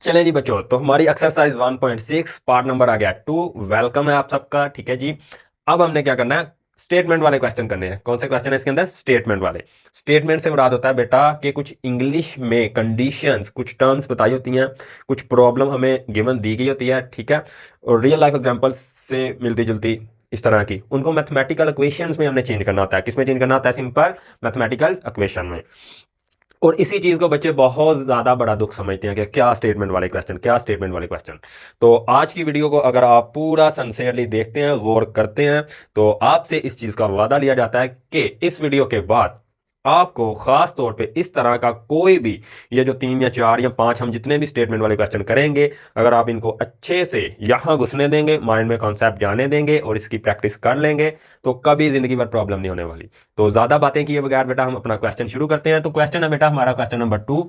चलें जी बच्चों, तो हमारी एक्सरसाइज 1.6 पार्ट नंबर आ गया 2। वेलकम है आप सबका। ठीक है जी। अब हमने क्या करना है, स्टेटमेंट वाले क्वेश्चन करने हैं। कौन से क्वेश्चन है इसके अंदर? स्टेटमेंट वाले। स्टेटमेंट से मुराद होता है बेटा कि कुछ इंग्लिश में कंडीशंस, कुछ टर्म्स बताई होती हैं, कुछ प्रॉब्लम हमें गिवन दी गई होती है। ठीक है। और रियल लाइफ एग्जांपल्स से मिलती जुलती इस तरह की, उनको मैथमेटिकल इक्वेशंस में हमने चेंज करना होता है। किसमें चेंज करना होता है? सिंपल मैथमेटिकल इक्वेशन में। और इसी चीज को बच्चे बहुत ज्यादा बड़ा दुख समझते हैं कि क्या स्टेटमेंट वाले क्वेश्चन, क्या स्टेटमेंट वाले क्वेश्चन। तो आज की वीडियो को अगर आप पूरा सिंसियरली देखते हैं, गौर करते हैं, तो आपसे इस चीज का वादा लिया जाता है कि इस वीडियो के बाद आपको खास तौर पे इस तरह का कोई भी, ये जो 3 या 4 या 5 हम जितने भी स्टेटमेंट वाले क्वेश्चन करेंगे, अगर आप इनको अच्छे से यहां घुसने देंगे, माइंड में कॉन्सेप्ट जाने देंगे और इसकी प्रैक्टिस कर लेंगे, तो कभी जिंदगी भर प्रॉब्लम नहीं होने वाली। तो ज्यादा बातें किए बगैर बेटा हम अपना क्वेश्चन शुरू करते हैं। तो क्वेश्चन है बेटा हमारा क्वेश्चन नंबर 2।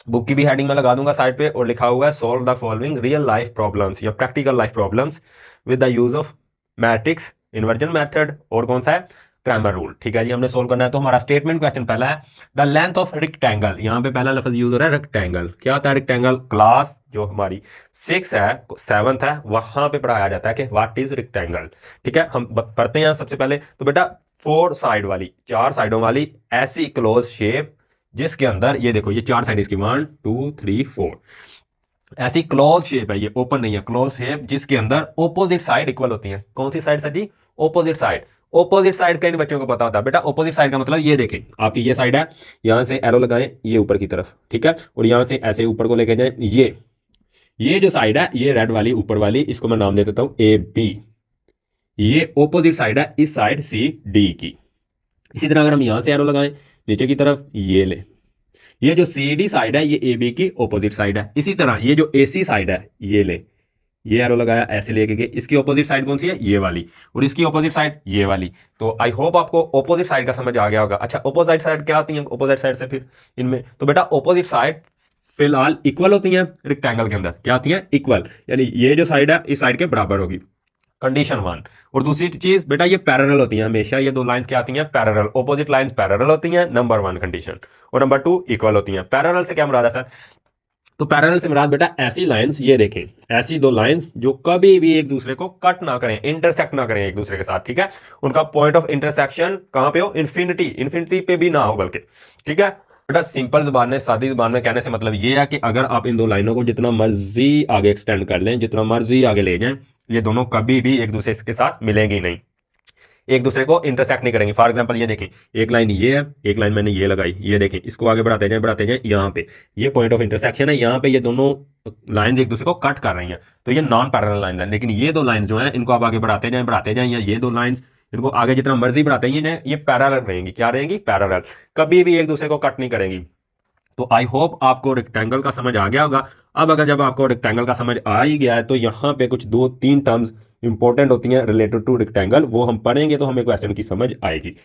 बुक की भी हेडिंग में लगा दूंगा साइड पे, और लिखा हुआ है solve the following real life problems या practical life problems with the use of matrix inversion method, और कौन सा है? Cramer rule. ठीक है जी, हमने सोल्व करना है। तो हमारा स्टेटमेंट क्वेश्चन पहला है, द लेंथ ऑफ रेक्टेंगल। यहाँ पे पहला लफ्ज यूज हो रहा है रेक्टेंगल। क्या होता है रेक्टेंगल? क्लास जो हमारी 6 है, 7th है, वहां पे पढ़ाया जाता है कि व्हाट इज रेक्टेंगल। ठीक है, हम पढ़ते हैं सबसे पहले। तो बेटा 4 साइड वाली, 4 साइडों वाली ऐसी क्लोज शेप जिसके अंदर ये देखो, ये 4 साइड इसकी 1 2 3 4, ऐसी क्लोज शेप है, ये ओपन नहीं है, क्लोज शेप जिसके अंदर ऑपोजिट साइड इक्वल होती है। कौन सी साइड सर जी? Opposite side. ऑपोजिट साइड का इन बच्चों को पता होता है बेटा। ऑपोजिट साइड का मतलब ये देखें, आपकी ये साइड है, यहां से एरो लगाएं ये ऊपर की तरफ, ठीक है, और यहां से ऐसे ऊपर को लेके जाए, ये जो साइड है, ये रेड वाली ऊपर वाली, इसको मैं नाम दे देता हूं ए बी। ये ऑपोजिट साइड है इस साइड सी डी की। इसी तरह अगर हम यहां से एरो लगाएं नीचे की तरफ, ये ले, ये जो सी डी साइड है ये ए बी की ऑपोजिट साइड है। इसी तरह ये जो ए सी साइड है, ये ले, ये एरो लगाया ऐसे लेके के, इसकी ऑपोजिट साइड कौन सी है? ये वाली। और इसकी ऑपोजिट साइड ये वाली। तो आई होप आपको ऑपोजिट साइड का समझ आ गया होगा। अच्छा, ऑपोजिट साइड क्या आती है ऑपोजिट साइड से फिर इनमें? तो बेटा ऑपोजिट साइड फिलहाल इक्वल होती हैं रेक्टेंगल के अंदर। क्या आती हैं? इक्वल, यानी ये जो साइड है इस साइड के बराबर होगी, कंडीशन 1। और दूसरी चीज बेटा ये पैरेलल होती हैं हमेशा। ये दो लाइंस क्या आती हैं? पैरेलल। ऑपोजिट लाइंस पैरेलल होती हैं, नंबर 1 कंडीशन। और नंबर 2 इक्वल होती हैं। पैरेलल से क्या मुराद है सर? तो पैरेलल से मुराद बेटा ऐसी लाइंस, ये देखें, ऐसी दो लाइंस जो कभी भी एक दूसरे को कट ना करें, इंटरसेक्ट ना करें एक दूसरे के साथ। ठीक है, उनका पॉइंट ऑफ इंटरसेक्शन कहां पे हो? इन्फिनिटी, इन्फिनिटी पे भी ना हो बल्कि। ठीक है बेटा, सिंपल जुबान में, सादी जुबान में कहने से मतलब ये है कि अगर आप इन दो लाइनों को जितना मर्जी आगे एक्सटेंड कर लें, जितना मर्जी आगे ले जाएं, ये दोनों कभी भी एक दूसरे के साथ मिलेंगी नहीं, एक दूसरे को इंटरसेक्ट नहीं करेंगे। फॉर एग्जांपल ये देखें, एक लाइन ये है, एक लाइन मैंने ये लगाई, ये देखें, इसको आगे बढ़ाते जाएं, यहाँ पे ये पॉइंट ऑफ इंटरसेक्शन है, यहाँ पे ये दोनों लाइंस एक दूसरे को कट कर रही हैं, तो ये नॉन पैरेलल लाइन है। लेकिन ये दो लाइंस जो है इनको आप आगे बढ़ाते जाएं, या ये दो लाइंस इनको आगे जितना मर्जी बढ़ाते हैं, ये पैरेलल रहेंगी। क्या रहेंगी? पैरेलल, कभी भी एक दूसरे को कट नहीं करेंगी। तो आई होप आपको रेक्टेंगल का समझ आ गया होगा। अब अगर जब आपको रेक्टेंगल का समझ आ ही गया है, तो यहाँ पे कुछ 2-3 टर्म्स इंपॉर्टेंट होती हैं रिलेटेड टू रेक्टेंगल, वो हम पढ़ेंगे तो हमें क्वेश्चन की समझ आएगी।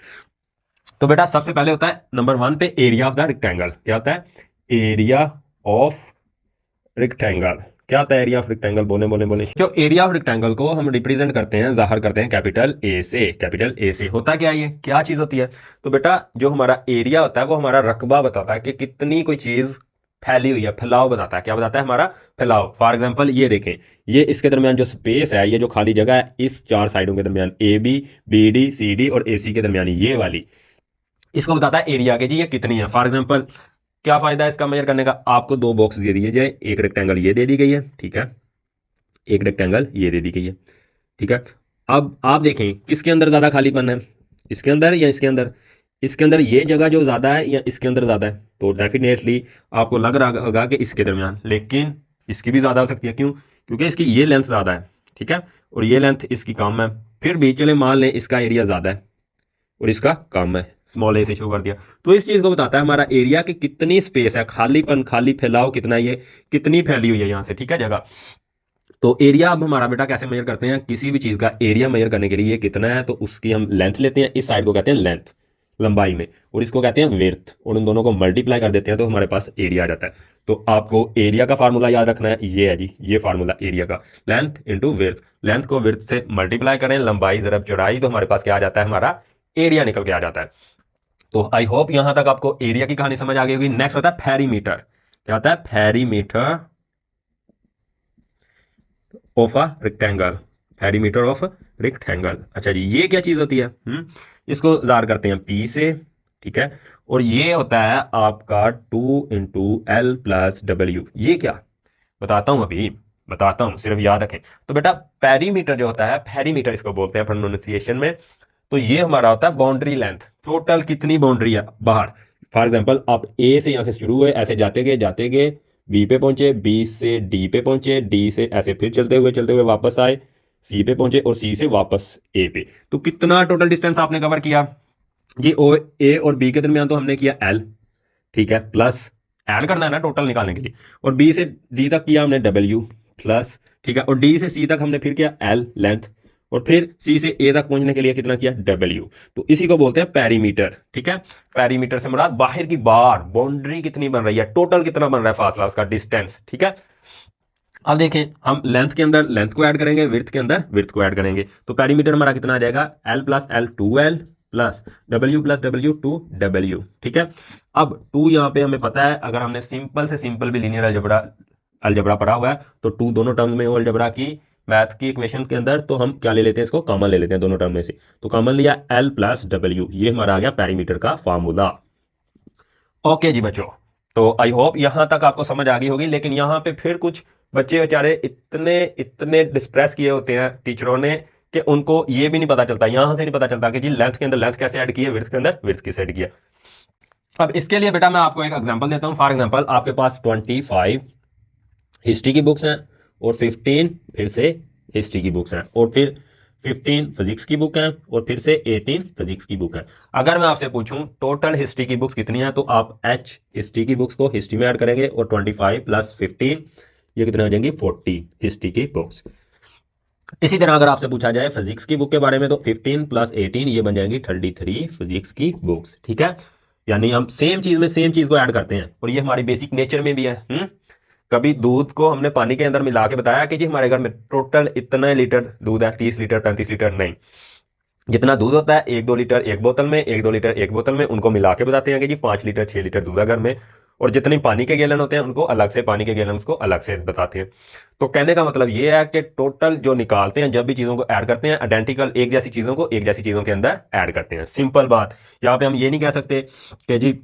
तो बेटा सबसे पहले होता है नंबर 1 पे एरिया ऑफ द रेक्टेंगल। क्या होता है? Area of rectangle. क्या होता है एरिया ऑफ रेक्टेंगल? बोले बोले बोले। जो एरिया ऑफ रेक्टेंगल को हम रिप्रेजेंट करते हैं, जाहिर करते हैं कैपिटल ए से। कैपिटल ए से होता क्या है? ये क्या चीज होती है? तो बेटा जो हमारा एरिया होता है वो हमारा रकबा बताता है कि कितनी कोई चीज फैली हुई है, फैलाव बताता है। क्या बताता है? हमारा फैलाव। फॉर एग्जाम्पल ये देखें, ये इसके दरमियान जो स्पेस है, ये जो खाली जगह है इस 4 साइडों के दरमियान, A B, B D, C D और ए सी के दरमियान, ये वाली, इसको बताता है एरिया के जी ये कितनी है। फॉर एग्जाम्पल क्या फायदा है इसका मेजर करने का? आपको 2 बॉक्स दे दिए जाए, एक रेक्टेंगल ये दे दी गई है, ठीक है, एक रेक्टेंगल ये दे दी गई है, ठीक है। अब आप देखें किसके अंदर ज्यादा खालीपन है, इसके अंदर या इसके अंदर? इसके अंदर ये जगह जो ज्यादा है या इसके अंदर ज्यादा है? तो डेफिनेटली आपको लग रहा होगा कि इसके दरमियान, लेकिन इसकी भी ज्यादा हो सकती है। क्यों? क्योंकि इसकी ये लेंथ ज्यादा है, ठीक है, और ये लेंथ इसकी कम है। फिर भी चले मान लें इसका एरिया ज्यादा है और इसका कम है, स्मॉल ए से शो कर दिया, तो इस चीज को बताता है हमारा एरिया कि कितनी स्पेस है, खालीपन, खाली फैलाव कितना है, ये कितनी फैली हुई है यहाँ से, ठीक है, जगह। तो एरिया अब हमारा बेटा कैसे मेजर करते हैं? किसी भी चीज का एरिया मेजर करने के लिए ये कितना है, तो उसकी हम लेंथ लेते हैं, इस साइड को कहते हैं लेंथ, लंबाई में, और इसको कहते हैं विड्थ, और उन दोनों को मल्टीप्लाई कर देते हैं तो हमारे पास एरिया आ जाता है। तो आपको एरिया का फार्मूला याद रखना है, ये है जी, ये फार्मूला एरिया का, लेंथ इंटू विड्थ। लेंथ को विड्थ से मल्टीप्लाई करें, लंबाई जरब चौड़ाई, तो हमारे पास क्या आ जाता है? हमारा एरिया निकल के आ जाता है। तो आई होप यहां तक आपको एरिया की कहानी समझ आ गई होगी। नेक्स्ट होता है फेरीमीटर। क्या होता है? Perimeter. Of a rectangle, perimeter of rectangle. अच्छा जी, ये क्या चीज होती है? इसको जार करते हैं पी से, ठीक है। और ये होता है आपका 2 × L+W। ये क्या बताता हूं, अभी बताता हूं, सिर्फ याद रखें। तो बेटा पेरीमीटर जो होता है, पेरीमीटर इसको बोलते हैं प्रोनाउंसिएशन में। तो ये हमारा होता है बाउंड्री लेंथ, टोटल कितनी बाउंड्री है बाहर। फॉर एग्जांपल आप ए से यहां से शुरू हुए, ऐसे जाते गए बी पे पहुंचे, बी से डी पे पहुंचे, डी से ऐसे फिर चलते हुए वापस आए, सी पे पहुंचे और सी से वापस ए पे। तो कितना टोटल डिस्टेंस आपने कवर किया? ये ओ ए और बी के दरमियान तो हमने किया एल, ठीक है, प्लस ऐड करना है ना टोटल निकालने के लिए। और बी से डी तक किया हमने डब्ल्यू प्लस, ठीक है। और डी से सी तक हमने फिर किया एल लेंथ, और फिर सी से ए तक पहुंचने के लिए कितना किया? डब्ल्यू। तो इसी को बोलते हैं पेरीमीटर, ठीक है। पेरीमीटर से मुराद बाहर की बार बाउंड्री कितनी बन रही है, टोटल कितना बन रहा है फासला, उसका डिस्टेंस, ठीक है। अब देखें, हम लेंथ के अंदर लेंथ को ऐड करेंगे, विड्थ के अंदर विड्थ को ऐड करेंगे। तो पेरीमीटर हमारा कितना आ जाएगा? L+L 2L plus W+W 2W, ठीक है। अब 2 यहाँ पे हमें पता है, अगर हमने सिंपल से सिंपल भी लीनियर अलजबरा पढ़ा हुआ है तो 2 दोनों टर्म्स में हो अलजबरा की मैथ की इक्वेशंस के अंदर, तो हम क्या ले लेते हैं? इसको कॉमन ले लेते हैं दोनों टर्म में से। तो कॉमन लिया L+W, ये हमारा आ गया पेरीमीटर का फार्मूला। ओके जी बच्चों, तो आई होप यहां तक आपको समझ आ गई होगी। लेकिन यहाँ पे फिर कुछ बच्चे बेचारे इतने इतने डिस्प्रेस किए होते हैं टीचरों ने कि उनको ये भी नहीं पता चलता, यहां से नहीं पता चलता कि जी लेंथ के अंदर लेंथ कैसे ऐड की है, विड्थ के अंदर विड्थ किस ऐड किया। अब इसके लिए बेटा मैं आपको एक एग्जांपल देता हूं। फॉर एग्जांपल आपके पास 25 हिस्ट्री की बुक्स हैं, और 15 फिर से हिस्ट्री की बुक्स हैं, और फिर 15 फिजिक्स की बुक है, और फिर से 18 फिजिक्स की बुक है। अगर मैं आपसे पूछूं टोटल हिस्ट्री की बुक्स कितनी है, तो आप H हिस्ट्री की बुक्स को हिस्ट्री में ऐड करेंगे, और 25 + 15 ये कितने हो जाएंगी? 40 हिस्ट्री की बुक्स। इसी तरह अगर आपसे पूछा जाए फिजिक्स की बुक के बारे में, तो 15 + 18 ये बन जाएंगी 33 फिजिक्स की बुक्स, ठीक है। यानी हम सेम चीज में सेम चीज को ऐड करते हैं, और ये हमारी बेसिक नेचर में भी है। कभी दूध को हमने पानी के अंदर मिला के बताया कि जी हमारे घर में टोटल इतना लीटर दूध है, 30 लीटर 35 लीटर नहीं। जितना दूध होता है 1-2 लीटर एक बोतल में, 1-2 लीटर एक बोतल में, उनको मिला के बताते हैं कि जी 5 लीटर 6 लीटर दूध है घर में। और जितने पानी के गैलन होते हैं उनको अलग से, पानी के गैलन उसको अलग से बताते हैं। तो कहने का मतलब ये है कि टोटल जो निकालते हैं जब भी चीज़ों को ऐड करते हैं, आइडेंटिकल एक जैसी चीज़ों को एक जैसी चीज़ों के अंदर ऐड करते हैं। सिंपल बात, यहाँ पे हम ये नहीं कह सकते कि जी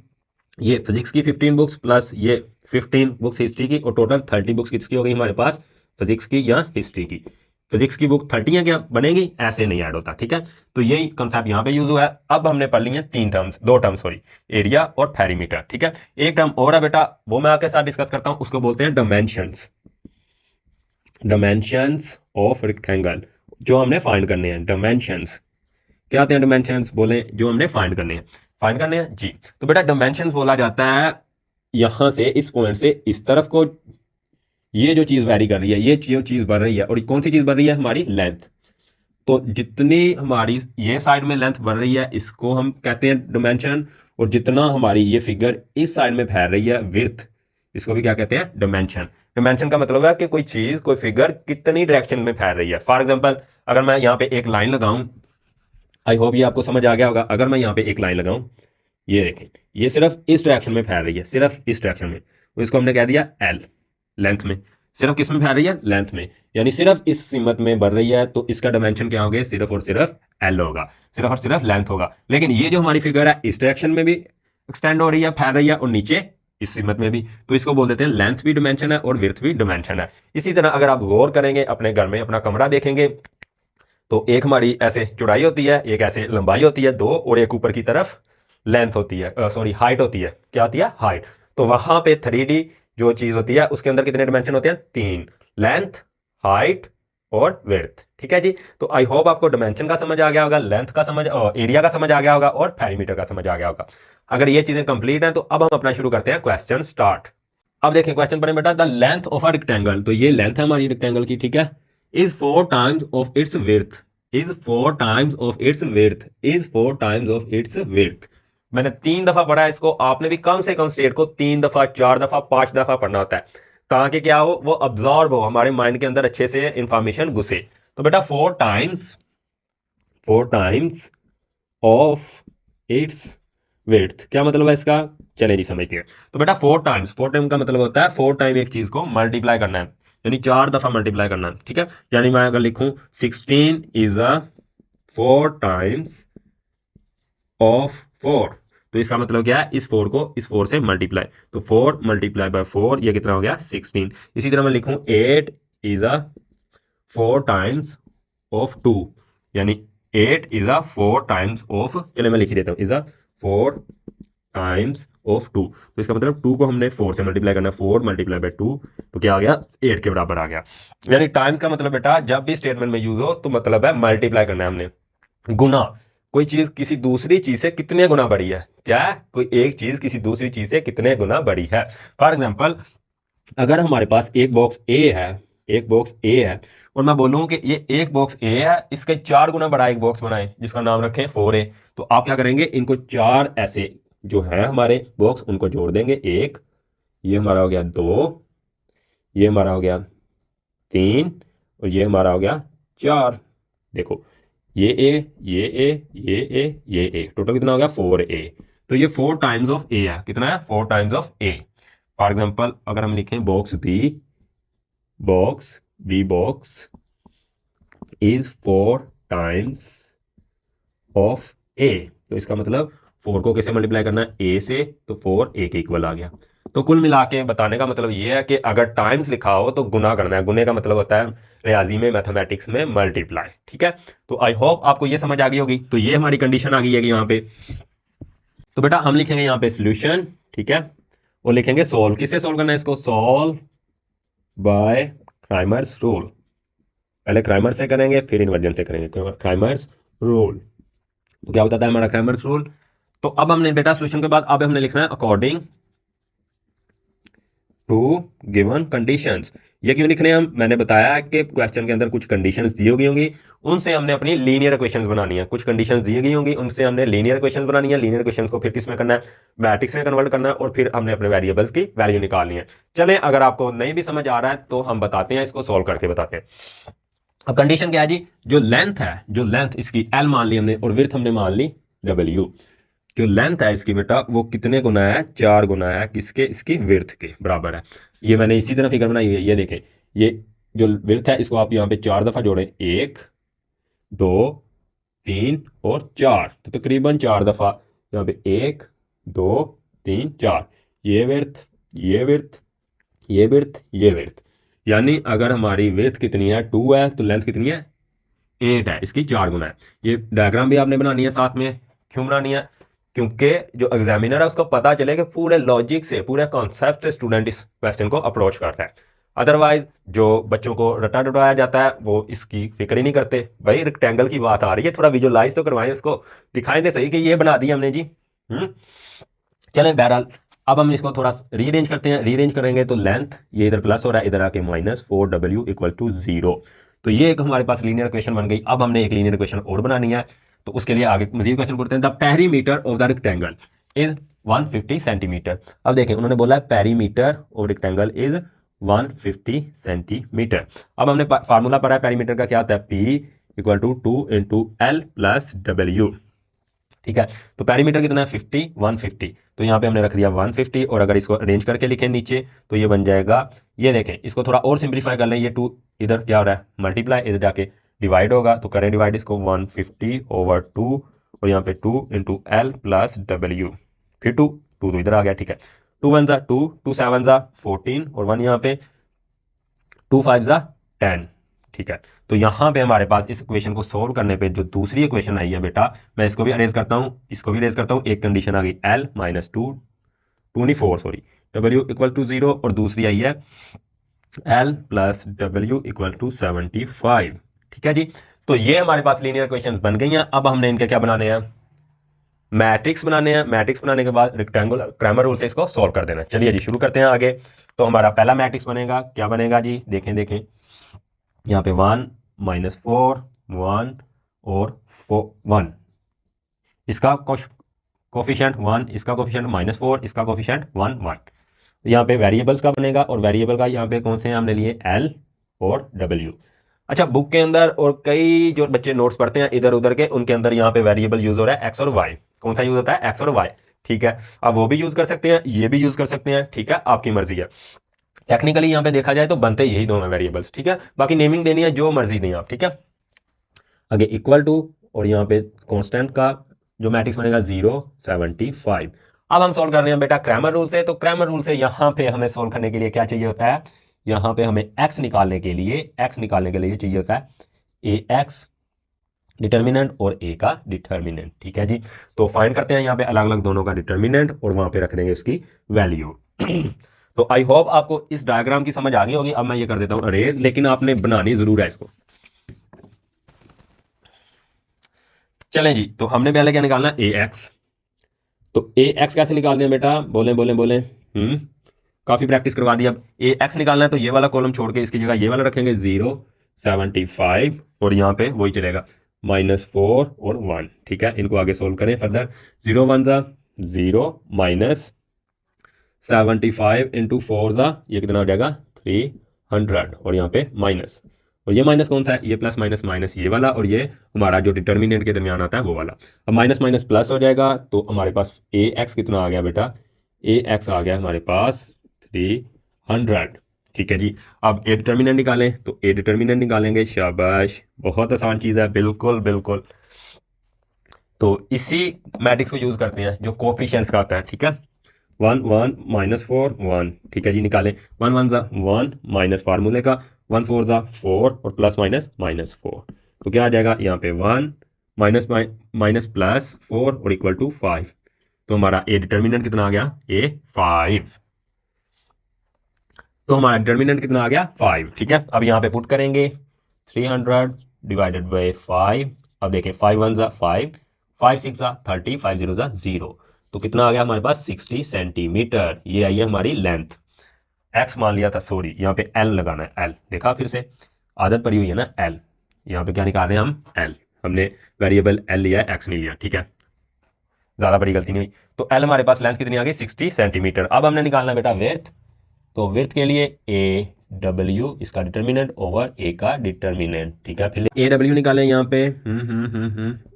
ये फिजिक्स की 15 बुक्स प्लस ये 15 बुक्स हिस्ट्री की, और टोटल 30 बुक्स किसकी हो गई हमारे पास? फिजिक्स की या हिस्ट्री की। फिजिक्स की बुक 30 है क्या बनेगी? ऐसे नहीं ऐड होता, ठीक है। तो यही कंसेप्ट यहाँ पे यूज हुआ है। अब हमने पढ़ ली है 2 टर्म्स सॉरी, एरिया और पेरीमीटर, ठीक है। एक टर्म और है बेटा, वो मैं आपके साथ डिस्कस करता हूं, उसको बोलते हैं डायमेंशंस। डायमेंशंस ऑफ रेक्टेंगल जो हमने फाइंड करने हैं। डायमेंशंस क्या आते हैं? डायमेंशंस बोले जो हमने फाइंड करने हैं जी। तो बेटा डायमेंशंस बोला जाता है यहां से, इस पॉइंट से इस तरफ को, ये जो चीज वेरी कर रही है, ये जो चीज बढ़ रही है, और कौन सी चीज बढ़ रही है? हमारी लेंथ। तो जितनी हमारी ये साइड में लेंथ बढ़ रही है इसको हम कहते हैं डायमेंशन, और जितना हमारी ये फिगर इस साइड में फैल रही है विड्थ, इसको भी क्या कहते हैं? डायमेंशन। डायमेंशन का मतलब है कि कोई चीज कोई फिगर कितनी डायरेक्शन में फैल रही है। फॉर एग्जांपल अगर मैं यहाँ पे एक लाइन लगाऊं, आई होप ये आपको समझ आ गया होगा। अगर मैं यहाँ पे एक लाइन लगाऊं, ये देखें, ये सिर्फ इस डायरेक्शन में फैल रही है, सिर्फ इस डायरेक्शन में, तो इसको हमने कह दिया एल लेंथ में। सिर्फ किस में फैल रही है? लेंथ में, यानी सिर्फ इस सीमत में बढ़ रही है, तो इसका डायमेंशन क्या होगा? सिर्फ और सिर्फ एल होगा, सिर्फ और सिर्फ लेंथ होगा। लेकिन ये जो हमारी फिगर है इस डायरेक्शन में भी एक्सटेंड हो रही है, फैल रही है, और नीचे इस सीमत में भी, तो इसको बोल देते हैं लेंथ भी डिमेंशन है और विड्थ भी डिमेंशन है। इसी तरह अगर आप गौर करेंगे, अपने घर में अपना कमरा देखेंगे, तो एक हमारी ऐसे चौड़ाई होती है, एक ऐसे लंबाई होती है 2, और एक ऊपर की तरफ लेंथ होती है, सॉरी हाइट होती है। क्या होती है? हाइट। तो वहां पे 3D जो चीज होती है उसके अंदर कितने डिमेंशन होते हैं? 3, लेंथ, हाइट और विड्थ, ठीक है जी। तो आई होप आपको डिमेंशन का समझ आ गया होगा, लेंथ का समझ, एरिया का समझ आ गया होगा, और पेरीमीटर का समझ आ गया होगा। अगर ये चीजें कंप्लीट हैं तो अब हम अपना शुरू करते हैं क्वेश्चन स्टार्ट। अब देखिए क्वेश्चन पढ़ें बेटा, the length of a rectangle, तो ये लेंथ है हमारी रेक्टेंगल की, ठीक है, is 4 times of its width, is 4 times of its width, is 4 times of its width. मैंने 3 दफा पढ़ा है इसको, आपने भी कम से कम स्टेट को 3 दफा 4 दफा 5 दफा पढ़ना होता है, ताकि क्या हो, वो अब्जॉर्ब हो, हमारे माइंड के अंदर अच्छे से इंफॉर्मेशन घुसे। तो बेटा 4 टाइम्स ऑफ इट्स विड्थ, क्या मतलब है इसका? चले जी समझते हैं। तो बेटा 4 टाइम्स का मतलब होता है 4 टाइम एक चीज को मल्टीप्लाई करना है। यानी 4 दफा मल्टीप्लाई करना है, ठीक है। यानी मैं अगर लिखूं 16 इज अ 4 टाइम्स ऑफ 4, तो इसका मतलब क्या है, इस 4 को इस 4 से मल्टीप्लाई, तो 4 मल्टीप्लाई बाय 4 ये कितना हो गया 16। इसी तरह मैं लिखूं 8 इज अ 4 टाइम्स ऑफ 2, यानी 8 इज अ 4 टाइम्स ऑफ, चलिए मैं लिख ही देता हूं, इज अ 4 टाइम्स ऑफ 2, तो इसका मतलब 2 को हमने 4 से मल्टीप्लाई करना है, 4 मल्टीप्लाई बाय 2, तो क्या आ गया 8 के बराबर आ गया। यानी टाइम्स का मतलब बेटा जब भी स्टेटमेंट में यूज हो तो मतलब है मल्टीप्लाई करना है हमने, गुना। कोई चीज किसी दूसरी चीज से कितने गुना बड़ी है, क्या है, कोई एक चीज किसी दूसरी चीज से कितने गुना बड़ी है। फॉर एग्जाम्पल अगर हमारे पास एक बॉक्स ए है, एक बॉक्स ए है, और मैं बोलूं कि ये एक बॉक्स ए है, इसके 4 गुना बड़ा एक बॉक्स बनाए जिसका नाम रखें 4A, तो आप क्या करेंगे, इनको 4 ऐसे जो है हमारे बॉक्स उनको जोड़ देंगे, एक, ये हमारा हो गया 2, ये हमारा हो गया 3, और ये हमारा हो गया 4। देखो ये ए, ये ए, ये ए, ये ए, टोटल कितना हो गया 4A। तो ये 4 टाइम्स ऑफ ए है, कितना है 4 times of A. For example अगर हम लिखें box B box is 4 times of A, तो इसका मतलब 4 को कैसे मल्टीप्लाई करना है, ए से, तो 4 A के इक्वल आ गया। तो कुल मिला के बताने का मतलब ये है कि अगर टाइम्स लिखा हो तो गुना करना है, गुने का मतलब होता है रियाजी में, मैथमेटिक्स में मल्टीप्लाई, ठीक है। तो आई होप आपको ये समझ आ गई होगी। तो ये हमारी कंडीशन आ गई है कि यहाँ पे, तो बेटा हम लिखेंगे यहाँ पे सोल्यूशन, ठीक है, और लिखेंगे सोल्व, किससे सोल्व करना है इसको, सोल्व बाय क्राइमर्स रूल। पहले क्राइमर से करेंगे फिर इन्वर्जन से करेंगे, क्राइमर्स रूल। तो क्या बताता है हमारा क्राइमर्स रूल। तो अब हमने बेटा सोल्यूशन के बाद अब हमने लिखना है अकॉर्डिंग टू गिवन कंडीशंस। ये क्यों लिखने हैं हम, मैंने बताया कि क्वेश्चन के अंदर कुछ कंडीशंस दी गई होंगी, उनसे हमने अपनी लीनियर इक्वेशंस बनानी है। कुछ कंडीशंस दी गई होंगी, उनसे हमने लीनियर इक्वेशंस बनानी है, लीनियर इक्वेशंस को फिर किस में करना है, मैट्रिक्स में कन्वर्ट करना है, और फिर हमने अपने वेरिएबल्स की वैल्यू निकालनी है। चलें अगर आपको नहीं भी समझ आ रहा है तो हम बताते हैं, इसको सोल्व करके बताते हैं। अब कंडीशन क्या है जी, जो लेंथ है, जो लेंथ इसकी L मान ली हमने और विड्थ हमने मान ली W, जो लेंथ है इसकी बेटा वो कितने गुना है, 4 गुना है किसके, इसकी विड्थ के बराबर है। ये मैंने इसी तरह फिगर बनाई हुई है, ये देखें, ये जो विड्थ है इसको आप यहाँ पे 4 दफा जोड़ें, 1 2 3 और 4, तो तकरीबन 4 दफा यहाँ पे 1 2 3 4, ये विड्थ, ये विड्थ, ये विड्थ, ये विड्थ। यानी अगर हमारी विड्थ कितनी है 2 है तो लेंथ कितनी है 8 है, इसकी 4 गुना है। ये डायग्राम भी आपने बनानी है साथ में, क्यों बनानी है, क्योंकि जो एग्जामिनर है उसको पता चले कि पूरे लॉजिक से, पूरे कॉन्सेप्ट से स्टूडेंट इस क्वेश्चन को अप्रोच करता है। अदरवाइज जो बच्चों को रटा डटाया जाता है वो इसकी फिक्र ही नहीं करते। भाई रेक्टेंगल की बात आ रही है, थोड़ा विजुअलाइज तो करवाएं, उसको दिखाएं दे सही कि ये बना दी हमने जी। चलें बहरहाल अब हम इसको थोड़ा रीअरेंज करते हैं। रीअरेंज करेंगे तो लेंथ ये इधर प्लस हो रहा है, इधर आके -4W इक्वल टू 0। तो ये एक हमारे पास लीनियर इक्वेशन बन गई। अब हमने एक लीनियर इक्वेशन और बनानी है, तो उसके लिए आगे मजीद क्वेश्चन पूछते हैं। The perimeter of the rectangle is 150 centimetre. अब देखें उन्होंने बोला है perimeter of rectangle is 150 centimetre. अब हमने फार्मूला पढ़ा है पेरीमीटर का, क्या होता है, P equal to 2 into L plus W, ठीक है। तो पेरीमीटर कितना है 50, 150, तो यहाँ पे हमने रख दिया 150, और अगर इसको अरेंज करके लिखें नीचे तो ये बन जाएगा, ये देखें इसको थोड़ा और सिंप्लीफाई कर लें, ये 2 इधर क्या हो रहा है मल्टीप्लाई, इधर जाके डिवाइड होगा, तो करें डिवाइड इसको 150 ओवर 2, और यहाँ पे 2 इंटू L प्लस W, फिर 2 तो इधर आ गया, ठीक है। 2 1 ज़ा 2, 2 7 ज़ा 14, और 1 यहाँ पे 2 5 ज़ा 10, ठीक है। तो यहाँ पे हमारे पास इस इक्वेशन को सोल्व करने पे जो दूसरी इक्वेशन आई है बेटा, मैं इसको भी अरेंज करता हूँ, इसको भी अरेंज करता हूँ। एक कंडीशन आ गई L -2 24 sorry W equal to 0, और दूसरी आई है L plus W equal to 75, ठीक है जी। तो ये हमारे पास लीनियर इक्वेशंस बन गई हैं। अब हमने इनके क्या बनाने हैं, मैट्रिक्स बनाने हैं। मैट्रिक्स बनाने के बाद रेक्टेंगुलर क्रैमर रूल से इसको सॉल्व कर देना। चलिए जी शुरू करते हैं आगे। तो हमारा पहला मैट्रिक्स बनेगा, क्या बनेगा जी, देखें देखें, यहाँ पे 1 -4 1 और 1, इसका कोफिशिएंट 1, इसका कोफिशिएंट -4, इसका कोफिशिएंट 1 1। यहाँ पे वेरिएबल्स का बनेगा, और वेरिएबल का यहाँ पे कौन से हैं हमने लिए, L और W। अच्छा बुक के अंदर और कई जो बच्चे नोट्स पढ़ते हैं इधर उधर के, उनके अंदर यहाँ पे वेरिएबल यूज हो रहा है X और Y। कौन सा यूज होता है, X और Y, ठीक है। आप वो भी यूज कर सकते हैं, ये भी यूज कर सकते हैं, ठीक है, आपकी मर्जी है। टेक्निकली यहाँ पे देखा जाए तो बनते यही दोनों वेरिएबल्स, ठीक है। बाकी नेमिंग देनी है जो मर्जी दें आप, ठीक है। आगे इक्वल टू, और यहाँ पे कांस्टेंट का जो मैट्रिक्स बनेगा 0.75। अब हम सोल्व कर रहे हैं बेटा क्रैमर रूल से। तो क्रैमर रूल से यहाँ पे हमें सोल्व करने के लिए क्या चाहिए होता है, यहाँ पे हमें x निकालने के लिए चाहिए होता है ए एक्स डिटर्मिनेंट और ए का डिटर्मिनेंट, ठीक है जी। तो फाइंड करते हैं यहाँ पे अलग अलग दोनों का डिटर्मिनेंट और वहां पे रख देंगे उसकी वैल्यू। तो आई होप आपको इस डायग्राम की समझ आ गई होगी। अब मैं ये कर देता हूँ अरेज, लेकिन आपने बनानी जरूर है इसको। चलें जी, तो हमने पहले क्या निकालना, ए एक्स। तो ए एक्स कैसे निकालते हैं बेटा, बोले बोले बोले, काफी प्रैक्टिस करवा दी। अब ए एक्स निकालना है तो ये वाला कॉलम छोड़ के इसकी जगह ये वाला रखेंगे 0.75, और यहाँ पे वही चलेगा -4 और 1, ठीक है। इनको आगे सोल्व करें फर्दर। 0 1 ज़ा 0, -75 इंटू 4 ज़ा ये कितना हो जाएगा 300, और यहाँ पे माइनस, और ये माइनस कौन सा है, ये प्लस माइनस माइनस ये वाला, और ये हमारा जो डिटर्मिनेंट के दरमियान आता है वो वाला। अब माइनस माइनस प्लस हो जाएगा, तो हमारे पास ए एक्स कितना आ गया बेटा, ए एक्स आ गया हमारे पास 300, ठीक है जी। अब ए डिटर्मिनेंट निकालें, तो ए डिटर्मिनेंट निकालेंगे, शाबाश, बहुत आसान चीज़ है, बिल्कुल बिल्कुल। तो इसी मैट्रिक्स को यूज़ करते हैं जो कोफिशिएंट्स का आता है, ठीक है। 1 1 -4 1, ठीक है जी। निकालें 1 1 ज़ा 1 माइनस फार्मूले का 1 4 ज़ा 4 और प्लस माइनस -4, तो क्या आ जाएगा यहाँ पे 1 माइनस माइनस प्लस 4 और इक्वल टू 5। तो हमारा ए डिटर्मिनेंट कितना आ गया, ए 5। तो हमारा डिटर्मिनेंट कितना आ गया 5, ठीक है। अब यहाँ पे पुट करेंगे 300 डिवाइडेड बाई 5। अब देखें 5 1 ज़ा 5, 5 6 ज़ा 30, 5 0 ज़ा 0, तो कितना आ गया हमारे पास 60 सेंटीमीटर। ये आई है हमारी लेंथ। एक्स मान लिया था, सॉरी, यहाँ पे एल लगाना है, एल। देखा फिर से आदत पड़ी हुई है ना, एल। यहाँ पे क्या निकाल रहे हैं हम, एल। हमने वेरिएबल एल लिया है, एक्स नहीं लिया, ठीक है। ज़्यादा बड़ी गलती नहीं हुई। तो एल हमारे पास लेंथ कितनी आ गई 60 सेंटीमीटर। अब हमने निकालना बेटा विड्थ। तो विड्थ के लिए ए डब्ल्यू इसका डिटर्मिनेंट ओवर ए का डिटर्मिनेंट, ठीक है। फिर ए डब्ल्यू निकालें यहाँ पे,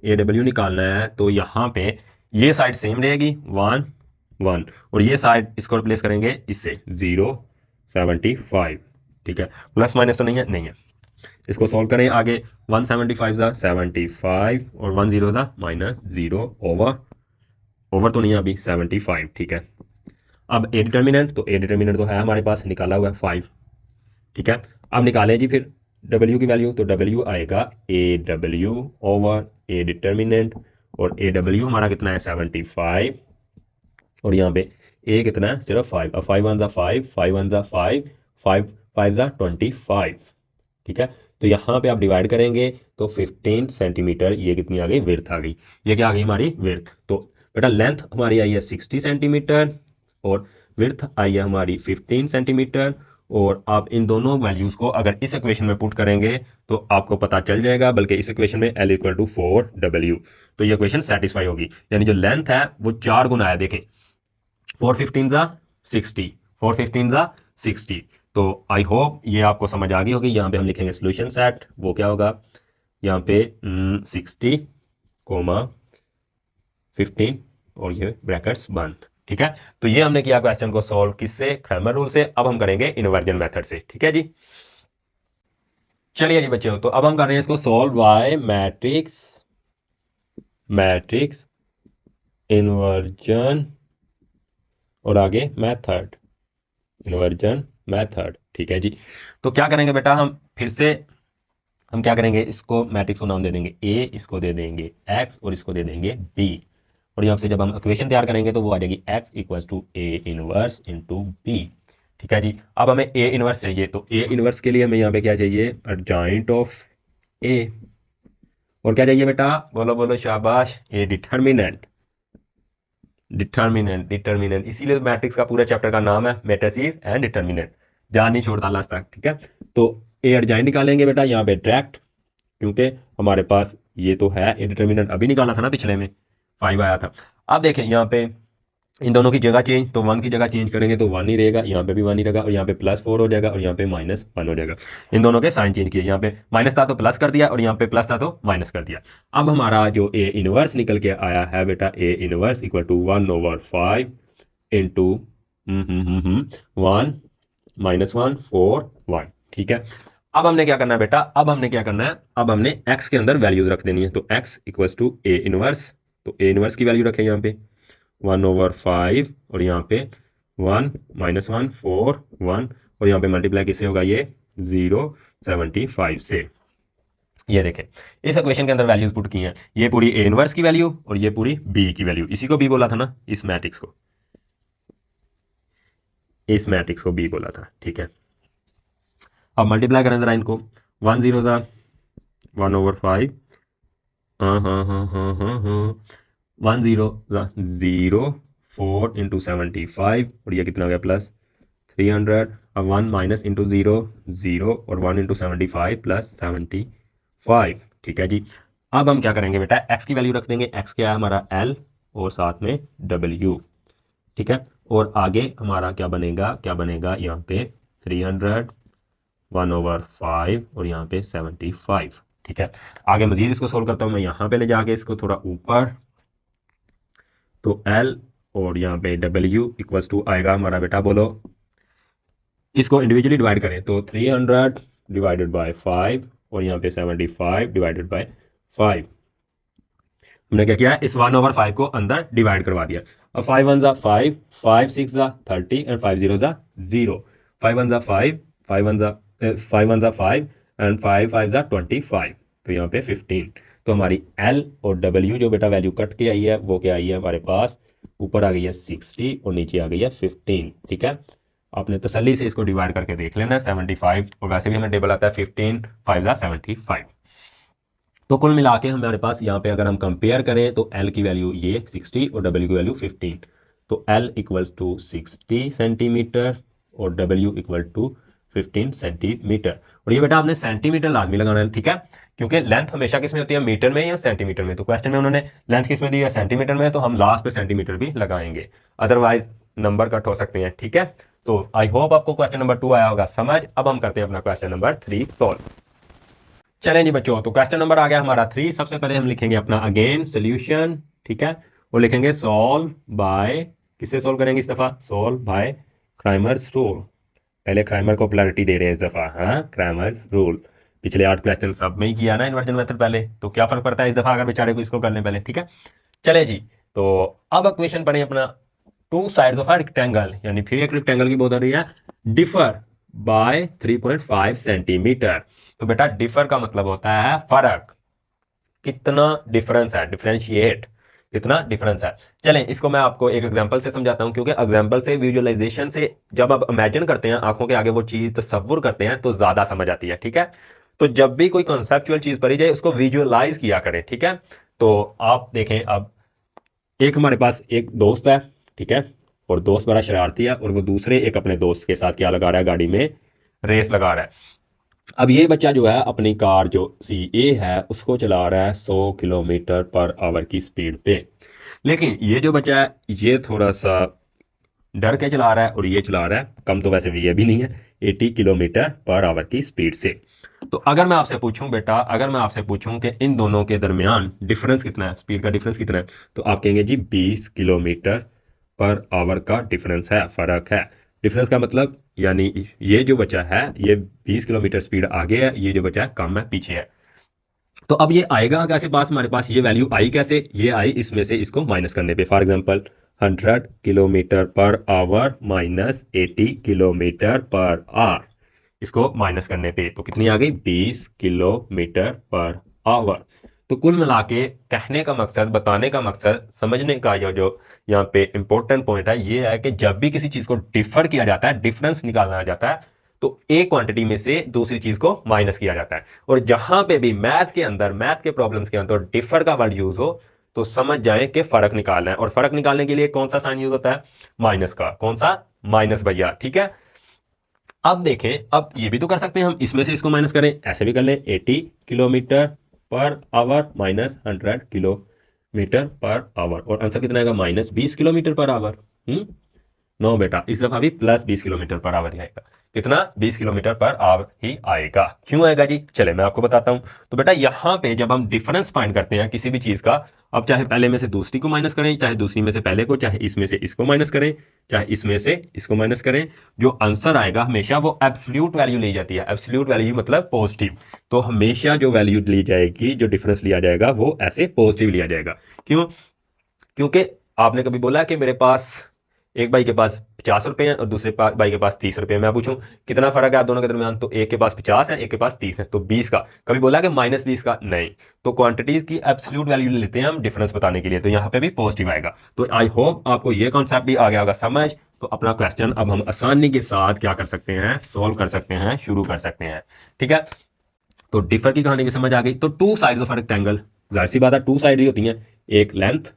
ए डब्ल्यू निकालना है, तो यहाँ पे ये साइड सेम रहेगी 1 1, और ये साइड इसको रिप्लेस करेंगे इससे 0.75, ठीक है। प्लस माइनस तो नहीं है, नहीं है। इसको सॉल्व करें आगे, 175 ज़ा 75 और 1 0 ज़ा -0 ओवर तो नहीं है अभी 75, ठीक है। अब ए डिटर्मिनेंट, तो ए डिटर्मिनेंट तो है हमारे पास, निकाला हुआ है 5, ठीक है। अब निकालें जी फिर डब्ल्यू की वैल्यू, तो डब्ल्यू आएगा A W over A determinant, और ए डब्ल्यू हमारा कितना है 75, और यहाँ पे ए कितना है सिर्फ 5। अब 5 1 ज़ा 5, 5 1 ज़ा 5, 5 5 ज़ा 25, ठीक है। तो यहाँ पे आप डिवाइड करेंगे तो 15 सेंटीमीटर ये कितनी आ गई, विड्थ आ गई। ये क्या आ गई हमारी विड्थ। तो बेटा लेंथ हमारी आई है 60 सेंटीमीटर और विड्थ आई है हमारी 15 सेंटीमीटर। और आप इन दोनों वैल्यूज को अगर इस इक्वेशन में पुट करेंगे तो आपको पता चल जाएगा, बल्कि इस इक्वेशन में L इक्वल टू 4W, तो ये इक्वेशन सेटिस्फाई होगी। यानी जो लेंथ है वो 4 गुना है, देखें 4 15 ज़ा 60, 4 15 ज़ा 60। तो आई होप ये आपको समझ आ गई होगी। यहाँ पे हम लिखेंगे सोल्यूशन सेट, वो क्या होगा यहाँ पे 60, 15 और ये ब्रैकेट्स बंद, ठीक है। तो ये हमने किया क्वेश्चन को सॉल्व किससे, क्रैमर रूल से। अब हम करेंगे इन्वर्जन मेथड से, ठीक है जी। चलिए जी बच्चों, तो अब हम कर रहे हैं इसको सॉल्व बाय मैट्रिक्स इन्वर्जन और आगे मेथड, इन्वर्जन मेथड, ठीक है जी। तो क्या करेंगे बेटा, हम फिर से हम क्या करेंगे, इसको मैट्रिक्स को नाम दे देंगे ए, इसको दे देंगे एक्स और इसको दे देंगे बी। और यहाँ से जब हम इक्वेशन तैयार करेंगे तो वो आ जाएगी X equals to A inverse into B, ठीक है जी। अब हमें ए इनवर्स चाहिए, तो ए इनवर्स के लिए हमें यहाँ पे क्या चाहिए, अर्जाइंट ऑफ ए, और क्या चाहिए बेटा, बोलो बोलो शाबाश, ए डिटर्मिनेंट। डिटर्मिनेंट इसीलिए मैट्रिक्स का पूरा चैप्टर का नाम है मैट्रिसेस एंड डिटर्मिनेंट, जान नहीं छोड़ता लास्ट तक, ठीक है। तो ए अर्जाइंट निकालेंगे बेटा यहाँ पे डायरेक्ट, क्योंकि हमारे पास ये तो है ए डिटर्मिनेंट, अभी निकाला था ना पिछले में 5 आया था। अब देखें यहाँ पे इन दोनों की जगह चेंज, तो 1 की जगह चेंज करेंगे तो 1 ही रहेगा, यहाँ पे भी 1 ही रहेगा, और यहाँ पे +4 हो जाएगा और यहाँ पे -1 हो जाएगा। इन दोनों के साइन चेंज किए, यहाँ पे माइनस था तो प्लस कर दिया और यहाँ पे प्लस था तो माइनस कर दिया। अब हमारा जो ए इनवर्स निकल के आया है बेटा, A inverse equal to 1/5 into 1 -141। ठीक है, अब हमने क्या करना है बेटा, अब हमने क्या करना है, अब हमने x के अंदर वैल्यूज रख देनी है। तो x equals to A inverse, तो ए इनवर्स की वैल्यू रखें यहाँ पे 1/5 और यहाँ पे 1 -141 और यहाँ पे मल्टीप्लाई किससे होगा, ये 0.75 से। ये देखें, इस इक्वेशन के अंदर वैल्यूज पुट की हैं, ये पूरी ए इनवर्स की वैल्यू और ये पूरी बी की वैल्यू। इसी को बी बोला था ना, इस मैट्रिक्स को, इस मैट्रिक्स को बी बोला था। ठीक है, अब मल्टीप्लाई करें जरा इनको, 1 0 ज़ा 1/5, हाँ हाँ हाँ हाँ हाँ हाँ, 1 0 ज़ा 0, 4 इंटू 75 और ये कितना हो गया +300। अब 1 माइनस इंटू 0 0 और 1 इंटू 75 +75। ठीक है जी, अब हम क्या करेंगे बेटा, x की वैल्यू रख देंगे। x क्या है हमारा l और साथ में w। ठीक है, और आगे हमारा क्या बनेगा, क्या बनेगा यहाँ पे 300, 1/5 और यहाँ पे 75। ठीक है, आगे मजीद इसको सोल्व करता हूँ मैं, यहाँ पे ले जाके इसको थोड़ा ऊपर, तो l और यहाँ पे w इक्वल्स टू आएगा हमारा बेटा, बोलो इसको इंडिविजुअली डिवाइड करें तो 300 डिवाइडेड बाय 5 और यहाँ पे 75 डिवाइडेड बाय 5। हमने क्या किया, इस 1/5 को अंदर डिवाइड करवा दिया। अब 5 1 ज़ा 5, 5 6 ज़ा 30 एंड 5 0 ज़ा 0, 5 1 ज़ा 5, 5 1 ज़ा 5 एंड 5 5 ज़ा 25, तो यहाँ पे 15। तो हमारी L और W जो बेटा वैल्यू कट के आई है वो क्या आई है हमारे पास, ऊपर आ गई है 60 और नीचे आ गई है 15। ठीक है, आपने तसल्ली से इसको डिवाइड करके देख लेना, 75 और वैसे भी हमें टेबल आता है 15 5 ज़ा 75। तो कुल मिला के हमारे पास यहाँ पे अगर हम कंपेयर करें तो L की वैल्यू ये 60 और W की वैल्यू 15। तो L इक्वल टू 60 सेंटीमीटर और W इक्वल टू 15 सेंटीमीटर। और ये बेटा आपने सेंटीमीटर लाजमी लगाना है, ठीक है, क्योंकि लेंथ हमेशा किस में होती है, मीटर में या सेंटीमीटर में। तो क्वेश्चन में उन्होंने लेंथ किस में दी है, सेंटीमीटर में, तो हम लास्ट पे सेंटीमीटर भी लगाएंगे, अदरवाइज नंबर कट हो सकते हैं। ठीक है, तो आई होप आपको क्वेश्चन नंबर 2 आया होगा समझ। अब हम करते हैं अपना क्वेश्चन नंबर 3 सॉल्व। चलें जी बच्चों, तो क्वेश्चन नंबर आ गया हमारा 3। सबसे पहले हम लिखेंगे अपना अगेन सोल्यूशन। ठीक है, वो लिखेंगे सॉल्व बाय, किससे सॉल्व करेंगे इस दफा, सॉल्व बाय क्राइमर्स रूल। पहले क्राइमर को पॉपुलैरिटी दे रहे हैं इस दफा, हाँ क्राइमर्स रूल। पिछले 8 क्वेश्चन सब में ही किया ना इन्वर्जन मेथड पहले, तो क्या फर्क पड़ता है इस दफा अगर बेचारे को इसको करने पहले। ठीक है, चले जी, तो अब क्वेश्चन पढ़े अपना, two sides of a rectangle, यानी फिर एक रेक्टेंगल की बात हो रही है, डिफर बाय 3.5 सेंटीमीटर। तो बेटा डिफर का मतलब होता है फर्क, कितना डिफरेंस है, डिफरेंशिएट, कितना डिफरेंस है। चलें इसको मैं आपको एक एग्जांपल से समझाता हूं, क्योंकि एग्जांपल से, विजुअलाइजेशन से जब आप इमेजिन करते हैं, आंखों के आगे वो चीज तसव्वुर करते हैं तो ज्यादा समझ आती है। ठीक है, तो जब भी कोई कॉन्सेप्चुअल चीज पढ़ी जाए उसको विजुअलाइज किया करें। ठीक है, तो आप देखें, अब एक हमारे पास एक दोस्त है, ठीक है, और दोस्त बड़ा शरारती है और वो दूसरे एक अपने दोस्त के साथ क्या लगा रहा है, गाड़ी में रेस लगा रहा है। अब ये बच्चा जो है अपनी कार जो CA है उसको चला रहा है 100 किलोमीटर पर आवर की स्पीड पे, लेकिन ये जो बच्चा है ये थोड़ा सा डर के चला रहा है और ये चला रहा है, कम तो वैसे भी ये भी नहीं है, 80 किलोमीटर पर आवर की स्पीड से। तो अगर मैं आपसे पूछूं बेटा, अगर मैं आपसे पूछूं कि इन दोनों के दरमियान डिफरेंस कितना है, स्पीड का डिफरेंस कितना है, तो आप कहेंगे जी 20 किलोमीटर पर आवर का डिफरेंस है, फर्क है। डिफरेंस का मतलब यानी ये जो बचा है ये 20 किलोमीटर स्पीड आगे है, ये जो बचा है कम है, पीछे है। तो अब ये आएगा कैसे पास, हमारे पास ये वैल्यू आई कैसे, ये आई इसमें से इसको माइनस करने पे। For example 100 kilometre per our minus 80 kilometre per our, इसको माइनस करने पे तो कितनी आ गई, 20 किलोमीटर पर आवर। तो कुल मिला के कहने का मकसद, बताने का मकसद, समझने का जो यहाँ पे इंपॉर्टेंट पॉइंट है ये है कि जब भी किसी चीज को डिफर किया जाता है, डिफरेंस निकालना जाता है, तो एक क्वांटिटी में से दूसरी चीज को माइनस किया जाता है। और जहां पे भी मैथ के अंदर, मैथ के प्रॉब्लम्स के अंदर डिफर का वर्ड यूज हो तो समझ जाएं कि फर्क निकालना है। और फर्क निकालने के लिए कौन सा साइन यूज होता है, माइनस का। कौन सा, माइनस भैया। ठीक है, अब देखें, अब ये भी तो कर सकते हैं हम, इसमें से इसको माइनस करें, ऐसे भी कर लें, 80 kilometre per our minus 100 kilometre per hour, और आंसर कितना आएगा, -20 किलोमीटर पर आवर। नो बेटा, इस दफा भी +20 किलोमीटर पर आवर ही आएगा। कितना, 20 किलोमीटर पर आवर ही आएगा। क्यों आएगा जी, चले मैं आपको बताता हूं। तो बेटा यहां पे जब हम डिफरेंस फाइंड करते हैं किसी भी चीज का, अब चाहे पहले में से दूसरी को माइनस करें, चाहे दूसरी में से पहले को, चाहे इसमें से इसको माइनस करें, चाहे इसमें से इसको माइनस करें, जो आंसर आएगा हमेशा वो एब्सोल्यूट वैल्यू ली जाती है। एब्सोल्यूट वैल्यू मतलब पॉजिटिव। तो हमेशा जो वैल्यू ली जाएगी, जो डिफरेंस लिया जाएगा वो ऐसे पॉजिटिव लिया जाएगा। क्यों? क्योंकि आपने कभी बोला कि मेरे पास एक भाई के पास 50 रुपए हैं और दूसरे भाई के पास 30 रुपए। मैं पूछूं कितना फर्क है आप दोनों के दरमियान, तो एक के पास 50 है, एक के पास 30 है, तो 20 का। कभी बोला कि -20 का? नहीं। तो क्वांटिटीज की एब्सोल्यूट वैल्यू लेते हैं हम डिफरेंस बताने के लिए, तो यहाँ पे भी पॉजिटिव आएगा। तो आई होप आपको ये कॉन्सेप्ट भी आ गया होगा समझ। तो अपना क्वेश्चन अब हम आसानी के साथ क्या कर सकते हैं, सोल्व कर सकते हैं, शुरू कर सकते हैं। ठीक है, तो डिफर की कहानी भी समझ आ गई। तो टू साइड्स ऑफ रेक्टेंगल, जाहिर सी बात है टू साइड ही होती हैं, एक लेंथ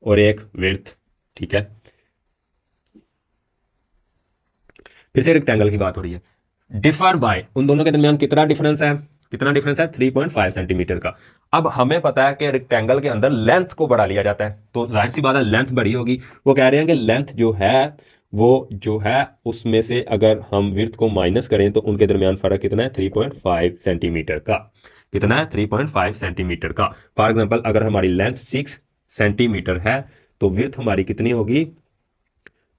और एक विड्थ। ठीक है, फिर से रेक्टेंगल की बात हो रही है। डिफर बाय, उन दोनों के दरमियान कितना डिफरेंस है? कितना डिफरेंस है? 3.5 सेंटीमीटर का। अब हमें पता है कि रेक्टेंगल के अंदर लेंथ को बढ़ा लिया जाता है, तो जाहिर सी बात है लेंथ बड़ी होगी। वो कह रहे हैं कि लेंथ जो है वो जो है उसमें से अगर हम विड्थ को माइनस करें तो उनके दरमियान फर्क कितना है? 3.5 सेंटीमीटर का। कितना है? 3.5 सेंटीमीटर का। फॉर एग्जाम्पल अगर हमारी लेंथ 6 सेंटीमीटर है तो विड्थ हमारी कितनी होगी?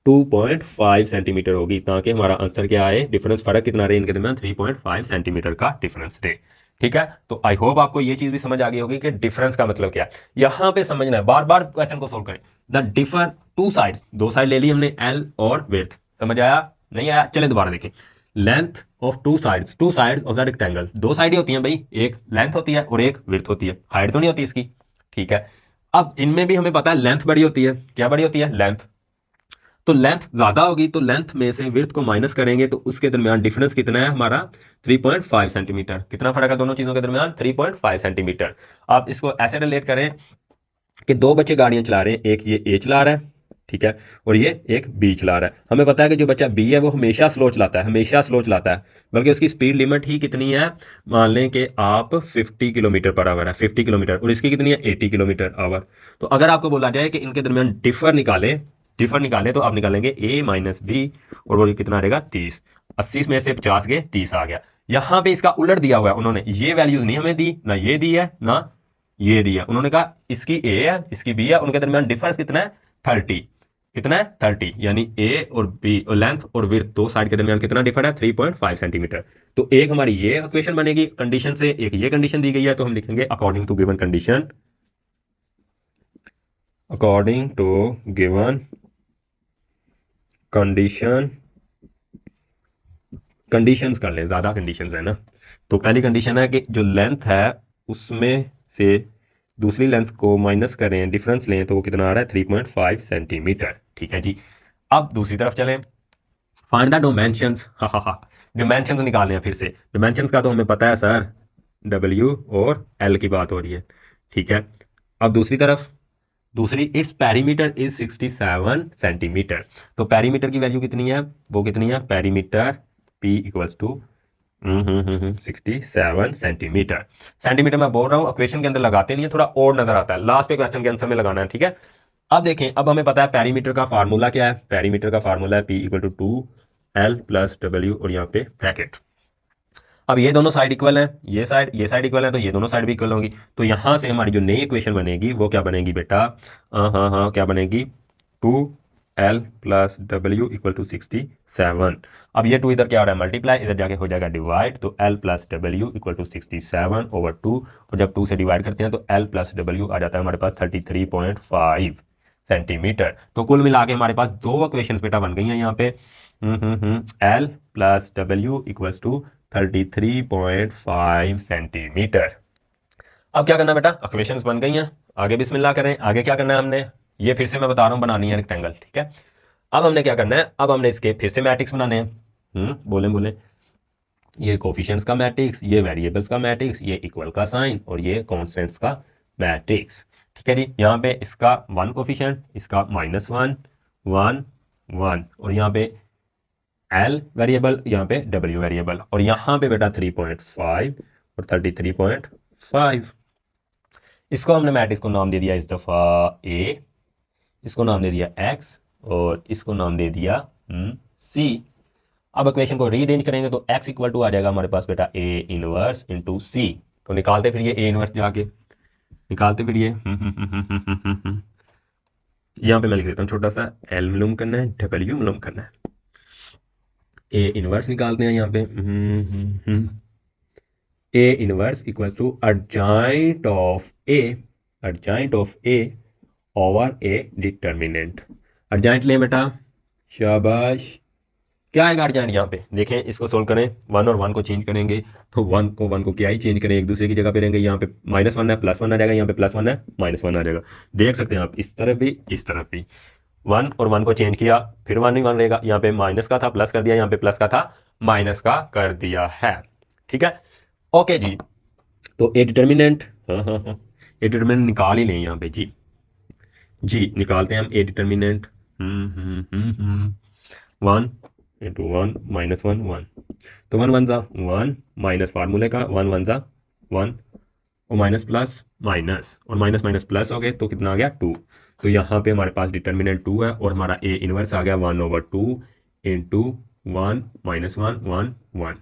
2.5 सेंटीमीटर होगी, ताकि हमारा आंसर क्या आए? डिफरेंस, फर्क कितना रहे इनके दरमियान? 3.5 सेंटीमीटर का डिफरेंस दे। ठीक है, तो आई होप आपको ये चीज भी समझ आ गई होगी कि डिफरेंस का मतलब क्या है। यहां पे समझना है, बार बार क्वेश्चन को सोल्व करें। द डिफर टू साइड्स, दो साइड ले ली हमने, एल और विड्थ। समझ आया? नहीं आया? चले दोबारा देखें। Length of two sides of the rectangle, दो साइड ही होती हैं भाई, एक लेंथ होती है और एक विड्थ होती है, हाइट तो नहीं होती इसकी। ठीक है, अब इनमें भी हमें पता है लेंथ बड़ी होती है। क्या बड़ी होती है? लेंथ। तो लेंथ ज्यादा होगी तो लेंथ में से विड्थ को माइनस करेंगे तो उसके दरमियान डिफरेंस कितना है हमारा? 3.5 सेंटीमीटर। कितना फर्क है दोनों चीजों के दरमियान? 3.5 सेंटीमीटर। आप इसको ऐसे रिलेट करें कि दो बच्चे गाड़ियां चला रहे हैं, एक ये ए चला रहा है, ठीक है, और ये एक बी चला रहा है। हमें पता है कि जो बच्चा बी है वो हमेशा स्लो चलाता है, हमेशा स्लो चलाता है, बल्कि उसकी स्पीड लिमिट ही कितनी है? मान लें कि आप 50 किलोमीटर पर आवर है, 50 किलोमीटर, और इसकी कितनी है? 80 किलोमीटर आवर। तो अगर आपको बोला जाए कि इनके दरमियान डिफर निकालें तो आप निकालेंगे ए माइनस बी, और वो कितना रहेगा? 30। 80 में से 50 गए, 30 आ गया। यहां पे इसका उलट दिया हुआ है उन्होंने, ये वैल्यूज नहीं हमें दी, ना ये दी है ना ये दी है। उन्होंने कहा इसकी ए है, इसकी बी है, उनके दरमियान डिफरेंस कितना है? 30। कितना है? 30, यानी ए और बी और लेंथ और विड्थ दो साइड के दरमियान कितना डिफर है? 3.5 सेंटीमीटर। तो एक हमारी ये इक्वेशन बनेगी कंडीशन से, एक ये कंडीशन दी गई है, तो हम लिखेंगे according to given condition, according to given condition. Conditions कर लें, ज्यादा कंडीशंस है ना। तो पहली कंडीशन है कि जो लेंथ है उसमें से दूसरी लेंथ को माइनस करें, डिफरेंस लें, तो वो कितना आ रहा है? 3.5 सेंटीमीटर। ठीक है जी, अब दूसरी तरफ चलें। Find the dimensions. हा, डायमेंशंस निकालने हैं फिर से। डायमेंशंस का तो हमें पता है सर, डब्ल्यू और एल की बात हो रही है। ठीक है, अब दूसरी तरफ, दूसरी, इट्स पेरीमीटर इज 67 सेंटीमीटर। तो पेरीमीटर की वैल्यू कितनी है? वो कितनी है? Perimeter P equals to 67 centimetre. Centimetre मैं बोल रहा हूँ, इक्वेशन के अंदर लगाते लिए थोड़ा और नजर आता है, लास्ट पे क्वेश्चन के आंसर में लगाना है। ठीक है, अब देखें, अब हमें पता है पेरीमीटर का फार्मूला क्या है। पेरीमीटर का फार्मूला है P equal to 2L plus W, और यहाँ पे ब्रैकेट। अब ये दोनों साइड इक्वल है, ये साइड इक्वल है, तो ये दोनों साइड भी इक्वल होंगी। तो यहां से हमारी जो नई इक्वेशन बनेगी वो क्या बनेगी बेटा? हाँ, क्या बनेगी? 2L plus W equal to 67। अब ये 2 इधर क्या हो रहा है? मल्टीप्लाई, इधर जाके हो जाएगा डिवाइड, तो L plus W equal to 67/2। और जब 2 से डिवाइड करते हैं तो L प्लस W आ जाता है हमारे पास 33.5 सेंटीमीटर। तो कुल मिला के हमारे पास दो इक्वेशंस बेटा बन गई हैं यहाँ पे। L plus W equals to 33.5 centimetre. अब क्या करना बेटा? इक्वेशंस बन गई हैं, आगे बिस्मिल्लाह करें। आगे क्या करना है हमने? ये फिर से मैं बता रहा हूँ, बनानी है रेक्टेंगल। ठीक है, अब हमने क्या करना है? अब हमने इसके फिर से मैट्रिक्स बनाने हैं। बोले ये कोफिशिएंट्स का मैट्रिक्स, ये वेरिएबल्स का मैट्रिक्स, ये इक्वल का साइन, और ये कॉन्स्टेंट्स का मैट्रिक्स। ठीक है जी, यहाँ पे इसका 1 कोफिशिएंट, इसका -1 1 1, और यहाँ पे L वेरिएबल, यहाँ पे W वेरिएबल, और यहाँ पे बेटा 3.5 और 33.5। इसको हमने मैट्रिक्स को नाम दे दिया इस दफा A, इसको नाम दे दिया X, और इसको नाम दे दिया C। अब इक्वेशन को रीअरेंज करेंगे तो X इक्वल टू आ जाएगा हमारे पास बेटा A इनवर्स इंटू C। तो निकालते फिर ये A इनवर्स जाके, निकालते फिर ये यहाँ पे मैं लिख देता हूँ छोटा सा, एल मालूम करना है, डब्ल्यू मालूम करना है, ए इनवर्स निकालते हैं यहाँ पे। A inverse equal to adjoint of A, adjoint of A over A determinant. Adjoint ले बेटा, शाबाश। क्या आएगा अर्जेंट यहाँ पे, देखें इसको सोल्व करें, वन और वन को चेंज करेंगे तो वन को क्या ही चेंज करें, एक दूसरे की जगह पे रहेंगे। यहाँ पे -1 है +1 आ जाएगा, यहाँ पे +1 है -1 आ जाएगा। देख सकते हैं आप, इस तरफ भी इस तरफ भी वन और वन को चेंज किया, फिर वन ही वन रहेगा। यहाँ पे माइनस का था प्लस कर दिया, यहाँ पे प्लस का था माइनस का कर दिया है। ठीक है, ओके जी। तो ए डिटर्मिनेंट, हाँ हाँ हाँ, ए डिटर्मिनेंट निकाल ही लें यहाँ पे जी। जी निकालते हैं हम ए डिटर्मिनेंट। 1 इंटू 1 -1 1, तो 1 1 ज़ा 1 माइनस फार्मूले का 1 1 ज़ा 1 और माइनस प्लस माइनस और माइनस माइनस प्लस हो गए तो कितना आ गया 2। तो यहाँ पे हमारे पास डिटर्मिनेंट 2 है और हमारा ए इनवर्स आ गया 1/2 इंटू 1 -1 1 1।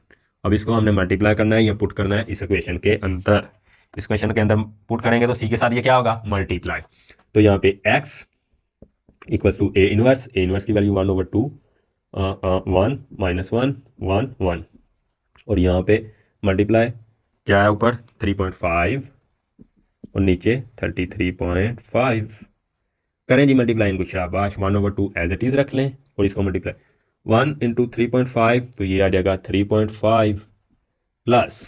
अब इसको हमने मल्टीप्लाई करना है या पुट करना है इस इक्वेशन के अंदर। इस क्वेश्चन के अंदर पुट करेंगे तो सी के साथ ये क्या होगा, मल्टीप्लाई। तो यहाँ पे x equals to A inverse की वैल्यू 1/2 1 -1 1 1 और यहाँ पे मल्टीप्लाई क्या है, ऊपर 3.5 और नीचे 33.5। करें जी मल्टीप्लाई इनको, शाबाश। 1/2 एज इट इज़ रख लें और इसको मल्टीप्लाई 1 इंटू 3.5 तो ये आ जाएगा 3.5 प्लस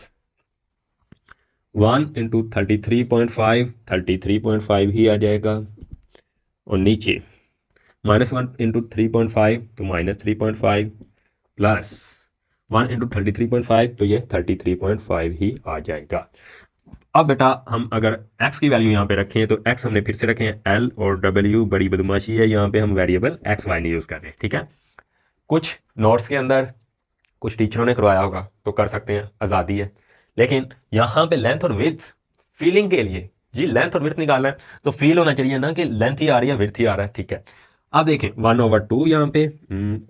1 इंटू 33.5 33.5 ही आ जाएगा और नीचे -1 इंटू 3.5 तो -3.5 प्लस 1 इंटू 33.5 तो ये 33.5 ही आ जाएगा। अब बेटा हम अगर x की वैल्यू यहाँ पे रखें तो x हमने फिर से रखे हैं l और w, बड़ी बदमाशी है यहाँ पे हम वेरिएबल x y नहीं यूज़ कर रहे। ठीक है, कुछ नोट्स के अंदर कुछ टीचरों ने करवाया होगा तो कर सकते हैं, आज़ादी है। लेकिन यहाँ पे लेंथ और विड्थ फीलिंग के लिए जी, लेंथ और विड्थ निकालना है तो फील होना चाहिए ना कि लेंथ ही आ रही है विड्थ ही आ रहा है। ठीक है, अब देखें 1/2 यहाँ पे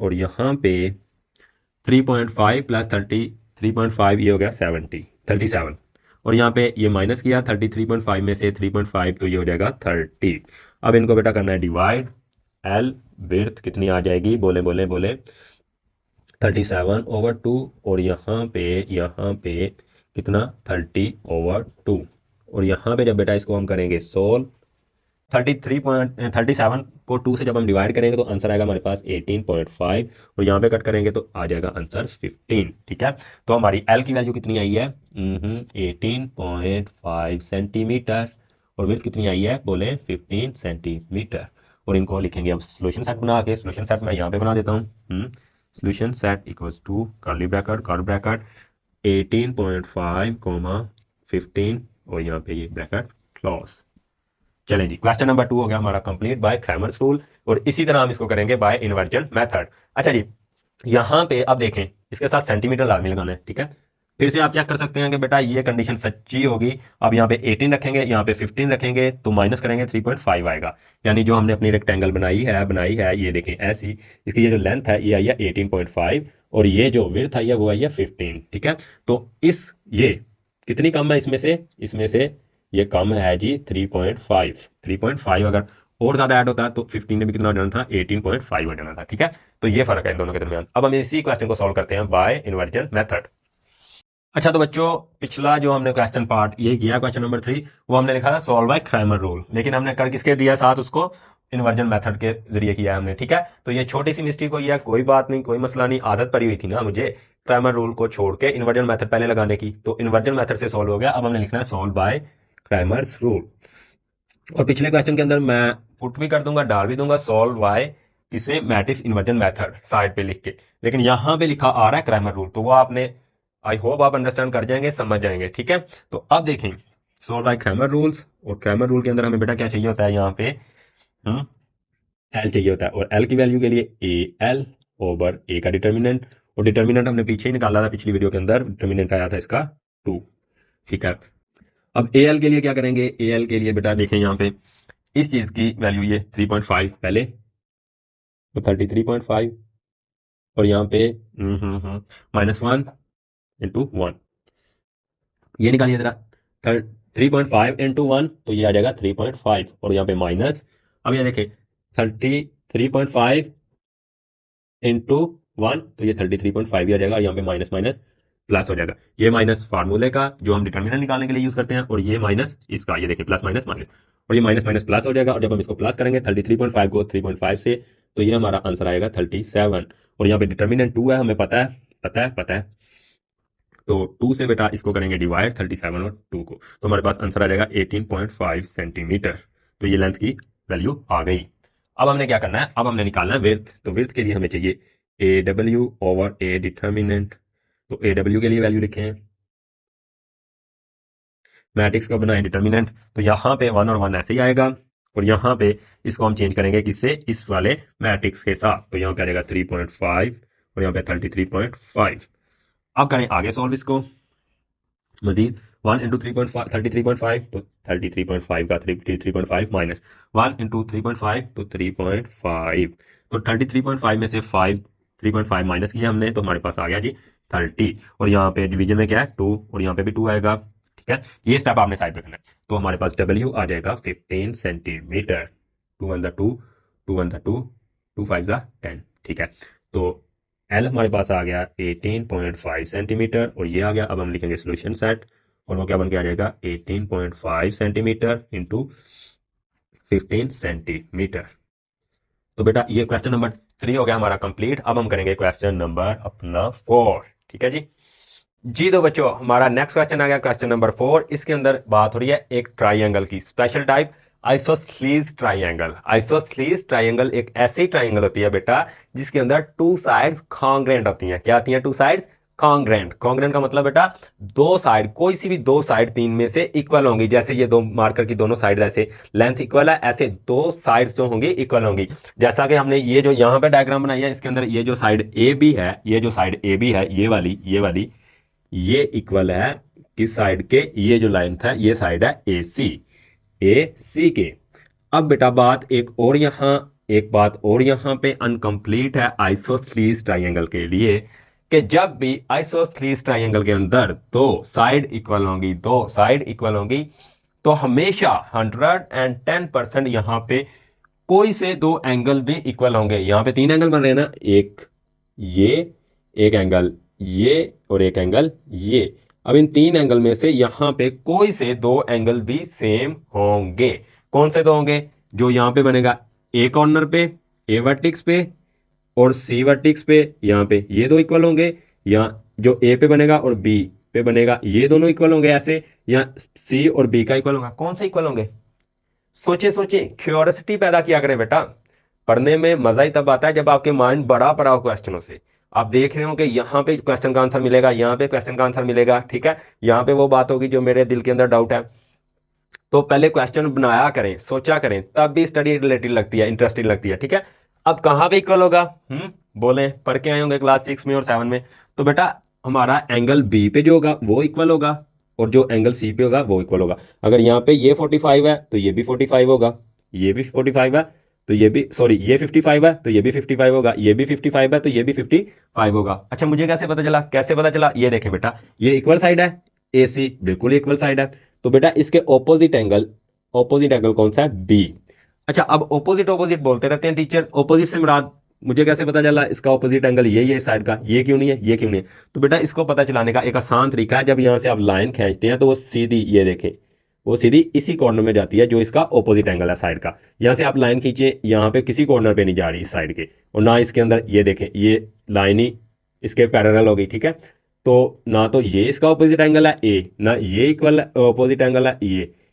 और यहाँ पे 3.5 प्लस 33.5 ये हो गया 37 और यहाँ पे ये माइनस किया 33.5 में से 3.5 तो ये हो जाएगा 30। अब इनको बेटा करना है डिवाइड, एल विड्थ कितनी आ जाएगी, बोले बोले बोले 37/2 और यहाँ पे कितना 30/2 और यहाँ पे जब बेटा इसको हम करेंगे सोल्व 37 को 2 से जब हम डिवाइड करेंगे तो आंसर आएगा हमारे पास 18.5 और यहाँ पे कट करेंगे तो आ जाएगा आंसर 15। ठीक है, तो हमारी एल की वैल्यू कितनी आई है 18.5 सेंटीमीटर और विड्थ कितनी आई है बोले 15 सेंटीमीटर। और इनको लिखेंगे अब सोल्यूशन सेट बना के। सोल्यूशन सेट मैं यहाँ पे बना देता हूँ, solution set equals to curly bracket 18.5 15 और यहाँ पे ये ब्रैकेट क्लोज। चलें जी, क्वेश्चन नंबर 2 हो गया हमारा कंप्लीट बाय क्रैमर्स रूल और इसी तरह हम इसको करेंगे बाय इन्वर्जन मेथड। अच्छा जी, यहाँ पे अब देखें इसके साथ सेंटीमीटर लाजमी लगाना है। ठीक है, फिर से आप चेक कर सकते हैं कि बेटा ये कंडीशन सच्ची होगी। अब यहाँ पे 18 रखेंगे, यहाँ पे 15 रखेंगे तो माइनस करेंगे 3.5 आएगा। यानी जो हमने अपनी रेक्टेंगल बनाई है ये देखें ऐसी, इसकी ये जो लेंथ है ये आई है 18.5 और ये जो विड्थ आई है वो आई है 15। ठीक है, तो ये कितनी कम है इसमें से ये कम है जी 3.5 अगर और ज़्यादा ऐड होता तो 15 में भी कितना हो जाना था 18.5 हो जाना था। ठीक है, तो ये फर्क है इन दोनों के दरमियान। अब हम इसी क्वेश्चन को सॉल्व करते हैं बाय इन्वर्जन मेथड। अच्छा तो बच्चों, पिछला जो हमने क्वेश्चन पार्ट ये किया क्वेश्चन नंबर 3 वो हमने लिखा था सॉल्व बाय क्रैमर रूल, लेकिन हमने कर किसके दिया साथ उसको, इन्वर्जन मेथड के जरिए किया हमने। ठीक है, तो ये छोटी सी मिस्टेक हुई है, कोई बात नहीं, कोई मसला नहीं, आदत पड़ी हुई थी ना मुझे क्रैमर रूल को छोड़ के इन्वर्जन मेथड पहले लगाने की, तो इन्वर्जन मेथड से सॉल्व हो गया। अब हमने लिखना है सॉल्व बाय क्रैमर्स रूल। और पिछले क्वेश्चन के अंदर मैं पुट भी कर दूंगा, डाल भी दूंगा सॉल्व बाय किसे, मैटिस इन्वर्जन मेथड साइड पे लिख के, लेकिन यहाँ पे लिखा आ रहा है क्रैमर रूल, तो वो आपने आई होप आप अंडरस्टैंड कर जाएंगे, समझ जाएंगे। ठीक है, तो अब देखें सॉल्व बाय क्रैमर रूल्स और क्रैमर रूल के अंदर हमें बेटा क्या चाहिए होता है, यहाँ पे एल चाहिए होता है और एल की वैल्यू के लिए ए एल ओवर ए का डिटर्मिनेंट, और डिटर्मिनेंट हमने पीछे ही निकाला था पिछली वीडियो के अंदर, डिटर्मिनेंट आया था इसका 2। ठीक है, अब ए एल के लिए क्या करेंगे, ए एल के लिए बेटा देखें यहाँ पे इस चीज की वैल्यू ये 3.5 पहले तो 33.5 और यहाँ पे -1 इंटू 1 ये निकालिए जरा 3.5 इंटू 1 तो ये आ जाएगा 3.5 और यहाँ पे माइनस, अब ये देखिए 33.5 इंटू 1 तो ये 33.5 ही आ जाएगा, यहाँ पे माइनस माइनस प्लस हो जाएगा। ये माइनस फार्मूले का जो हम डिटर्मिनेंट निकालने के लिए यूज करते हैं और ये माइनस इसका, ये देखिए प्लस माइनस माइनस, और ये माइनस माइनस प्लस हो जाएगा। और जब हम इसको प्लस करेंगे 33.5 को 3.5 से तो ये हमारा आंसर आएगा 37। और यहाँ पे डिटर्मिनेंट 2 है, हमें पता है। तो 2 से बेटा इसको करेंगे डिवाइड 37 और 2 को, तो हमारे पास आंसर आ जाएगा 18.5 सेंटीमीटर। तो ये लेंथ की वैल्यू आ गई। अब हमने क्या करना है, अब हमने निकालना है विड्थ। तो विड्थ के लिए हमें चाहिए A W over A determinant. तो ए डब्ल्यू के लिए वैल्यू लिखें, मैट्रिक्स का बनाए डिटर्मिनेंट, तो यहाँ पे 1 और 1 ऐसे ही आएगा और यहाँ पे इसको हम चेंज करेंगे किससे, इस वाले मैट्रिक्स के साथ। तो यहाँ पे आ जाएगा 3.5 और यहाँ पे 33.5। अब करें आगे सॉल्व इसको मजीद। 1 इंटू 3.5 33.5 तो 33.5 का 3.5 माइनस 1 इंटू 3.5 तो 3.5, तो 33.5 में से 3.5 माइनस किया हमने तो हमारे पास आ गया जी 30। और यहाँ पे डिवीजन में क्या है 2 और यहाँ पे भी 2 आएगा। ठीक है, ये स्टेप आपने साइड पे करना है। तो हमारे पास डब्ल्यू आ जाएगा 15 सेंटीमीटर। 2 1 2 2 1 2 2 5 10। ठीक है, तो एल हमारे पास आ गया 18.5 सेंटीमीटर और ये आ गया। अब हम लिखेंगे सोल्यूशन सेट और वो क्या बन के आ जाएगा 18.5 सेंटीमीटर इंटू 15 सेंटीमीटर। तो बेटा ये क्वेश्चन नंबर 3 हो गया हमारा कंप्लीट। अब हम करेंगे क्वेश्चन नंबर अपना 4। ठीक है जी तो बच्चों हमारा नेक्स्ट क्वेश्चन आ गया क्वेश्चन नंबर 4। इसके अंदर बात हो रही है एक ट्राइंगल की, स्पेशल टाइप आइसोस्सीलेस ट्राइंगल। आइसोस्सीलेस ट्राइंगल एक ऐसी ट्राइंगल होती है बेटा जिसके अंदर टू साइड्स कॉन्ग्रेंट होती हैं। क्या आती हैं टू साइड्स कॉन्ग्रेंट। कॉन्ग्रेंट का मतलब बेटा दो साइड, कोई सी भी दो साइड तीन में से इक्वल होंगी। जैसे ये दो मार्कर की दोनों साइड ऐसे लेंथ इक्वल है, ऐसे दो साइड्स जो होंगी इक्वल होंगी। जैसा कि हमने ये जो यहाँ पे डायग्राम बनाई है इसके अंदर ये जो साइड ए बी है, ये जो साइड ए बी है ये वाली ये इक्वल है किस साइड के, ये जो लाइन है ये साइड है ए सी के। अब बेटा एक बात और यहाँ पे अनकंप्लीट है आइसोस्सीलेस ट्राइंगल के लिए कि जब भी आइसोस्सीलेस ट्राइंगल के अंदर दो साइड इक्वल होंगी तो हमेशा 110% यहाँ पे कोई से दो एंगल भी इक्वल होंगे। यहाँ पे तीन एंगल बन रहे हैं ना, एक एंगल ये और एक एंगल ये। अब इन तीन एंगल में से यहाँ पे कोई से दो एंगल भी सेम होंगे। कौन से दो होंगे, जो यहाँ पे बनेगा ए कॉर्नर पे, ए वर्टिक्स पे और सी वर्टिक्स पे, यहाँ पे ये दो इक्वल होंगे। यहाँ जो ए पे बनेगा और बी पे बनेगा ये दोनों इक्वल होंगे ऐसे। यहाँ सी और बी का इक्वल होगा। कौन से इक्वल होंगे, सोचे क्यूरियोसिटी पैदा किया करें बेटा। पढ़ने में मजा ही तब आता है जब आपके माइंड बड़ा पड़ा हो क्वेश्चनों से। आप देख रहे हो कि यहाँ पे क्वेश्चन का आंसर मिलेगा, यहाँ पे क्वेश्चन का आंसर मिलेगा। ठीक है, यहाँ पे वो बात होगी जो मेरे दिल के अंदर डाउट है। तो पहले क्वेश्चन बनाया करें, सोचा करें, तब भी स्टडी रिलेटेड लगती है, इंटरेस्टिंग लगती है। ठीक है, अब कहाँ पे इक्वल होगा, बोले पढ़ के आए होंगे क्लास 6 में और 7 में। तो बेटा हमारा एंगल बी पे जो होगा वो इक्वल होगा और जो एंगल सी पे होगा वो इक्वल होगा। अगर यहाँ पे ये 45 है तो ये भी 45 होगा, ये भी 45 है तो ये भी, सॉरी ये 55 है तो ये भी 55 होगा, ये भी 55 है तो ये भी 55 होगा। अच्छा मुझे कैसे पता चला, ये देखें बेटा ये इक्वल साइड है, ए सी बिल्कुल इक्वल साइड है। तो बेटा इसके ऑपोजिट एंगल कौन सा है, बी। अच्छा अब ऑपोजिट बोलते रहते हैं टीचर, ऑपोजिट से मुराद मुझे कैसे पता चला इसका ऑपोजिट एंगल ये इस साइड का, ये क्यों नहीं है। तो बेटा इसको पता चलाने का एक आसान तरीका है, जब यहाँ से आप लाइन खींचते हैं तो वो सीधी, ये देखें वो सीधी इसी कॉर्नर में जाती है जो इसका ऑपोजिट एंगल है साइड का। यहाँ से आप लाइन खींचिए, यहाँ पे किसी कॉर्नर पे नहीं जा रही इस साइड के, और ना इसके अंदर, ये देखें ये लाइन ही इसके पैरेलल हो गई। ठीक है, तो ना तो ये इसका ऑपोजिट एंगल है ए, ना ये इक्वल ऑपोजिट एंगल है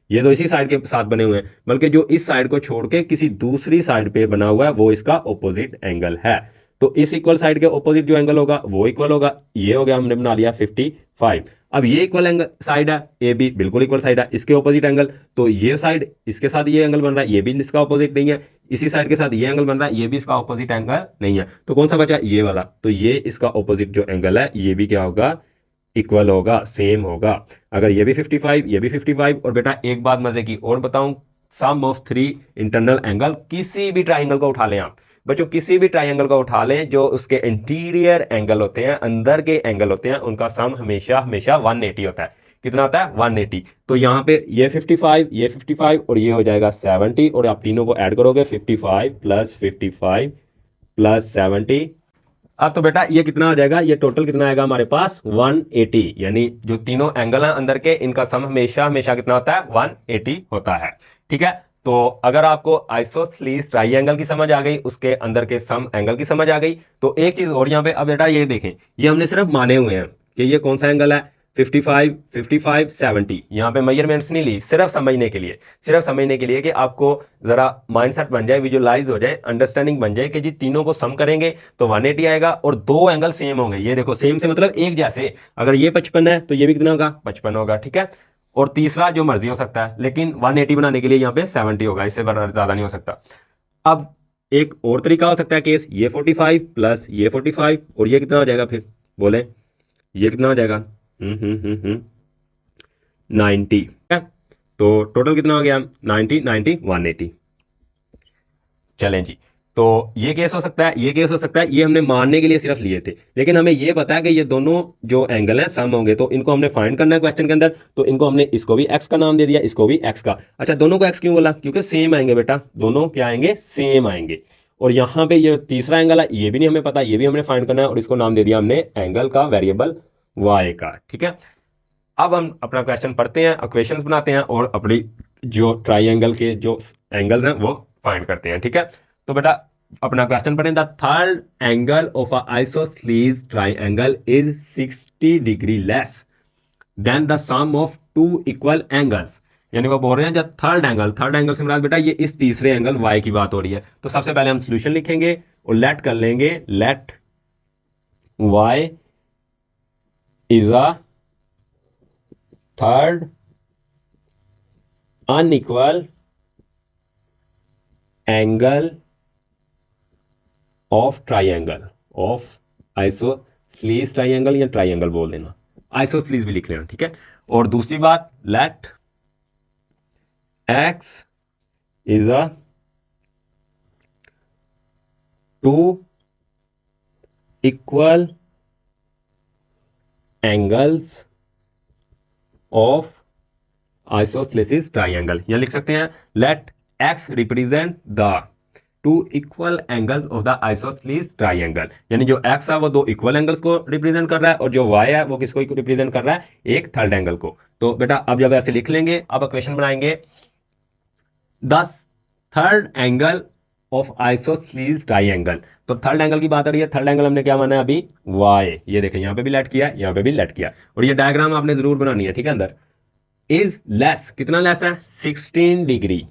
ये तो इसी साइड के साथ बने हुए हैं, बल्कि जो इस साइड को छोड़ के किसी दूसरी साइड पे बना हुआ है वो इसका ऑपोजिट एंगल है। तो इस इक्वल साइड के ऑपोजिट जो एंगल होगा वो इक्वल होगा, ये हो गया हमने बना लिया 55। अब ये इक्वल एंगल साइड है, ए बी बिल्कुल इक्वल साइड है, इसके ऑपोजिट एंगल, तो ये साइड इसके साथ ये एंगल बन रहा है, ये भी इसका ऑपोजिट नहीं है। इसी साइड के साथ ये एंगल बन रहा है, ये भी इसका ऑपोजिट एंगल नहीं है। तो कौन सा बचा, ये वाला। तो ये इसका ऑपोजिट जो एंगल है ये भी क्या होगा, इक्वल होगा, सेम होगा। अगर ये भी 55 ये भी 55। और बेटा एक बात मजे की और बताऊं, सम ऑफ 3 इंटरनल एंगल, किसी भी ट्राइंगल को उठा लें आप बच्चों, किसी भी ट्राइंगल को उठा लें जो उसके इंटीरियर एंगल होते हैं, अंदर के एंगल होते हैं, उनका सम हमेशा 180 होता है। कितना आता है 180। तो यहाँ पे ये 55, ये 55 और ये हो जाएगा 70, और आप तीनों को ऐड करोगे 55 प्लस 70। अब तो बेटा ये कितना आ जाएगा, ये टोटल कितना आएगा हमारे पास 180, यानी जो तीनों एंगल हैं अंदर के इनका सम हमेशा हमेशा कितना होता है 180 होता है। ठीक है, तो अगर आपको आइसोसेलेस ट्राइंगल की समझ आ गई, उसके अंदर के सम एंगल की समझ आ गई, तो एक चीज और यहाँ पे अब बेटा ये देखें, ये हमने सिर्फ माने हुए हैं कि ये कौन सा एंगल है 55 70। यहाँ पे मेजरमेंट्स नहीं ली, सिर्फ समझने के लिए, सिर्फ समझने के लिए कि आपको जरा माइंडसेट बन जाए, विजुअलाइज हो जाए, अंडरस्टैंडिंग बन जाए कि जी तीनों को सम करेंगे तो 180 आएगा और दो एंगल सेम होंगे। ये देखो सेम से मतलब एक जैसे, अगर ये 55 है तो ये भी कितना होगा 55 होगा। ठीक है, और तीसरा जो मर्जी हो सकता है, लेकिन 180 बनाने के लिए यहाँ पे 70 होगा, इससे ज्यादा नहीं हो सकता। अब एक और तरीका हो सकता है केस, ये 45 प्लस ये 45 और ये कितना हो जाएगा, फिर बोले ये कितना हो जाएगा 90। तो टोटल कितना हो गया 90 90 180। चलें जी, तो ये केस हो सकता है, ये केस हो सकता है, ये हमने मानने के लिए सिर्फ लिए थे, लेकिन हमें ये पता है कि ये दोनों जो एंगल हैं सम होंगे, तो इनको हमने फाइंड करना है क्वेश्चन के अंदर। तो इनको हमने इसको भी एक्स का नाम दे दिया, इसको भी एक्स का। अच्छा, दोनों को एक्स क्यों बोला, क्योंकि सेम आएंगे बेटा, दोनों क्या आएंगे सेम आएंगे। और यहाँ पे ये तीसरा एंगल है, ये भी नहीं हमें पता, ये भी हमने फाइंड करना है, और इसको नाम दे दिया हमने एंगल का वेरिएबल वाई का। ठीक है, अब हम अपना क्वेश्चन पढ़ते हैं, क्वेश्चंस बनाते हैं और अपनी जो ट्राइंगल के जो एंगल्स हैं वो फाइंड करते हैं। ठीक है, तो बेटा अपना क्वेश्चन पढ़ें, the third angle of a isosceles triangle is 60 degree less than the sum of two equal angles. यानी वो बोल रहे हैं जब थर्ड एंगल से मुराद बेटा ये इस तीसरे एंगल वाई की बात हो रही है। तो सबसे पहले हम सोल्यूशन लिखेंगे और लेट कर लेंगे, let y is a third unequal angle of triangle, of isosceles triangle या ट्राइंगल बोल देना, आइसोसेलेस भी लिख लेना। ठीक है, और दूसरी बात, let x is a two equal angles of isosceles triangle, या लिख सकते हैं let x represent the two equal angles of the isosceles triangle. यानी जो एक्स है वो दो इक्वल एंगल्स को रिप्रेजेंट कर रहा है और जो वाई है वो किसको रिप्रेजेंट कर रहा है, एक थर्ड एंगल को। तो बेटा अब जब ऐसे लिख लेंगे, अब क्वेश्चन बनाएंगे, the third angle of isosceles triangle. तो थर्ड एंगल की बात आ रही है, थर्ड एंगल हमने क्या माना है अभी वाई, ये देखें यहाँ पे भी लेट किया, यहाँ पे भी लेट किया, और ये डायग्राम आपने जरूर बनानी है। ठीक है, अंदर इज लेस, कितना लेस है 16 डिग्री,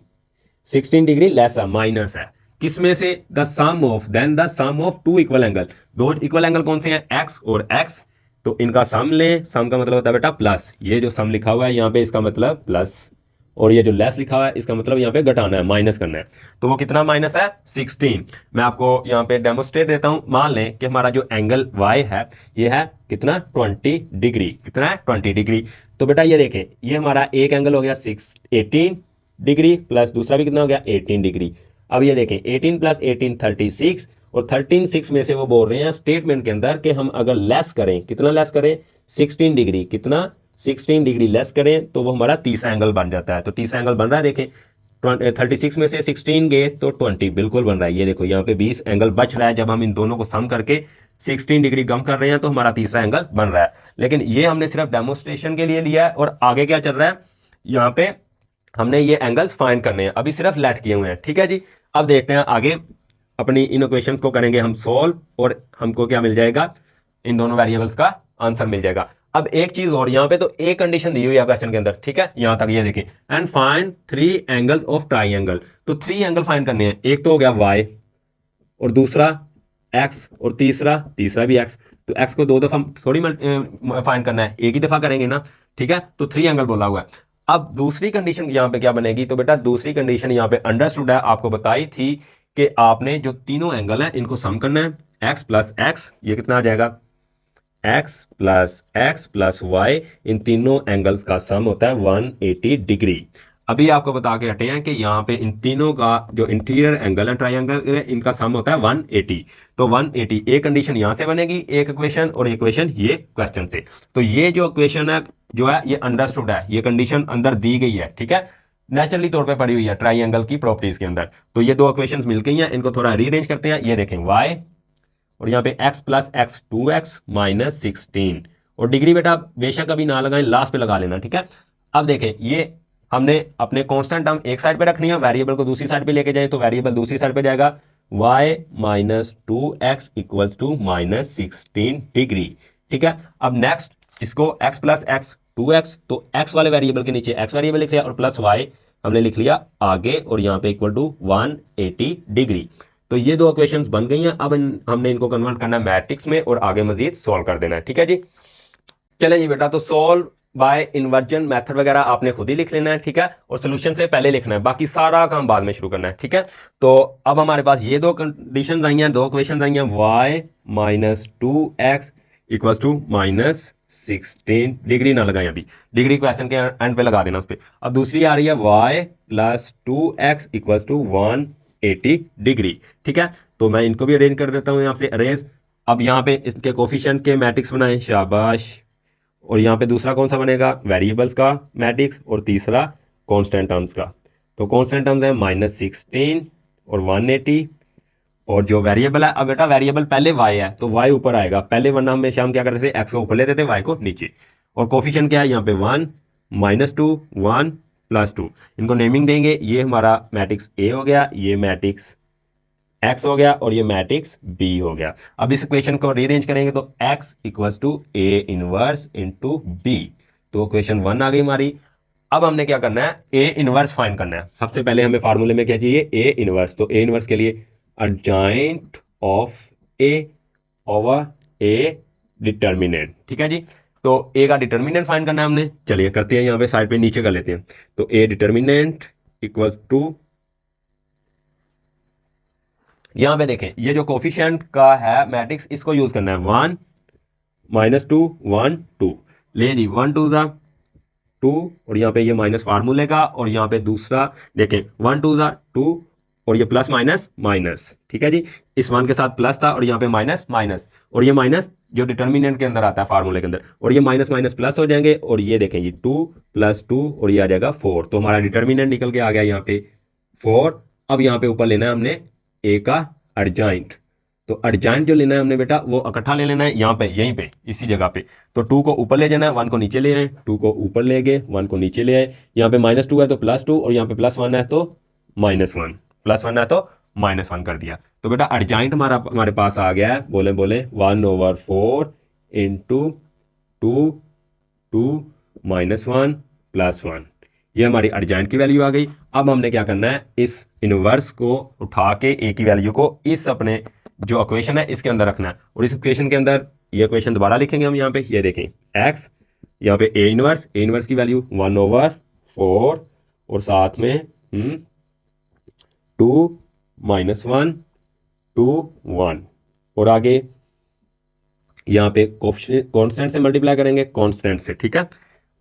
16 डिग्री लेस है, माइनस है किसमें से, the sum of, than the sum of two equal angle. दो इक्वल एंगल कौन से हैं, एक्स और एक्स, तो इनका सम ले, सम का मतलब होता है बेटा प्लस, ये जो सम लिखा हुआ है यहाँ पे इसका मतलब प्लस, और ये जो लेस लिखा हुआ है इसका मतलब यहाँ पे घटाना है, माइनस करना है। तो वो कितना माइनस है 16। मैं आपको यहाँ पे डेमोस्ट्रेट देता हूँ। मान लें कि हमारा जो एंगल वाई है ये है कितना 20 डिग्री, कितना है 20 डिग्री। तो बेटा ये देखें, ये हमारा एक एंगल हो गया 18 डिग्री प्लस दूसरा भी कितना हो गया 18 डिग्री। अब ये देखें 18 प्लस 18 36, और 13 में से वो बोल रहे हैं स्टेटमेंट के अंदर कि हम अगर लेस करें, कितना लेस करें 16 डिग्री, कितना 16 डिग्री लेस करें तो वो हमारा तीसरा एंगल बन जाता है। तो तीसरा एंगल बन रहा है, देखें 36 में से 16 गए तो 20 बिल्कुल बन रहा है। ये देखो यहाँ पे 20 एंगल बच रहा है, जब हम इन दोनों को सम करके 16 डिग्री कम कर रहे हैं तो हमारा तीसरा एंगल बन रहा है। लेकिन ये हमने सिर्फ डेमोस्ट्रेशन के लिए लिया है, और आगे क्या चल रहा है, यहाँ पे हमने ये एंगल्स फाइंड करने हैं, अभी सिर्फ लेट किए हुए हैं। ठीक है जी, अब देखते हैं आगे, अपनी इन इक्वेशंस को करेंगे हम सॉल्व, और हमको क्या मिल जाएगा, इन दोनों वेरिएबल्स का आंसर मिल जाएगा। अब एक चीज और, यहाँ पे तो एक कंडीशन दी हुई है क्वेश्चन के अंदर, ठीक है, यहां तक ये देखें, and find 3 angles of triangle. तो 3 एंगल फाइंड करने हैं, एक तो हो गया वाई, और दूसरा एक्स, और तीसरा भी एक्स। तो एक्स को 2 दफा थोड़ी फाइंड करना है, एक ही दफा करेंगे ना। ठीक है, तो 3 एंगल बोला हुआ है। अब दूसरी कंडीशन यहाँ पे क्या बनेगी, तो बेटा दूसरी कंडीशन यहाँ पे अंडरस्टूड है, आपको बताई थी कि आपने जो तीनों एंगल है इनको सम करना है, एक्स प्लस एक्स, ये कितना आ जाएगा x प्लस वाई, इन तीनों एंगल्स का सम होता है 180 डिग्री। अभी आपको बता के हटे हैं कि यहाँ पे इन तीनों का जो इंटीरियर एंगल है ट्राइंगल है इनका सम होता है 180। तो 180 एक कंडीशन यहाँ से बनेगी एक इक्वेशन और इक्वेशन ये क्वेश्चन से। तो ये जो इक्वेशन है जो है ये अंडरस्टूड है, ये कंडीशन अंदर दी गई है, ठीक है, नेचुरली तौर पे पड़ी हुई है ट्राइंगल की प्रॉपर्टीज के अंदर। तो ये दो इक्वेशंस मिल गई हैं, इनको थोड़ा रीअरेंज करते हैं। ये देखें y और यहाँ पे x plus x 2x minus 16 और डिग्री बेटा बेशक अभी ना लगाएं, लास्ट पे लगा लेना, ठीक है। अब देखें ये हमने अपने कांस्टेंट टर्म एक साइड पे रखनी है, वेरिएबल को दूसरी साइड पे लेके जाए तो वेरिएबल दूसरी साइड पे जाएगा, y minus 2x equals to minus 16 degree, ठीक है। अब नेक्स्ट इसको x प्लस एक्स 2x, तो x वाले वेरिएबल के नीचे x वेरिएबल लिख लिया और प्लस y हमने लिख लिया आगे और यहाँ पे इक्वल टू 180 डिग्री। तो ये दो इक्वेशंस बन गई हैं। अब हमने इनको कन्वर्ट करना है मैट्रिक्स में और आगे मजीद सॉल्व कर देना है, ठीक है जी। चले जी बेटा, तो सॉल्व बाय इन्वर्जन मेथड वगैरह आपने खुद ही लिख लेना है, ठीक है, और सोल्यूशन से पहले लिखना है, बाकी सारा काम बाद में शुरू करना है, ठीक है। तो अब हमारे पास ये दो कंडीशन आई हैं, दो इक्वेशन आई हैं, y minus 2x equals to minus 16 degree ना लगाएं अभी, डिग्री क्वेश्चन के एंड पे लगा देना उस पर। अब दूसरी आ रही है y plus 2x equals to 180 degree, ठीक है। तो मैं इनको भी अरेंज कर देता हूँ यहाँ से अरेंज। अब यहाँ पे इसके कोफिशिएंट के मैट्रिक्स बनाएं, शाबाश। और यहाँ पे दूसरा कौन सा बनेगा, वेरिएबल्स का मैट्रिक्स, और तीसरा कांस्टेंट टर्म्स का। तो कांस्टेंट टर्म्स है माइनस 16 और 180, और जो वेरिएबल है, अब बेटा वेरिएबल पहले y है तो y ऊपर आएगा पहले, वरना हमेशा हम क्या करते थे x को ऊपर लेते थे y को नीचे। और कोफिशिएंट क्या है यहाँ पे 1 माइनस 2 1 प्लस 2, इनको नेमिंग देंगे। ये हमारा मैट्रिक्स A हो गया, ये मैट्रिक्स x हो गया और ये मैट्रिक्स B हो गया। अब इस इक्वेशन को रीअरेंज करेंगे तो x equals to A inverse into B, तो इक्वेशन 1 आ गई हमारी। अब हमने क्या करना है, A इनवर्स फाइंड करना है। सबसे पहले हमें फार्मूले में क्या चाहिए, A इनवर्स। तो A इनवर्स के लिए urgent of A over A determinant, ठीक है जी। तो A का डिटर्मिनेंट फाइंड करना है हमने, चलिए करते हैं, यहाँ पे साइड पे नीचे कर लेते हैं। तो A डिटर्मिनेंट इक्वल्स टू, यहां पे देखें ये जो कोफिशिएंट का है मैट्रिक्स, इसको यूज करना है 1 माइनस 2 1 2, ले जी 1 2 जा 2, और यहाँ पे ये माइनस फार्मूले का, और यहाँ पे दूसरा देखें 1 2 जा 2, और ये प्लस माइनस माइनस, ठीक है जी। इस 1 के साथ प्लस था और यहाँ पे माइनस माइनस, और ये माइनस जो डिटर्मिनेंट के अंदर आता है फार्मूले के अंदर, और ये माइनस माइनस प्लस हो जाएंगे, और ये देखें ये 2 प्लस 2 और ये आ जाएगा 4, तो हमारा डिटर्मिनेंट निकल के आ गया यहाँ पे 4। अब यहाँ पे ऊपर लेना है हमने ए का अर्जेंट, तो अर्जेंट जो लेना है हमने बेटा वो इकट्ठा ले लेना है यहाँ पे, यहीं पे इसी जगह पे। तो 2 को ऊपर ले जाना है, 1 को नीचे ले आए, 2 को ऊपर ले गए 1 को नीचे ले आए, यहाँ पे माइनस 2 है तो प्लस 2, और यहाँ पे प्लस 1 है तो माइनस 1, प्लस 1 है तो माइनस 1 कर दिया। तो बेटा अर्जेंट हमारे पास आ गया है, बोले बोले 1/4 इंटू 2 2 माइनस 1 प्लस 1, ये हमारी अर्जेंट की वैल्यू आ गई। अब हमने क्या करना है, इस इनवर्स को उठा के ए की वैल्यू को इस अपने जो इक्वेशन है इसके अंदर रखना है, और इस इक्वेशन के अंदर ये इक्वेशन दोबारा लिखेंगे हम यहाँ पे, ये देखें x, यहाँ पे ए इनवर्स की वैल्यू 1/4 और साथ में 2 माइनस 1 2 1, और आगे यहाँ पे कांस्टेंट से मल्टीप्लाई करेंगे, कांस्टेंट से, ठीक है,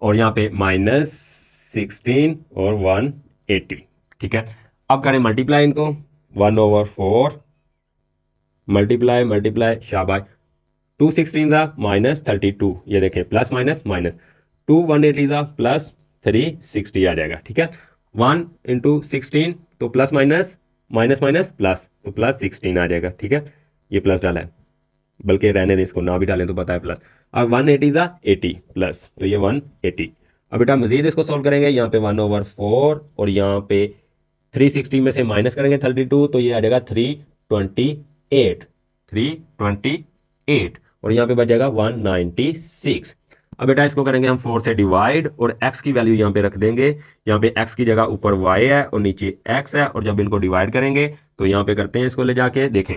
और यहाँ पे माइनस 16 और 180, ठीक है। अब करें मल्टीप्लाई इनको, 1/4 मल्टीप्लाई मल्टीप्लाई, शाबाश, 2 16 जा माइनस 32, ये देखें प्लस माइनस माइनस, 2 180 जा प्लस 360 आ जाएगा, ठीक है। 1 इंटू 16 तो plus minus minus minus plus, तो प्लस 16 आ जाएगा, ठीक है। ये प्लस डाला है, बल्कि रहने दें इसको, ना भी डालें तो पता है प्लस। अब 180 जा 80 प्लस, तो ये 180। अब बेटा मजीद इसको सोल्व करेंगे, यहाँ पे 1/4 और यहाँ पे 360 में से माइनस करेंगे 32, तो ये आ जाएगा 328 328, और यहाँ पे बच जाएगा 196। अब बेटा इसको करेंगे हम 4 से डिवाइड, और x की वैल्यू यहाँ पे रख देंगे, यहाँ पे x की जगह ऊपर y है और नीचे x है, और जब इनको डिवाइड करेंगे तो यहाँ पे करते हैं इसको ले जाके, देखें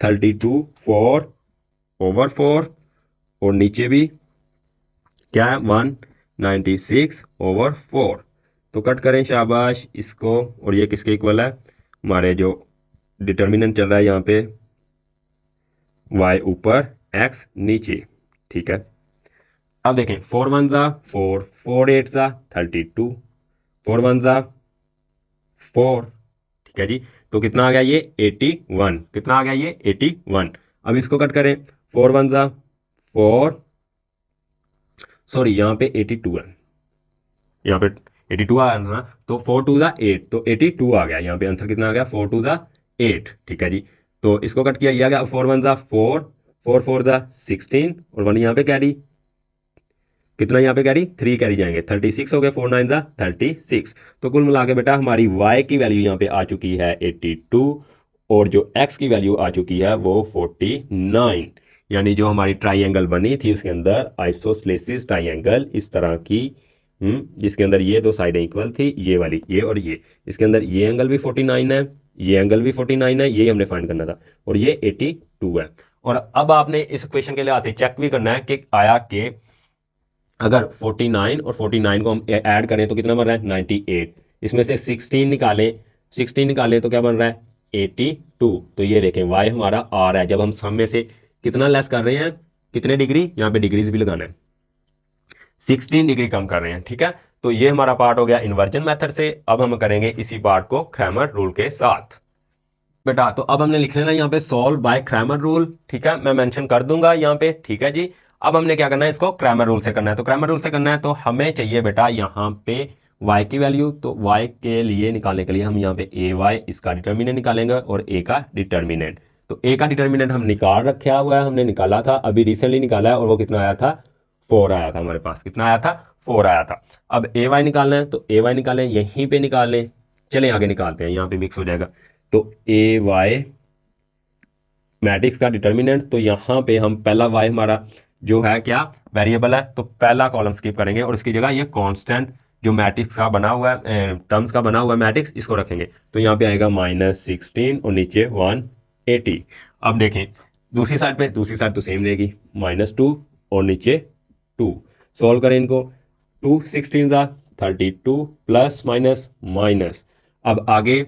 32 4/4, और नीचे भी क्या है 196/4, तो कट करें, शाबाश इसको, और ये किसके इक्वल है, हमारे जो डिटर्मिनेंट चल रहा है यहाँ पे y ऊपर x नीचे, ठीक है। अब देखें 4 1 जा 4 4 8 जा 32, 4 वन ज़ा 4, ठीक है जी। तो कितना आ गया ये 81, कितना आ गया ये 81। अब इसको कट करें, 4 वन ज़ा 4, सॉरी यहाँ पे 82 है, यहाँ पे 82 आ रहा ना, तो 4 टू ज़ा 8, तो 82 आ गया यहाँ पे। आंसर कितना आ गया 4 टू ज़ा 8, ठीक है जी। तो इसको कट किया, ये आ गया 4 वन ज़ा 4, 4 फोर ज़ा 16 और 1 यहाँ पे कैरी, कितना यहाँ पे कैरी 3 कैरी जाएंगे, 36 हो गए, 4 नाइन ज़ा 36। तो कुल मिला के बेटा हमारी y की वैल्यू यहाँ पे आ चुकी है 82 और जो x की वैल्यू आ चुकी है वो 49। यानी जो हमारी ट्राइंगल बनी थी उसके अंदर आइसोस्लेसिस ट्राइंगल इस तरह की, जिसके अंदर ये दो साइडें इक्वल थी, ये वाली, ये और ये, इसके अंदर ये एंगल भी 49 है, ये एंगल भी 49 है, ये हमने फाइंड करना था, और ये 82 है। और अब आपने इस इक्वेशन के लिहाज से चेक भी करना है कि आया कि अगर 49 और 49 को हम ऐड करें तो कितना बन रहा है 98, इसमें से 16 निकालें, 16 निकालें तो क्या बन रहा है 82। तो ये देखें y हमारा आ रहा है, जब हम सम में से कितना लेस कर रहे हैं, कितने डिग्री, यहाँ पे डिग्रीज भी लगाना है, 16 डिग्री कम कर रहे हैं, ठीक है। तो ये हमारा पार्ट हो गया इन्वर्जन मेथड से। अब हम करेंगे इसी पार्ट को क्रैमर रूल के साथ बेटा। तो अब हमने लिख लेना यहाँ पे सॉल्व बाय क्रैमर रूल, ठीक है, मैं मेंशन कर दूंगा यहाँ पे, ठीक है जी। अब हमने क्या करना है, इसको क्रैमर रूल से करना है। तो क्रैमर रूल से करना है तो हमें चाहिए बेटा यहाँ पे y की वैल्यू, तो y के लिए निकालने के लिए हम यहाँ पे ए वाई इसका डिटर्मिनेंट निकालेंगे और a का डिटर्मिनेंट। तो a का डिटर्मिनेंट हम निकाल रखा हुआ है, हमने निकाला था अभी रिसेंटली निकाला है, और वो कितना आया था 4 आया था हमारे पास, कितना आया था 4 आया था। अब ए वाई निकालना है तो ए वाई निकालें, यहीं पे निकाल लें, चले आगे निकालते हैं, यहाँ पे मिक्स हो जाएगा। तो ए वाई मैट्रिक्स का डिटर्मिनेंट, तो यहाँ पे हम पहला y हमारा जो है क्या वेरिएबल है, तो पहला कॉलम स्किप करेंगे और इसकी जगह ये कांस्टेंट जो मैट्रिक्स का बना हुआ है, टर्म्स का बना हुआ है मैट्रिक्स, इसको रखेंगे। तो यहाँ पे आएगा -16 और नीचे 180। अब देखें दूसरी साइड पे, दूसरी साइड तो सेम रहेगी, -2 और नीचे 2। सॉल्व करें इनको, 2 16 ज़ा 32 प्लस माइनस माइनस, अब आगे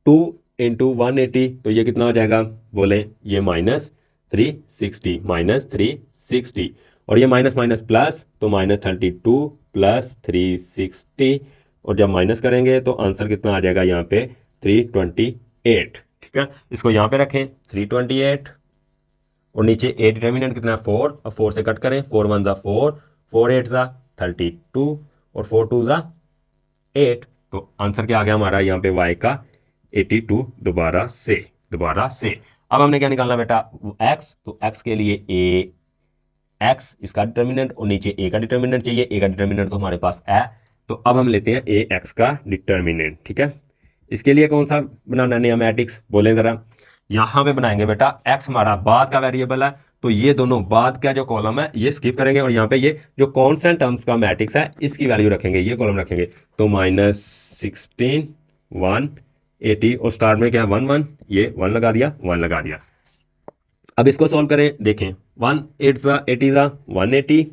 2 इंटू 180, तो ये कितना हो जाएगा बोले, ये -360, -360, और ये माइनस माइनस प्लस, तो -32 प्लस 360, और जब माइनस करेंगे तो आंसर कितना आ जाएगा यहाँ पे 328, ठीक है। इसको यहाँ पे रखें 328 और नीचे ए डिटर्मिनेंट कितना है 4, अब 4 से कट करें, 4 वन ज़ा 4, 4 एट ज़ा 32 और 4 टू ज़ा 8। तो आंसर क्या आ गया हमारा यहाँ पे y का 82 दोबारा से। अब हमने क्या निकालना बेटा x, तो x के लिए a x इसका डिटर्मिनेंट और नीचे a का डिटर्मिनेंट चाहिए, a का डिटर्मिनेंट तो हमारे पास है, तो अब हम लेते हैं a x का डिटर्मिनेंट, ठीक है। इसके लिए कौन सा बनाना नया मैट्रिक्स बोले जरा, यहाँ पे बनाएंगे बेटा x हमारा बाद का वेरिएबल है, तो ये दोनों बाद का जो कॉलम है ये स्किप करेंगे और यहाँ पे ये जो कांस्टेंट टर्म्स का मैट्रिक्स है इसकी वैल्यू रखेंगे, ये कॉलम रखेंगे। तो -16 180 और स्टार्ट में क्या 1 1, ये 1 लगा दिया, 1 लगा दिया। अब इसको सॉल्व करें, देखें 1 8 ज़ा 80 ज़ा 180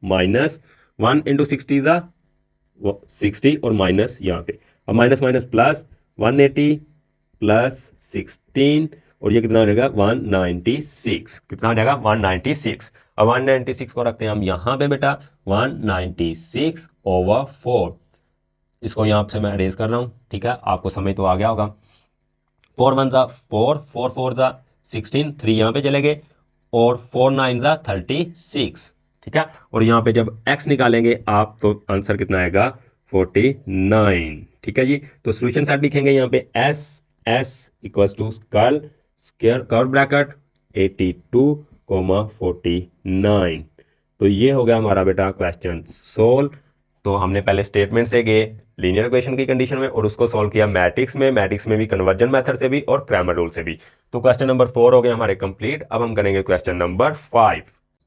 माइनस 1 इंटू 60 ज़ा 60 और माइनस यहाँ पे, अब माइनस माइनस प्लस 180 प्लस 16 और ये कितना हो जाएगा 196, कितना हो जाएगा 196। अब 196 को रखते हैं हम यहाँ पे बेटा 196/4, इसको यहाँ से मैं अरेज कर रहा हूँ, ठीक है, आपको समझ तो आ गया होगा। 4 वन ज़ा 4, 4 फोर ज़ा 16, 3 यहाँ पे चले गए और 4 नाइन ज़ा 36, ठीक है। और यहाँ पे जब x निकालेंगे आप तो आंसर कितना आएगा 49, ठीक है जी। तो सोल्यूशन सेट लिखेंगे यहाँ पे s equals to curl square curve bracket 82,49। तो ये हो गया हमारा बेटा क्वेश्चन सोल्व। तो हमने पहले स्टेटमेंट से गए लीनियर इक्वेशन की कंडीशन में और उसको सॉल्व किया मैट्रिक्स में भी कन्वर्जन मेथड से भी और क्रैमर रूल से भी। तो क्वेश्चन नंबर 4 हो गया हमारे कंप्लीट। अब हम करेंगे क्वेश्चन नंबर 5।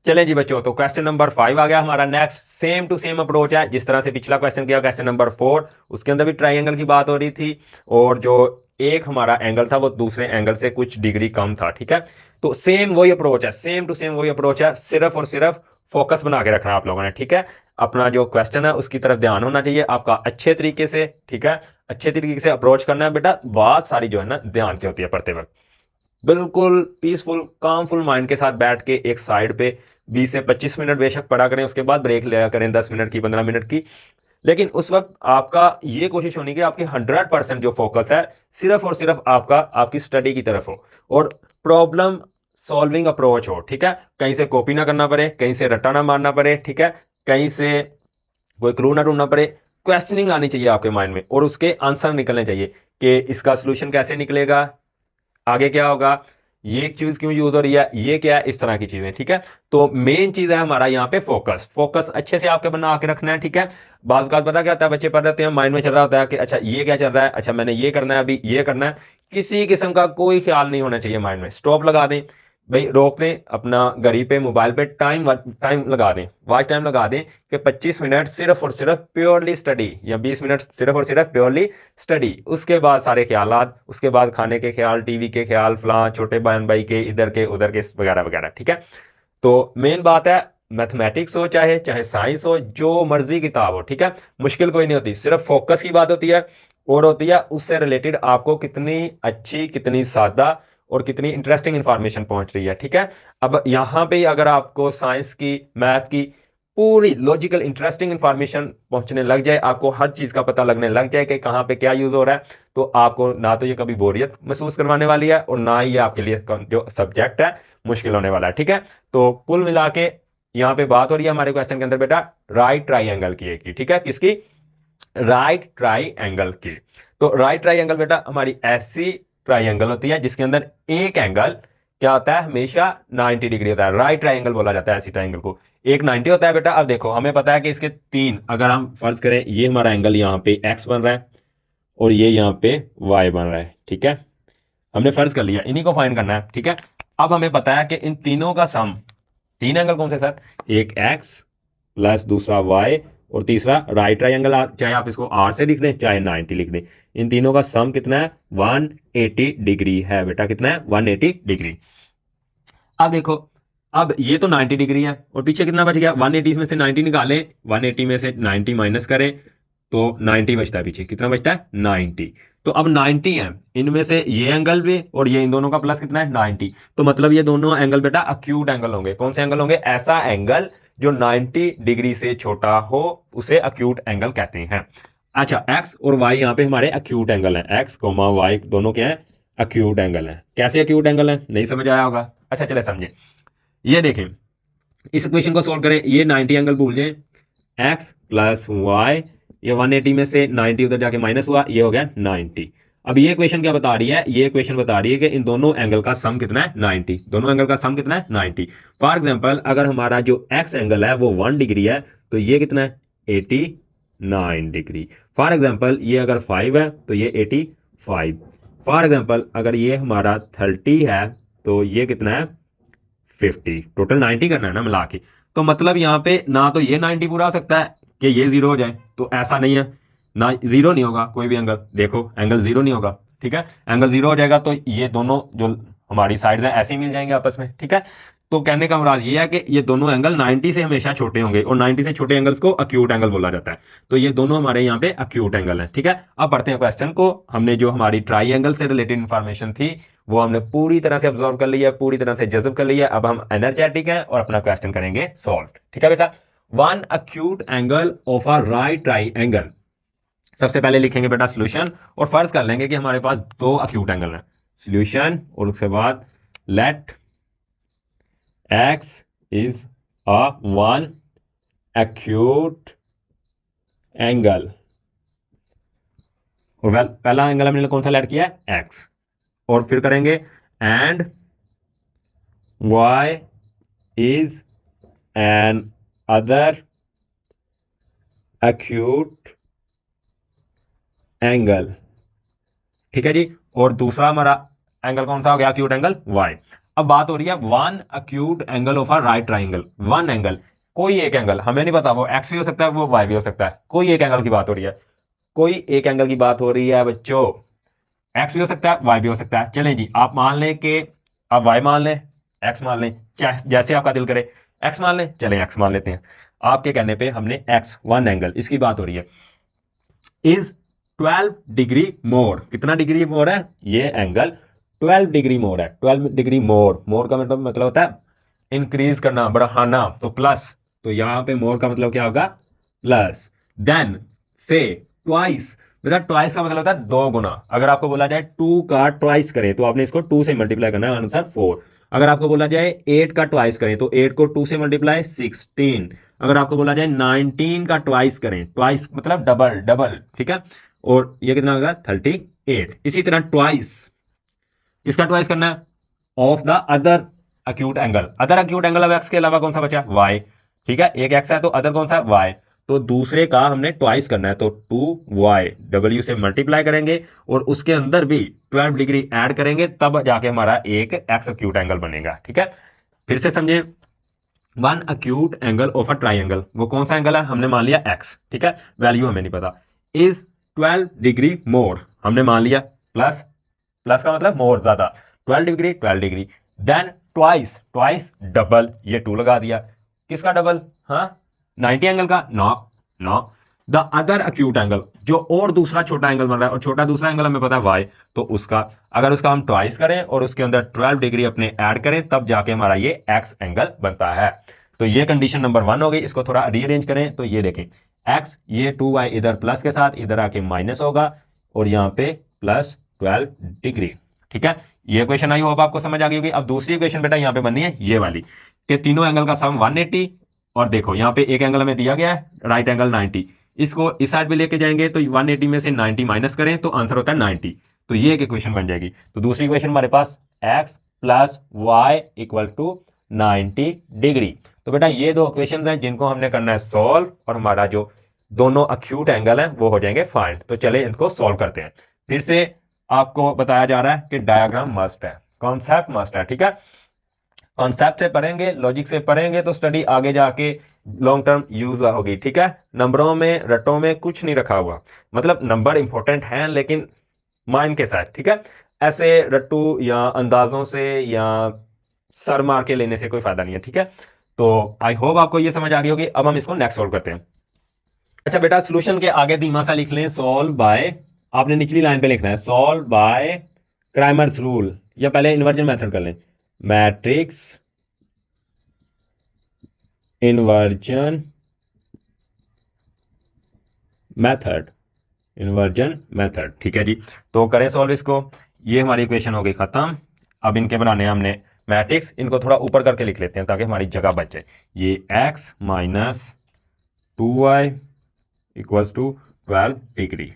चलें जी बच्चों, तो क्वेश्चन नंबर 5 आ गया हमारा next. Same to same approach है जिस तरह से पिछला क्वेश्चन किया क्वेश्चन नंबर 4, उसके अंदर भी ट्राइंगल की बात हो रही थी और जो एक हमारा एंगल था वो दूसरे एंगल से कुछ डिग्री कम था, ठीक है। तो सेम वही अप्रोच है, सेम टू सेम वही अप्रोच है, सिर्फ और सिर्फ फोकस बना के रखना है आप लोगों ने, ठीक है। अपना जो क्वेश्चन है उसकी तरफ ध्यान होना चाहिए आपका अच्छे तरीके से, ठीक है, अच्छे तरीके से अप्रोच करना है बेटा। बात सारी जो है ना ध्यान की होती है पढ़ते वक्त, बिल्कुल पीसफुल कामफुल माइंड के साथ बैठ के एक साइड पे 20 से 25 मिनट बेशक पढ़ा करें, उसके बाद ब्रेक लिया करें 10 मिनट की 15 मिनट की, लेकिन उस वक्त आपका ये कोशिश होनी कि आपकी 100% जो फोकस है सिर्फ और सिर्फ आपका आपकी स्टडी की तरफ हो और प्रॉब्लम सॉल्विंग अप्रोच हो, ठीक है। कहीं से कॉपी ना करना पड़े, कहीं से रट्टा ना मारना पड़े, ठीक है, कहीं से कोई क्लू ना ढूंढना पड़े। क्वेश्चनिंग आनी चाहिए आपके माइंड में और उसके आंसर निकलने चाहिए कि इसका सोल्यूशन कैसे निकलेगा, आगे क्या होगा, ये चीज क्यों यूज हो रही है, ये क्या है, इस तरह की चीजें, ठीक है। तो मेन चीज है हमारा यहाँ पे फोकस। फोकस अच्छे से आपके बना के रखना है, ठीक है। बात पता क्या होता है, बच्चे पढ़ रहे हैं, माइंड में चल रहा होता है कि अच्छा ये क्या चल रहा है, अच्छा मैंने ये करना है, अभी ये करना है, किसी किस्म का कोई ख्याल नहीं होना चाहिए माइंड में। स्टॉप लगा दें भाई, रोक दें अपना घड़ी पे मोबाइल पे, टाइम टाइम लगा दें, वॉच टाइम लगा दें कि 25 मिनट सिर्फ और सिर्फ प्योरली स्टडी या 20 मिनट सिर्फ और सिर्फ प्योरली स्टडी। उसके बाद सारे ख्यालात, उसके बाद खाने के ख्याल, टीवी के ख्याल, फलां छोटे बहन भाई के, इधर के उधर के वगैरह वगैरह, ठीक है। तो मेन बात है मैथमेटिक्स हो चाहे चाहे साइंस हो, जो मर्जी किताब हो, ठीक है, मुश्किल कोई नहीं होती, सिर्फ फोकस की बात होती है और होती है उससे रिलेटेड आपको कितनी अच्छी, कितनी सादा और कितनी इंटरेस्टिंग इंफॉर्मेशन पहुंच रही है, ठीक है। अब यहां पे अगर आपको साइंस की, मैथ की पूरी लॉजिकल इंटरेस्टिंग इंफॉर्मेशन पहुंचने लग जाए, आपको हर चीज का पता लगने लग जाए कि कहां पे क्या यूज हो रहा है, तो आपको ना तो ये कभी बोरियत महसूस करवाने वाली है और ना ही ये आपके लिए जो सब्जेक्ट है मुश्किल होने वाला है, ठीक है। तो कुल मिला के यहाँ पे बात हो रही है हमारे क्वेश्चन के अंदर बेटा राइट ट्राइंगल की, ठीक है, किसकी, राइट ट्राइंगल की। तो राइट ट्राइंगल बेटा हमारी ऐसी ट्राइंगल होती है जिसके अंदर एक एंगल क्या होता है, हमेशा 90 डिग्री होता है। राइट ट्राइंगल बोला जाता है ऐसी ट्राइंगल को। एक 90 होता है बेटा। अब देखो हमें पता है कि इसके तीन, अगर हम फर्ज करें ये हमारा एंगल यहाँ पे एक्स बन रहा है और ये यहाँ पे वाई बन रहा है, ठीक है, हमने फर्ज कर लिया, इन्हीं को फाइंड करना है, ठीक है। अब हमें पता है कि इन तीनों का सम, तीन एंगल कौन से सर, एक एक्स प्लस दूसरा वाई और तीसरा राइट ट्राइंगल, चाहे आप इसको आर से लिख दें चाहे 90 लिख दें, इन तीनों का सम कितना है, 180 डिग्री है बेटा। कितना है, 180 डिग्री। अब देखो, अब ये तो 90 डिग्री है और पीछे कितना बच गया, 180 में से 90 निकालें, 180 में से 90 माइनस करें तो 90 बचता है, पीछे कितना बचता है, 90। तो अब 90 है, इनमें से ये एंगल भी और ये इन दोनों का प्लस कितना है, 90। तो मतलब ये दोनों एंगल बेटा अक्यूट एंगल होंगे। कौन से एंगल होंगे, ऐसा एंगल जो 90 डिग्री से छोटा हो उसे अक्यूट एंगल कहते हैं। अच्छा, एक्स और वाई यहाँ पे हमारे अक्यूट एंगल है, एक्स कोमा वाई दोनों क्या है, अक्यूट एंगल है। कैसे अक्यूट एंगल है, नहीं समझ आया होगा। अच्छा चले समझे, ये देखें, इस इक्वेशन को सोल्व करें, ये 90 एंगल भूल जाए, एक्स प्लस वाई, ये 180 में से 90 उधर जाके माइनस हुआ, ये हो गया 90। अब ये इक्वेशन क्या बता रही है, ये इक्वेशन बता रही है कि इन दोनों एंगल का सम कितना है, 90। दोनों एंगल का सम कितना है, 90। फॉर एग्जांपल अगर हमारा जो एक्स एंगल है वो 1 डिग्री है तो ये कितना है, 89 डिग्री। फॉर एग्जांपल ये अगर 5 है तो ये 85। फॉर एग्जांपल अगर ये हमारा 30 है तो ये कितना है, 50। टोटल 90 करना है ना मिला के। तो मतलब यहाँ पे ना तो ये 90 पूरा हो सकता है कि ये जीरो हो जाए, तो ऐसा नहीं है, ना जीरो नहीं होगा कोई भी एंगल। देखो एंगल जीरो नहीं होगा, ठीक है, एंगल जीरो हो जाएगा तो ये दोनों जो हमारी साइड्स हैं ऐसे ही मिल जाएंगे आपस में, ठीक है। तो कहने का मुराद ये है कि ये दोनों एंगल 90 से हमेशा छोटे होंगे और 90 से छोटे एंगल्स को अक्यूट एंगल बोला जाता है। तो ये दोनों हमारे यहाँ पे अक्यूट एंगल है, ठीक है। अब पढ़ते हैं क्वेश्चन को। हमने जो हमारी ट्राइंगल से रिलेटेड इंफॉर्मेशन थी वो हमने पूरी तरह से ऑब्जर्व कर लिया है, पूरी तरह से जज्ब कर लिया है। अब हम एनर्जेटिक हैं और अपना क्वेश्चन करेंगे सॉल्व, ठीक है बेटा। One acute angle of a right triangle, सबसे पहले लिखेंगे बेटा सोल्यूशन और फर्ज कर लेंगे कि हमारे पास दो अक्यूट एंगल हैं। सोल्यूशन और उसके बाद let x is a one acute angle, और वेल पहला एंगल हमने कौन सा लेट किया है, एक्स, और फिर करेंगे and y is an other acute angle, ठीक है जी। और दूसरा हमारा एंगल कौन सा हो गया, acute एंगल y। अब बात हो रही है one acute angle of a right triangle. One angle, कोई एक एंगल, हमें नहीं पता वो x भी हो सकता है वो y भी हो सकता है, कोई एक एंगल की बात हो रही है, कोई एक एंगल की बात हो रही है बच्चों। एक्स भी हो सकता है वाई भी हो सकता है। चलें जी, आप मान लें कि आप वाई मान लें, एक्स मान लें, जैसे आपका दिल करे। एक्स मान लें, चलें एक्स मान लेते हैं। आपके कहने पे हमने एक्स वन एंगल इसकी बात हो रही है, इज 12 डिग्री मोर। कितना डिग्री मोर है, ये एंगल 12 डिग्री मोर है। 12 डिग्री मोर, मोर का मतलब होता है इंक्रीज करना, बढ़ाना, तो प्लस, तो यहां पे मोर का मतलब क्या होगा, प्लस देन से ट्वाइस, बेटा ट्वाइस का मतलब होता है दो गुना। अगर आपको बोला जाए 2 का ट्वाइस करें तो आपने इसको 2 से मल्टीप्लाई करना है, आंसर 4। अगर आपको बोला जाए 8 का ट्वाइस करें तो 8 को 2 से मल्टीप्लाई 16। अगर आपको बोला जाए 19 का ट्वाइस करें, ट्वाइस मतलब डबल डबल, ठीक है, और ये कितना होगा 38। इसी तरह ट्वाइस, किसका ट्वाइस करना है, of the other acute angle. Other acute angle अब एक्स के अलावा कौन सा बचा, वाई, ठीक है, एक एक्स है तो अदर कौन सा, वाई, तो दूसरे का हमने ट्वाइस करना है, तो 2y डब्ल्यू से मल्टीप्लाई करेंगे और उसके अंदर भी 12 डिग्री ऐड करेंगे, तब जाके हमारा एक एक्स अक्यूट एंगल बनेगा, ठीक है। फिर से समझे, one acute angle of a triangle, वो कौन सा एंगल है, हमने मान लिया एक्स, ठीक है, वैल्यू हमें नहीं पता, इज 12 डिग्री मोर, हमने मान लिया प्लस, प्लस का मतलब मोर ज्यादा, 12 degree 12 degree, then twice, twice double, ये 2 लगा दिया, किसका डबल, हाँ 90 एंगल का, no no, the other acute angle, जो और दूसरा छोटा एंगल बन रहा है, और छोटा दूसरा एंगल हमें पता है वाई, तो उसका अगर उसका हम ट्वाइस करें और उसके अंदर 12 डिग्री अपने ऐड करें, तब जाके हमारा ये एक्स एंगल बनता है। तो ये कंडीशन नंबर 1 हो गई। इसको थोड़ा रीअरेंज करें तो ये देखें, एक्स ये 2y इधर प्लस के साथ इधर आके माइनस होगा और यहाँ पे प्लस 12 डिग्री, ठीक है। ये क्वेश्चन आई होप आपको समझ आ गई होगी। अब दूसरी क्वेश्चन बेटा यहाँ पे बननी है ये वाली, कि तीनों एंगल का सम 180, और देखो यहाँ पे एक एंगल हमें दिया गया है राइट एंगल 90, इसको इस साइड पे लेके जाएंगे तो 180 में से 90 माइनस करें तो आंसर होता है 90। तो ये एक इक्वेशन बन जाएगी। तो दूसरी इक्वेशन हमारे पास x plus y equal to 90 degree. तो बेटा ये दो इक्वेशंस हैं जिनको हमने करना है सॉल्व, और हमारा जो दोनों अक्यूट एंगल हैं वो हो जाएंगे फाइंड। तो चले इनको सॉल्व करते हैं। फिर से आपको बताया जा रहा है कि डायग्राम मस्ट है, कॉन्सेप्ट मस्ट है, ठीक है। कॉन्सेप्ट से पढ़ेंगे, लॉजिक से पढ़ेंगे तो स्टडी आगे जाके लॉन्ग टर्म यूज होगी, ठीक है। नंबरों में रटों में कुछ नहीं रखा हुआ, मतलब नंबर इंपॉर्टेंट हैं लेकिन माइंड के साथ, ठीक है। ऐसे रट्टू या अंदाजों से या सर मार के लेने से कोई फायदा नहीं है, ठीक है। तो आई होप आपको ये समझ आ गई होगी। अब हम इसको नेक्स्ट सॉल्व करते हैं। अच्छा बेटा, सोल्यूशन के आगे धीमा सा लिख लें, सॉल्व बाय, आपने निचली लाइन पे लिखना है सॉल्व बाय क्राइमर्स रूल, या पहले इन्वर्जन मेथड कर लें, matrix inversion method, inversion method, ठीक है जी। तो करें सॉल्व इसको। ये हमारी इक्वेशन हो गई खत्म। अब इनके बनाने हैं हमने मैट्रिक्स, इनको थोड़ा ऊपर करके लिख लेते हैं ताकि हमारी जगह बच जाए। ये x minus 2y equals to 12 degree,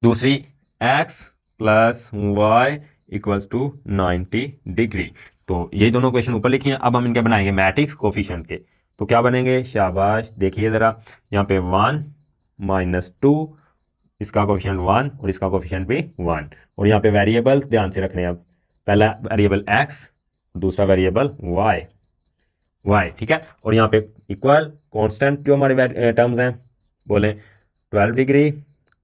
दूसरी x plus y equals to 90 degree. तो ये दोनों क्वेश्चन ऊपर लिखिए। अब हम इनके बनाएंगे मैट्रिक्स कोफिशिएंट के। तो क्या बनेंगे, शाबाश, देखिए जरा, यहाँ पे 1 माइनस 2, इसका कोफिशिएंट 1 और इसका कोफिशिएंट भी 1, और यहाँ पे वेरिएबल ध्यान से रखने हैं। अब पहला वेरिएबल x, दूसरा वेरिएबल y, ठीक है, और यहाँ पे इक्वल कांस्टेंट जो हमारे टर्म्स हैं बोले 12 डिग्री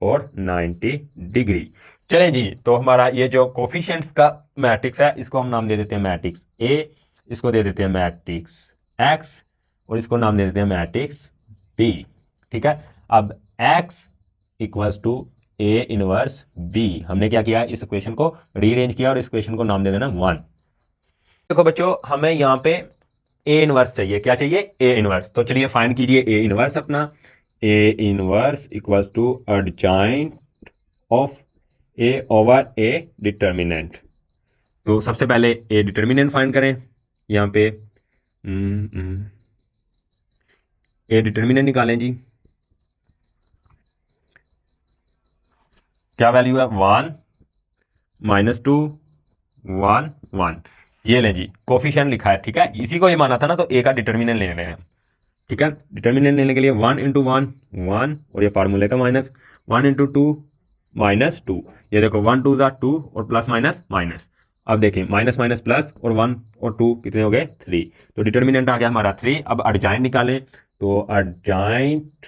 और 90 डिग्री। चलें जी, तो हमारा ये जो कोफिशिएंट्स का मैट्रिक्स है इसको हम नाम दे देते हैं मैट्रिक्स A, इसको दे देते हैं मैट्रिक्स X, और इसको नाम दे देते हैं मैट्रिक्स B, ठीक है। अब X equals to A inverse B, हमने क्या किया, इस इक्वेशन को रीअरेंज किया और इस इक्वेशन को नाम दे देना 1। देखो बच्चों, हमें यहाँ पे A इनवर्स चाहिए, क्या चाहिए, A इनवर्स। तो चलिए फाइंड कीजिए A इनवर्स अपना। A inverse equals to adjoint of A over A determinant. तो सबसे पहले A डिटर्मिनेंट फाइंड करें। यहाँ पे A डिटर्मिनेंट निकालें जी। क्या वैल्यू है, 1 माइनस 2 1 1, ये लें जी, कोफिशिएंट लिखा है, ठीक है। इसी को ये माना था ना, तो A का डिटर्मिनेंट ले रहे हैं, ठीक है। डिटर्मिनेंट लेने के लिए 1 इंटू 1 1, और ये फार्मूले का माइनस, 1 इंटू 2 माइनस 2, ये देखो 1 2 ज़ा 2 और प्लस माइनस माइनस। अब देखें माइनस माइनस प्लस, और 1 और 2 कितने हो गए, 3। तो डिटर्मिनेंट आ गया हमारा 3। अब एडजॉइंट निकालें, तो एडजॉइंट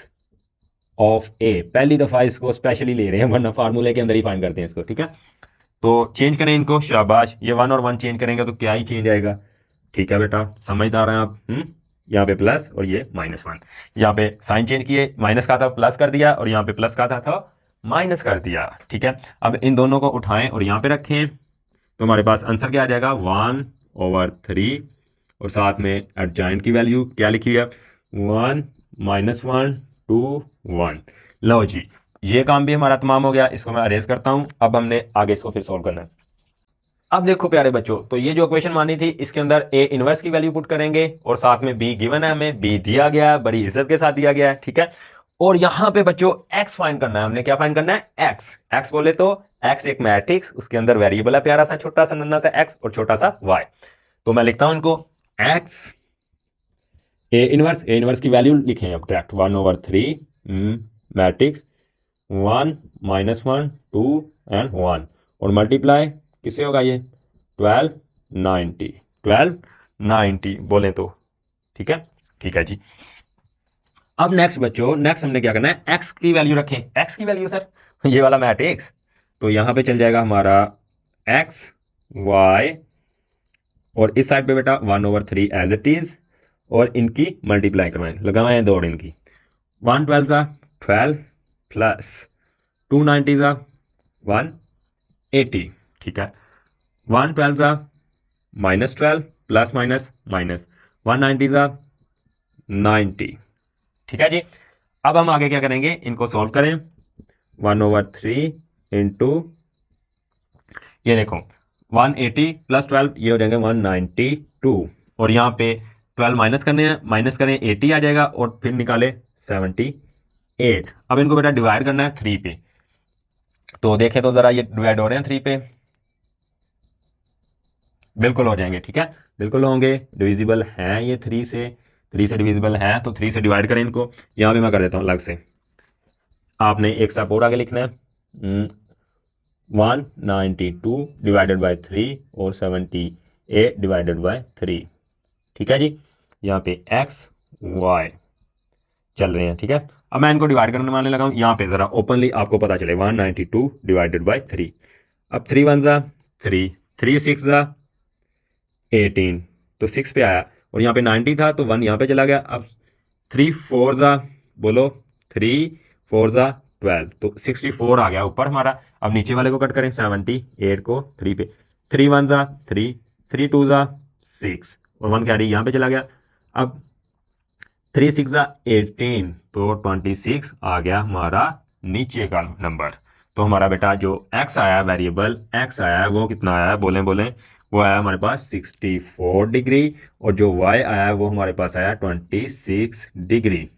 ऑफ A, पहली दफ़ा इसको स्पेशली ले रहे हैं वरना फार्मूले के अंदर ही फाइंड करते हैं इसको, ठीक है। तो चेंज करें इनको, शाबाश, ये 1 और 1 चेंज करेंगे तो क्या ही चेंज आएगा, ठीक है बेटा, समझदार हैं आप। यहाँ पे प्लस और ये -1, यहाँ पे साइन चेंज किए, माइनस का था प्लस कर दिया और यहाँ पे प्लस का था तो माइनस कर दिया, ठीक है। अब इन दोनों को उठाएं और यहाँ पे रखें, तो हमारे पास आंसर क्या आ जाएगा, 1/3, और साथ में एडजॉइंट की वैल्यू क्या लिखी है, 1 -1 1। लो जी, ये काम भी हमारा तमाम हो गया, इसको मैं अरेज करता हूं। अब हमने आगे इसको फिर सॉल्व करना है। अब देखो प्यारे बच्चों, तो ये जो इक्वेशन मानी थी इसके अंदर ए इनवर्स की वैल्यू पुट करेंगे और साथ में बी गिवन है, हमें बी दिया गया है, बड़ी इज्जत के साथ दिया गया है, ठीक है। और यहां पे बच्चों एक्स फाइंड करना है, हमने क्या फाइंड करना है, एक्स। एक्स बोले तो एक्स एक मैट्रिक्स, उसके अंदर वेरिएबल है प्यारा सा छोटा सा नन्ना सा एक्स और छोटा सा वाई। तो मैं लिखता हूं इनको एक्स ए इनवर्स की वैल्यू लिखें अब डायरेक्ट 1/3 मैट्रिक्स 1 -1 2 एंड 1 और मल्टीप्लाई किससे होगा ये 1290 बोले तो, ठीक है। ठीक है जी। अब नेक्स्ट बच्चों, नेक्स्ट हमने क्या करना है, एक्स की वैल्यू रखें। एक्स की वैल्यू सर ये वाला मैट्रिक्स, तो यहां पे चल जाएगा हमारा एक्स वाई और इस साइड पे बेटा 1/3 एज इट इज और इनकी मल्टीप्लाई करवाएं, लगाएं दौड़ इनकी। 112 का 12 प्लस 290 का 180, ठीक है। 112 का -12 प्लस माइनस माइनस 190 का 90, ठीक है जी। अब हम आगे क्या करेंगे, इनको सॉल्व करें। 1/3 इंटू ये देखो 180 प्लस 12 ये हो जाएंगे 192 और यहाँ पे 12 माइनस करने हैं, माइनस करें 80 आ जाएगा और फिर निकाले 78। अब इनको बेटा डिवाइड करना है 3 पे, तो देखें तो जरा ये डिवाइड हो रहे हैं 3 पे, बिल्कुल हो जाएंगे, ठीक है, बिल्कुल होंगे, डिविजिबल हैं ये 3 से डिविजिबल हैं, तो 3 से डिवाइड करें इनको। यहाँ पे मैं कर देता हूँ अलग से, आपने एक स्टेप और आगे लिखना है। 192 डिवाइडेड बाय 3 और 78 डिवाइडेड बाय 3, ठीक है जी। यहाँ पे एक्स वाई चल रहे हैं, ठीक है। अब मैं इनको डिवाइड करने वाले लगा हूँ, यहाँ पे जरा ओपनली आपको पता चले 192 डिवाइडेड बाय 3। अब 3 1 जा 3, 3 6 जा 18, तो 6 पे आया और यहाँ पे 90 था तो 1 यहाँ पे चला गया। अब 3 4 जा बोलो 3 4 जा 12, तो 64 आ गया ऊपर हमारा। अब नीचे वाले को कट करें 78 को 3 पे, 3 1 जा 3, 3 2 जा 6 और 1 कैरी यहाँ पे चला गया। अब 3 6 जा 18, तो 26 आ गया हमारा नीचे का नंबर। तो हमारा बेटा जो x आया वेरिएबल x आया है वो कितना आया है, बोलें बोलें, वो आया हमारे पास 64 डिग्री और जो y आया है वो हमारे पास आया 26 डिग्री।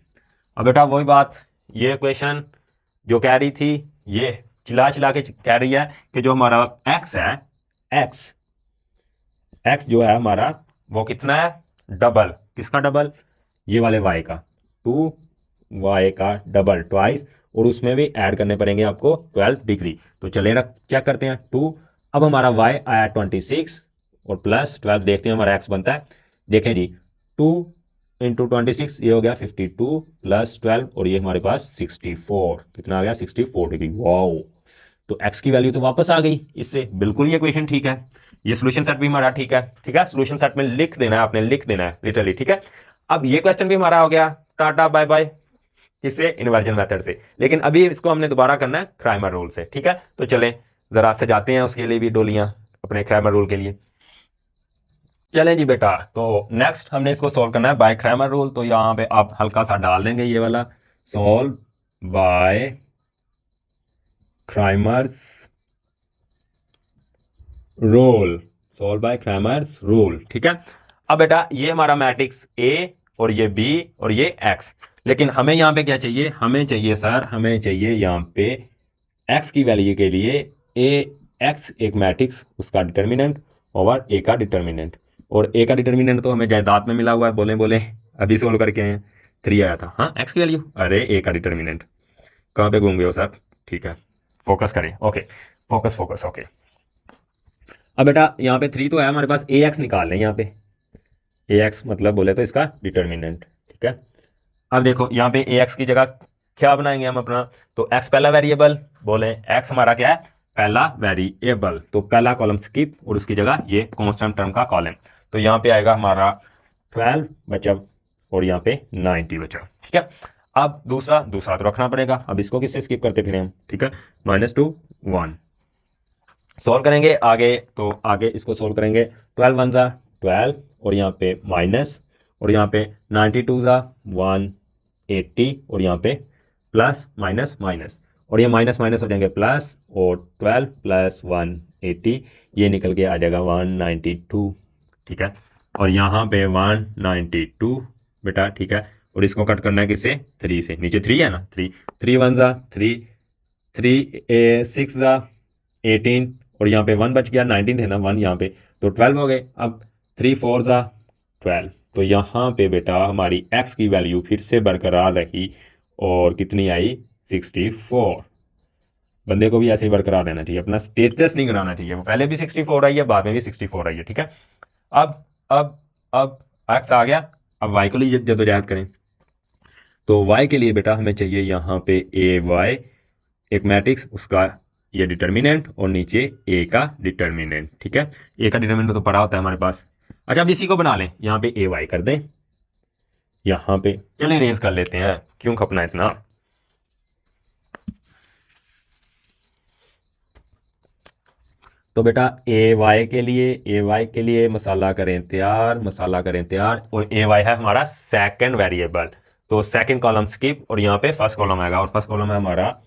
अब बेटा वही बात, ये क्वेश्चन जो कह रही थी ये चिल्ला चिल्ला के कह रही है कि जो हमारा x है, x जो है हमारा वो कितना है, डबल, किसका डबल, ये वाले y का, 2y का डबल ट्वाइस और उसमें भी ऐड करने पड़ेंगे आपको 12 डिग्री। तो चले ना चेक करते हैं 2। अब हमारा y आया 26 और प्लस 12, देखते हैं हमारा x बनता है। देखें जी 2 इंटू 26 ये हो गया 52 प्लस 12 और ये हमारे पास 64, कितना आ गया 64 डिग्री। वाओ, तो x की वैल्यू तो वापस आ गई इससे, बिल्कुल ये इक्वेशन ठीक है, ये सोल्यूशन सेट भी हमारा ठीक है, ठीक है। सोल्यूशन सेट में लिख देना है, आपने लिख देना है लिटरली, ठीक है। अब ये क्वेश्चन भी हमारा हो गया, टाटा बाय बाय, किससे, इन्वर्जन मेथड से। लेकिन अभी इसको हमने दोबारा करना है क्राइमर रूल से, ठीक है। तो चलें जरा सजाते हैं उसके लिए भी डोलियां अपने क्राइमर रूल के लिए। चलें जी बेटा, तो नेक्स्ट हमने इसको सॉल्व करना है बाय क्राइमर रूल। तो यहाँ पे आप हल्का सा डाल देंगे ये वाला, solve by Cramer's rule, solve by Cramer's rule, ठीक है। अब बेटा ये हमारा मैट्रिक्स ए और ये बी और ये एक्स, लेकिन हमें यहाँ पे क्या चाहिए, हमें चाहिए सर, हमें चाहिए यहाँ पे एक्स की वैल्यू के लिए ए एक्स एक मैट्रिक्स, उसका डिटर्मिनेंट और ए का डिटर्मिनेंट। और ए का डिटर्मिनेंट तो हमें जायदाद में मिला हुआ है, बोले बोले अभी सोल्व करके आए हैं, 3 आया था। हाँ एक्स की वैल्यू, अरे ए का डिटर्मिनेंट कहाँ पे घूम गए हो सर, ठीक है फोकस करें, ओके फोकस फोकस, ओके। अब बेटा यहाँ पे 3 तो है हमारे पास, ए एक्स निकाल लें यहाँ पे, ए एक्स मतलब बोले तो इसका डिटर्मिनेंट, ठीक है। अब देखो यहाँ पे ए एक्स की जगह क्या बनाएंगे हम अपना, तो एक्स पहला वेरिएबल, बोले एक्स हमारा क्या है, पहला वेरिएबल, तो पहला कॉलम स्किप और उसकी जगह ये कांस्टेंट टर्म का कॉलम। तो यहाँ पे आएगा हमारा 12 बचा और यहाँ पे 90 बचा, ठीक है। अब दूसरा तो रखना पड़ेगा, अब इसको किससे स्किप करते फिर हम, ठीक है, -2 1 सॉल्व करेंगे आगे। तो आगे इसको सॉल्व करेंगे, 12 1 12 और यहाँ पे माइनस और यहाँ पे 92 180 80 और यहाँ पे प्लस माइनस माइनस, और ये माइनस माइनस हो जाएंगे प्लस, और 12 प्लस 180 ये निकल के आ जाएगा 192, ठीक है। और यहाँ पे 192 बेटा, ठीक है। और इसको कट करना है किससे, 3 से, नीचे 3 है ना, 3 3 1 जा 3, 3 6 जा 18, और यहाँ पे 1 बच गया, 19 थे ना 1 यहाँ पे, तो 12 हो गए। अब 3 4 जा 12, तो यहाँ पे बेटा हमारी x की वैल्यू फिर से बरकरार रही, और कितनी आई, 64। बंदे को भी ऐसे ही बरकरार रहना चाहिए, अपना स्टेटस नहीं कराना चाहिए, वो पहले भी 64 आई है, बाद में भी 64 आई है, ठीक है। अब अब अब x आ गया, अब y को लिए जदोजहद करें। तो y के लिए बेटा हमें चाहिए यहाँ पे ए वाई, एक मैट्रिक्स, उसका ये डिटर्मिनेंट, और नीचे a का डिटर्मिनेंट, ठीक है। a का डिटर्मिनेंट तो पड़ा होता है हमारे पास। अच्छा, अब इसी को बना लें, यहाँ पे ए वाई कर दें, यहाँ पे चले रेज कर लेते हैं, क्यों खपना इतना। तो बेटा ए वाई के लिए मसाला करें तैयार, मसाला करें तैयार, और ए वाई है हमारा सेकंड वेरिएबल, तो सेकंड कॉलम स्किप, और यहाँ पे फर्स्ट कॉलम आएगा, और फर्स्ट कॉलम है हमारा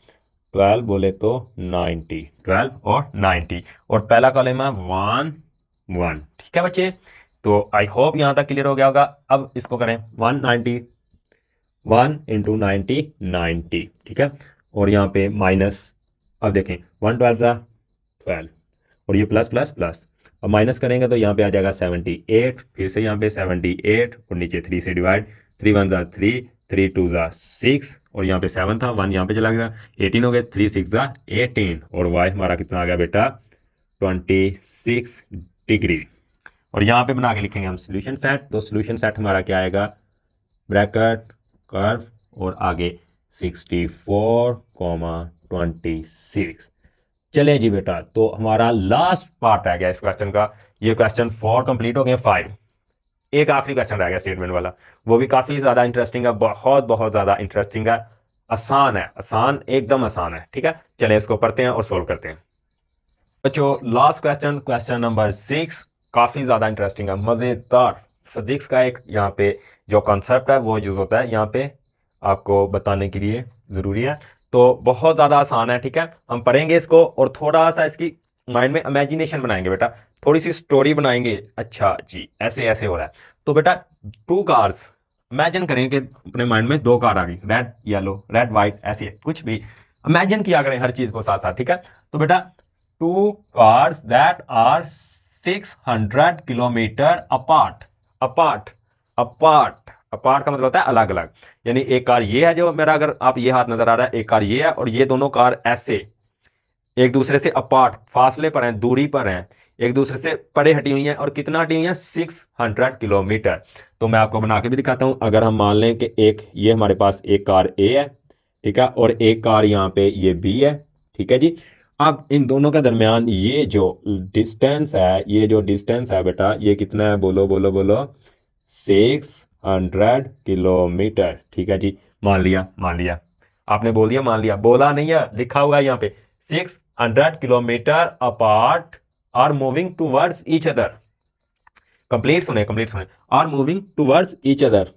12 बोले तो 90, 12 और 90, और पहला कॉलम है 1 1, ठीक है बच्चे। तो आई होप यहाँ तक क्लियर हो गया होगा। अब इसको करें 190, 1 इंटू 90 90, ठीक है। और यहाँ पे माइनस, अब देखें 1 12 जा 12, और ये प्लस प्लस प्लस, अब माइनस करेंगे तो यहाँ पे आ जाएगा 78, फिर से यहाँ पे 78, और नीचे 3 से डिवाइड, 3 1 जा 3, 3 2 जा 6, और यहाँ पे 7 था, 1 यहाँ पे चला गया, 18 हो गए, 3 6 जा 18, और y हमारा कितना आ गया बेटा, 26 डिग्री। और यहाँ पे बना के लिखेंगे हम सोल्यूशन सेट, तो सोल्यूशन सेट हमारा क्या आएगा, ब्रैकेट कर्व और आगे 64,26। चले जी बेटा, तो हमारा लास्ट पार्ट रह गया इस क्वेश्चन का, ये क्वेश्चन 4 कंप्लीट हो गए, 5 एक आखिरी क्वेश्चन रह गया स्टेटमेंट वाला, वो भी काफी ज्यादा इंटरेस्टिंग है, बहुत बहुत ज्यादा इंटरेस्टिंग है, आसान है, आसान एकदम आसान है, ठीक है। चले इसको पढ़ते हैं और सोल्व करते हैं बच्चों। लास्ट क्वेश्चन, क्वेश्चन नंबर 6, काफी ज्यादा इंटरेस्टिंग है, मजेदार। फिजिक्स का एक यहाँ पे जो कॉन्सेप्ट है वो यूज होता है यहाँ पे आपको बताने के लिए जरूरी है, तो बहुत ज़्यादा आसान है, ठीक है। हम पढ़ेंगे इसको और थोड़ा सा इसकी माइंड में इमेजिनेशन बनाएंगे बेटा, थोड़ी सी स्टोरी बनाएंगे, अच्छा जी ऐसे ऐसे हो रहा है। तो बेटा 2 कार्स इमेजिन करें कि अपने माइंड में 2 कार आ गई, रेड येलो, रेड वाइट, ऐसे कुछ भी इमेजिन किया करें हर चीज़ को साथ साथ, ठीक है। तो बेटा 2 cars that are 600 kilometre apart, apart apart apart का मतलब होता है अलग अलग, यानी एक कार ये है जो मेरा, अगर आप ये हाथ नजर आ रहा है, एक कार ये है, और ये दोनों कार ऐसे एक दूसरे से अपार्ट, फासले पर हैं, दूरी पर हैं, एक दूसरे से परे हटी हुई हैं, और कितना हटी हुई हैं, 600 किलोमीटर। तो मैं आपको बना के भी दिखाता हूं। अगर हम मान लें कि एक ये हमारे पास एक कार ए है, ठीक है, और एक कार यहाँ पे ये बी है, ठीक है जी। अब इन दोनों के दरमियान ये जो डिस्टेंस है, ये जो डिस्टेंस है बेटा, ये कितना है, बोलो बोलो बोलो, 600 किलोमीटर, ठीक है जी। मान लिया, मान लिया, आपने बोल दिया मान लिया, बोला नहीं है, लिखा हुआ है यहाँ पे 600 kilometre apart are moving towards each other. Complete सुने, कंप्लीट सुने, are moving towards each other,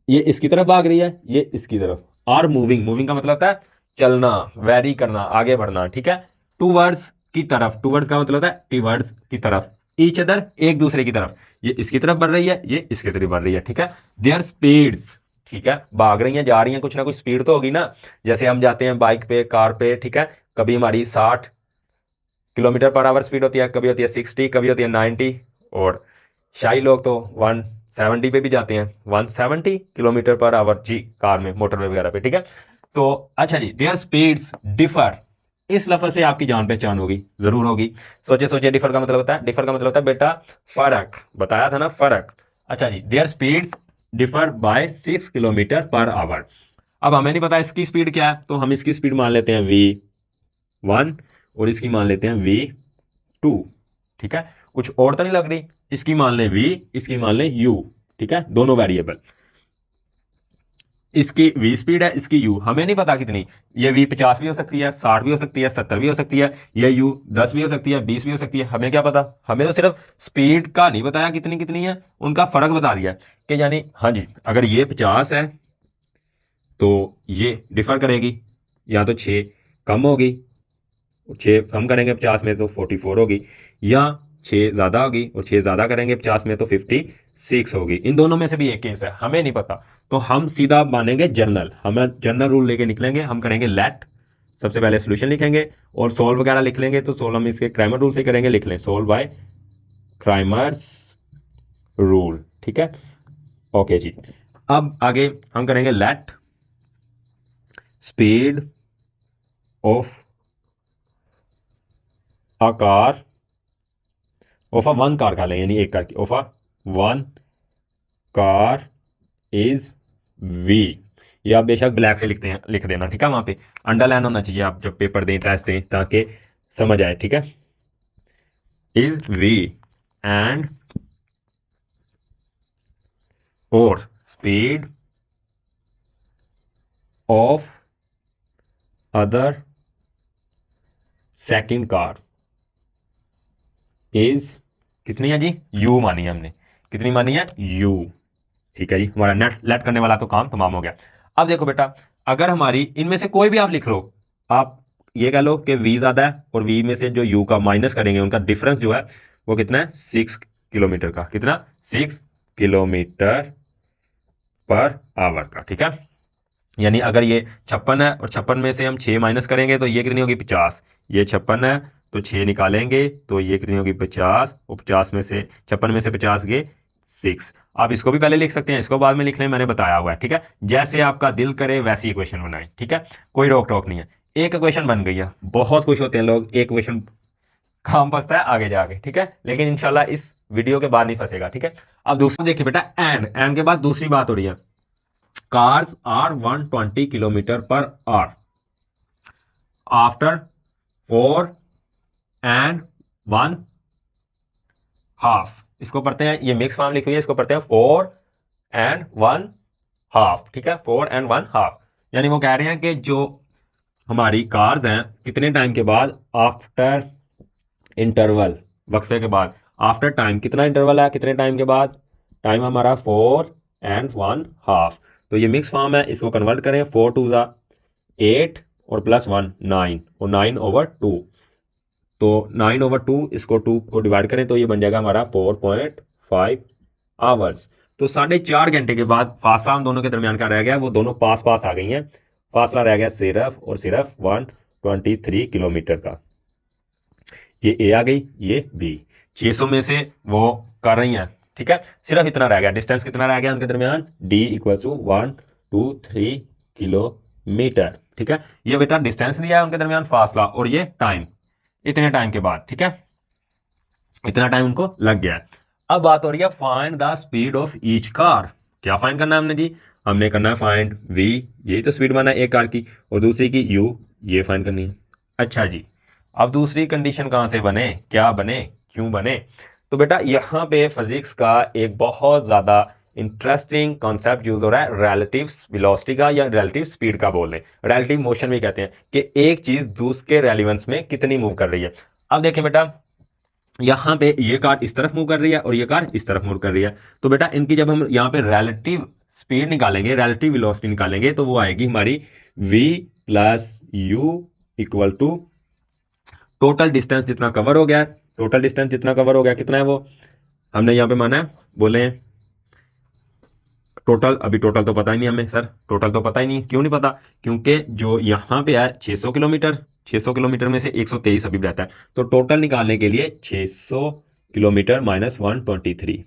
ये इसकी तरफ भाग रही है, ये इसकी तरफ। आर मूविंग, मूविंग का मतलब होता है चलना, वेरी करना, आगे बढ़ना, ठीक है। टूवर्ड्स की तरफ, टूवर्ड्स का मतलब होता है टूवर्ड्स की तरफ, ईच अदर एक दूसरे की तरफ, ये इसकी तरफ बढ़ रही है, ये इसकी तरफ बढ़ रही है, ठीक है। देयर स्पीड्स, ठीक है, भाग रही हैं, जा रही हैं, कुछ ना कुछ स्पीड तो होगी ना, जैसे हम जाते हैं बाइक पे, कार पे, ठीक है, कभी हमारी 60 किलोमीटर पर आवर स्पीड होती है, कभी होती है 60, कभी होती है 90, और शाही लोग तो 170 पे भी जाते हैं, 170 kilometre per our ji, car में, मोटरवे वगैरह पे, ठीक है। तो अच्छा जी, देयर स्पीड्स डिफर, इस लफ्ज से आपकी जान पहचान होगी, जरूर होगी। सोचे सोचे, डिफर का मतलब होता है, डिफर का मतलब होता है बेटा फर्क, बताया था ना फर्क। अच्छा जी, their speeds differ by 6 kilometre per hour. अब हमें नहीं पता इसकी स्पीड क्या है, तो हम इसकी स्पीड मान लेते हैं v1 और इसकी मान लेते हैं v2, ठीक है। कुछ और तो नहीं लग रही, इसकी मान लें v, इसकी मान लें u, ठीक है, दोनों वेरिएबल। इसकी v स्पीड है, इसकी u हमें नहीं पता कितनी, ये v 50 भी हो सकती है, 60 भी हो सकती है, 70 भी हो सकती है, ये u 10 भी हो सकती है, 20 भी हो सकती है, हमें क्या पता। हमें तो सिर्फ स्पीड का नहीं बताया कितनी कितनी है, उनका फर्क बता दिया कि यानी हाँ जी, अगर ये 50 है तो ये डिफर करेगी, या तो 6 कम होगी, 6 कम करेंगे 50 में तो 44 होगी, या 6 ज़्यादा होगी और 6 ज़्यादा करेंगे 50 में तो 56 होगी। इन दोनों में से भी एक केस है, हमें नहीं पता, तो हम सीधा मानेंगे जनरल, हम जनरल रूल लेके निकलेंगे। हम करेंगे लेट, सबसे पहले सोल्यूशन लिखेंगे और सोल्व वगैरह लिख लेंगे, तो सोल्व हम इसके क्राइमर रूल से करेंगे, लिख लें सोल्व बाय क्राइमर्स रूल, ठीक है। ओके जी, अब आगे हम करेंगे let speed of a car of a one car का लें, यानी एक कार की, of a one car is v. ये आप बेशक ब्लैक से लिखते हैं, लिख देना, ठीक है, वहां पे अंडरलाइन होना चाहिए आप जब पेपर दें, टेस्ट दें, ताकि समझ आए, ठीक है। इज वी एंड और speed of other second car is कितनी है जी, यू मानी है हमने, कितनी मानी है, यू, ठीक है जी। हमारा नेट लेट करने वाला तो काम तमाम हो गया। अब देखो बेटा, अगर हमारी इनमें से कोई भी आप लिख लो, आप ये कह लो कि v ज्यादा है और v में से जो u का माइनस करेंगे उनका डिफरेंस जो है वो कितना है, 6 किलोमीटर का, कितना, 6 किलोमीटर पर आवर का, ठीक है। यानी अगर ये 56 है और 56 में से हम 6 माइनस करेंगे तो ये कितनी होगी, 50। ये 56 है तो 6 निकालेंगे तो ये कितनी होगी, 50, और 50 में से 56 में से 50 गए 6। आप इसको भी पहले लिख सकते हैं, इसको बाद में लिख लें, मैंने बताया हुआ है, ठीक है। जैसे आपका दिल करे वैसी इक्वेशन बनाएं, ठीक है, कोई रोक टोक नहीं है। एक इक्वेशन बन गई है, बहुत खुश होते हैं लोग, एक इक्वेशन काम फंसता है आगे जाके, ठीक है, लेकिन इंशाल्लाह इस वीडियो के बाद नहीं फंसेगा, ठीक है। अब दूसरा देखिए बेटा, एंड के बाद दूसरी बात हो रही है, cars are 120 kilometre per hour after 4 and 1/2। इसको पढ़ते हैं, ये मिक्स फॉर्म लिखी हुई है, इसको पढ़ते हैं 4 and 1/2, ठीक है, 4 and 1/2। यानी वो कह रहे हैं कि जो हमारी कार्स हैं कितने टाइम के बाद, आफ्टर इंटरवल, वक्फे के बाद, आफ्टर टाइम, कितना इंटरवल है, कितने टाइम के बाद, टाइम हमारा 4 and 1/2। तो ये मिक्स फॉर्म है, इसको कन्वर्ट करें, 4 2 8 और प्लस 1 9 और 9/2, तो 9/2 इसको 2 को डिवाइड करें तो ये बन जाएगा हमारा 4.5 आवर्स। तो 4.5 घंटे के बाद फासला हम दोनों के दरमियान का रह गया, वो दोनों पास पास आ गई हैं, फासला रह गया सिर्फ और सिर्फ 123 किलोमीटर का। ये ए आ गई, ये बी, 600 में से वो कर रही हैं, ठीक है, सिर्फ इतना रह गया, डिस्टेंस कितना रह गया उनके दरमियान, डी इक्वल टू 123 किलोमीटर, ठीक है। ये बेटा डिस्टेंस दिया है उनके दरमियान, फासला, और ये टाइम, इतने टाइम के बाद, ठीक है, इतना टाइम उनको लग गया है। अब बात हो रही है find the speed of each car. क्या फाइंड करना है हमने जी, हमने करना है फाइंड v, यही तो स्पीड माना है एक कार की, और दूसरी की u, ये फाइंड करनी है। अच्छा जी, अब दूसरी कंडीशन कहां से बने, क्या बने, क्यों बने, तो बेटा यहाँ पे फिजिक्स का एक बहुत ज्यादा इंटरेस्टिंग कॉन्सेप्ट यूज हो रहा है, रिलेटिव वेलोसिटी का या रिलेटिव स्पीड का बोल रहे हैं, रिलेटिव मोशन भी कहते हैं, कि एक चीज दूसरे रेलिवेंस में कितनी मूव कर रही है। अब देखें बेटा, यहाँ पे ये कार इस तरफ मूव कर रही है और ये कार इस तरफ मूव कर रही है, तो बेटा इनकी जब हम यहाँ पे रिलेटिव स्पीड निकालेंगे, रिलेटिव वेलोसिटी निकालेंगे, तो वो आएगी हमारी v plus u equal to total distance जितना कवर हो गया, टोटल डिस्टेंस जितना कवर हो गया कितना है वो हमने यहाँ पे माना है, बोले टोटल, अभी टोटल तो पता ही नहीं हमें सर, टोटल तो पता ही नहीं, क्यों नहीं पता, क्योंकि जो यहाँ पे है 600 किलोमीटर, 600 किलोमीटर में से 123 अभी रहता है, तो टोटल निकालने के लिए 600 किलोमीटर माइनस 123,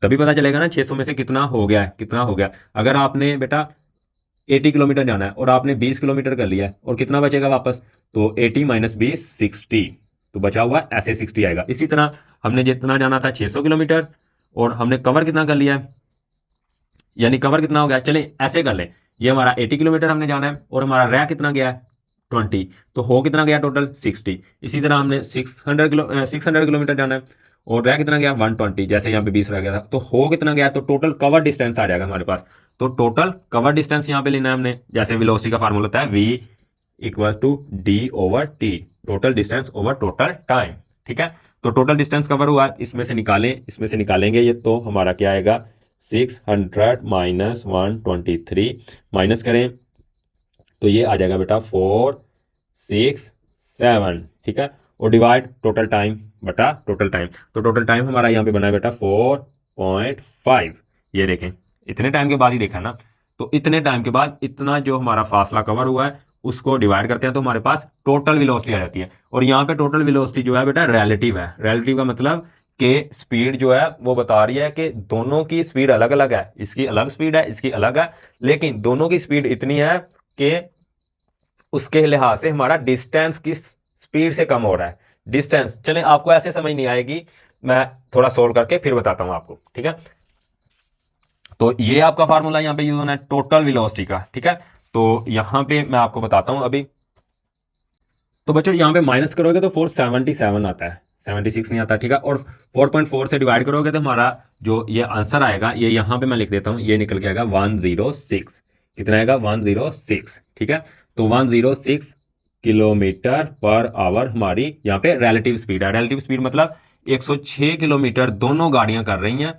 तभी पता चलेगा ना 600 में से कितना हो गया है, कितना हो गया। अगर आपने बेटा 80 किलोमीटर जाना है और आपने 20 किलोमीटर कर लिया है, और कितना बचेगा वापस, तो 80 माइनस 20 60, तो बचा हुआ ऐसे 60 आएगा। इसी तरह हमने जितना जाना था 600 किलोमीटर और हमने कवर कितना कर लिया है, यानी कवर कितना हो गया, चले ऐसे कर लें, ये हमारा 80 किलोमीटर हमने जाना है और हमारा रह कितना गया है 20, तो हो कितना गया टोटल 60। इसी तरह हमने 600 किलोमीटर जाना है और रह कितना गया 120, जैसे यहाँ पे 20 रह गया था, तो हो कितना गया, तो टोटल कवर डिस्टेंस आ जाएगा हमारे पास। तो टोटल कवर डिस्टेंस यहाँ पे लेना है हमने, जैसे वेलोसिटी का फार्मूला होता है v equal to d over t, total distance over total time, ठीक है। तो टोटल डिस्टेंस कवर हुआ, इसमें से निकालें, इसमें से निकालेंगे ये, तो हमारा क्या आएगा 600 माइनस 123 माइनस करें तो ये आ जाएगा बेटा 467, ठीक है। और डिवाइड टोटल टाइम बटा टोटल टाइम, तो टोटल टाइम हमारा यहाँ पे बना है बेटा 4.5। ये देखें इतने टाइम के बाद ही देखा ना, तो इतने टाइम के बाद इतना जो हमारा फासला कवर हुआ है उसको डिवाइड करते हैं तो हमारे पास टोटल वेलोसिटी आ जाती है। और यहाँ पे टोटल वेलोसिटी जो है बेटा रिलेटिव है। रिलेटिव का मतलब कि स्पीड जो है वो बता रही है कि दोनों की स्पीड अलग अलग है, इसकी अलग स्पीड है, इसकी अलग है, लेकिन दोनों की स्पीड इतनी है कि उसके लिहाज से हमारा डिस्टेंस किस स्पीड से कम हो रहा है। डिस्टेंस चले आपको ऐसे समझ नहीं आएगी, मैं थोड़ा सोल्व करके फिर बताता हूं आपको, ठीक है। तो ये आपका फार्मूला यहाँ पे यूज होना है टोटल वेलोसिटी का, ठीक है। तो यहाँ पे मैं आपको बताता हूं अभी। तो बच्चों यहाँ पे माइनस करोगे तो 477 आता है, 76 नहीं आता, ठीक है। और 4.4 से डिवाइड करोगे तो हमारा जो ये आंसर आएगा, ये यहाँ पे मैं लिख देता हूँ, ये निकल के आएगा 106। कितना आएगा 106, ठीक है। तो 106 किलोमीटर पर आवर हमारी यहाँ पे रिलेटिव स्पीड है। रिलेटिव स्पीड मतलब 106 किलोमीटर दोनों गाड़ियां कर रही हैं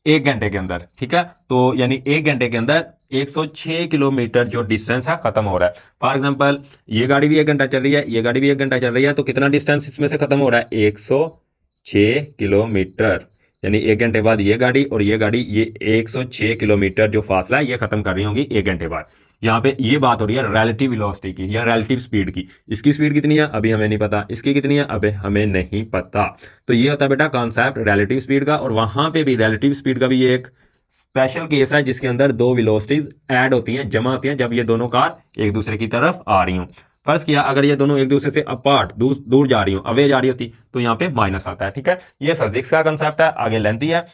1 घंटे के अंदर, ठीक है। तो यानी 1 घंटे के अंदर 106 किलोमीटर जो डिस्टेंस है खत्म हो रहा है। फॉर एग्जांपल ये गाड़ी भी 1 घंटा चल रही है, ये गाड़ी भी 1 घंटा चल रही है, तो कितना डिस्टेंस इसमें से खत्म हो रहा है 106 किलोमीटर। यानी 1 घंटे बाद ये गाड़ी और ये गाड़ी ये 106 किलोमीटर जो फासला है ये खत्म कर रही होंगी 1 घंटे बाद। यहाँ पे ये बात हो रही है रिलेटिव वेलोसिटी की या रिलेटिव स्पीड की। इसकी स्पीड कितनी है अभी हमें नहीं पता, इसकी कितनी है अभी हमें नहीं पता। तो ये होता है बेटा कॉन्सेप्ट रिलेटिव स्पीड का। और वहां पे भी रिलेटिव स्पीड का भी ये एक स्पेशल केस है जिसके अंदर दो वेलोसिटीज ऐड होती हैं, जमा होती हैं, जब ये दोनों कार एक दूसरे की तरफ आ रही हूँ। फर्स्ट किया अगर ये दोनों एक दूसरे से अपार्ट दूर जा रही हो, अवे जा रही होती, तो यहाँ पे माइनस आता है, ठीक है। ये फिजिक्स का कंसेप्ट है, आगे लेंथी है।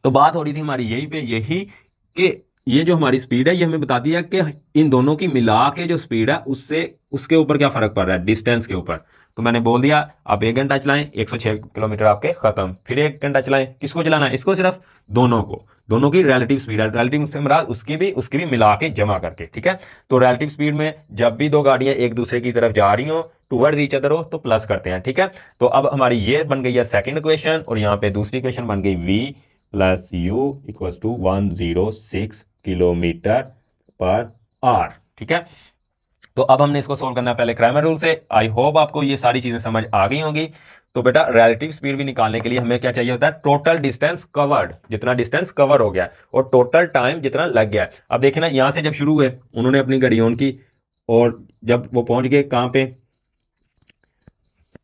तो बात हो रही थी हमारी यही पे यही कि ये जो हमारी स्पीड है ये हमें बताती है कि इन दोनों की मिला के जो स्पीड है उससे उसके ऊपर क्या फर्क पड़ रहा है, डिस्टेंस के ऊपर। तो मैंने बोल दिया आप 1 घंटा चलाएं 106 किलोमीटर आपके खत्म, फिर 1 घंटा चलाएं, किसको चलाना है, इसको सिर्फ दोनों को, दोनों की रिलेटिव स्पीड है। रिलेटिव से मुराद उसकी भी मिला के जमा करके, ठीक है। तो रिलेटिव स्पीड में जब भी दो गाड़ियां एक दूसरे की तरफ जा रही हो टूवर्ड्स ईच अदर हो तो प्लस करते हैं, ठीक है। तो अब हमारी ये बन गई है सेकंड इक्वेशन और यहाँ पे दूसरी इक्वेशन बन गई v plus u equals to 106 kilometre per hour, ठीक है। तो अब हमने इसको सोल्व करना है पहले क्रैमर रूल से। आई होप आपको ये सारी चीजें समझ आ गई होंगी। तो बेटा रिलेटिव स्पीड भी निकालने के लिए हमें क्या चाहिए होता है, टोटल डिस्टेंस कवर्ड, जितना डिस्टेंस कवर हो गया और टोटल टाइम जितना लग गया। अब देखिए ना यहां से जब शुरू हुए उन्होंने अपनी गाड़ी ऑन की और जब वो पहुंच गए कहां पे,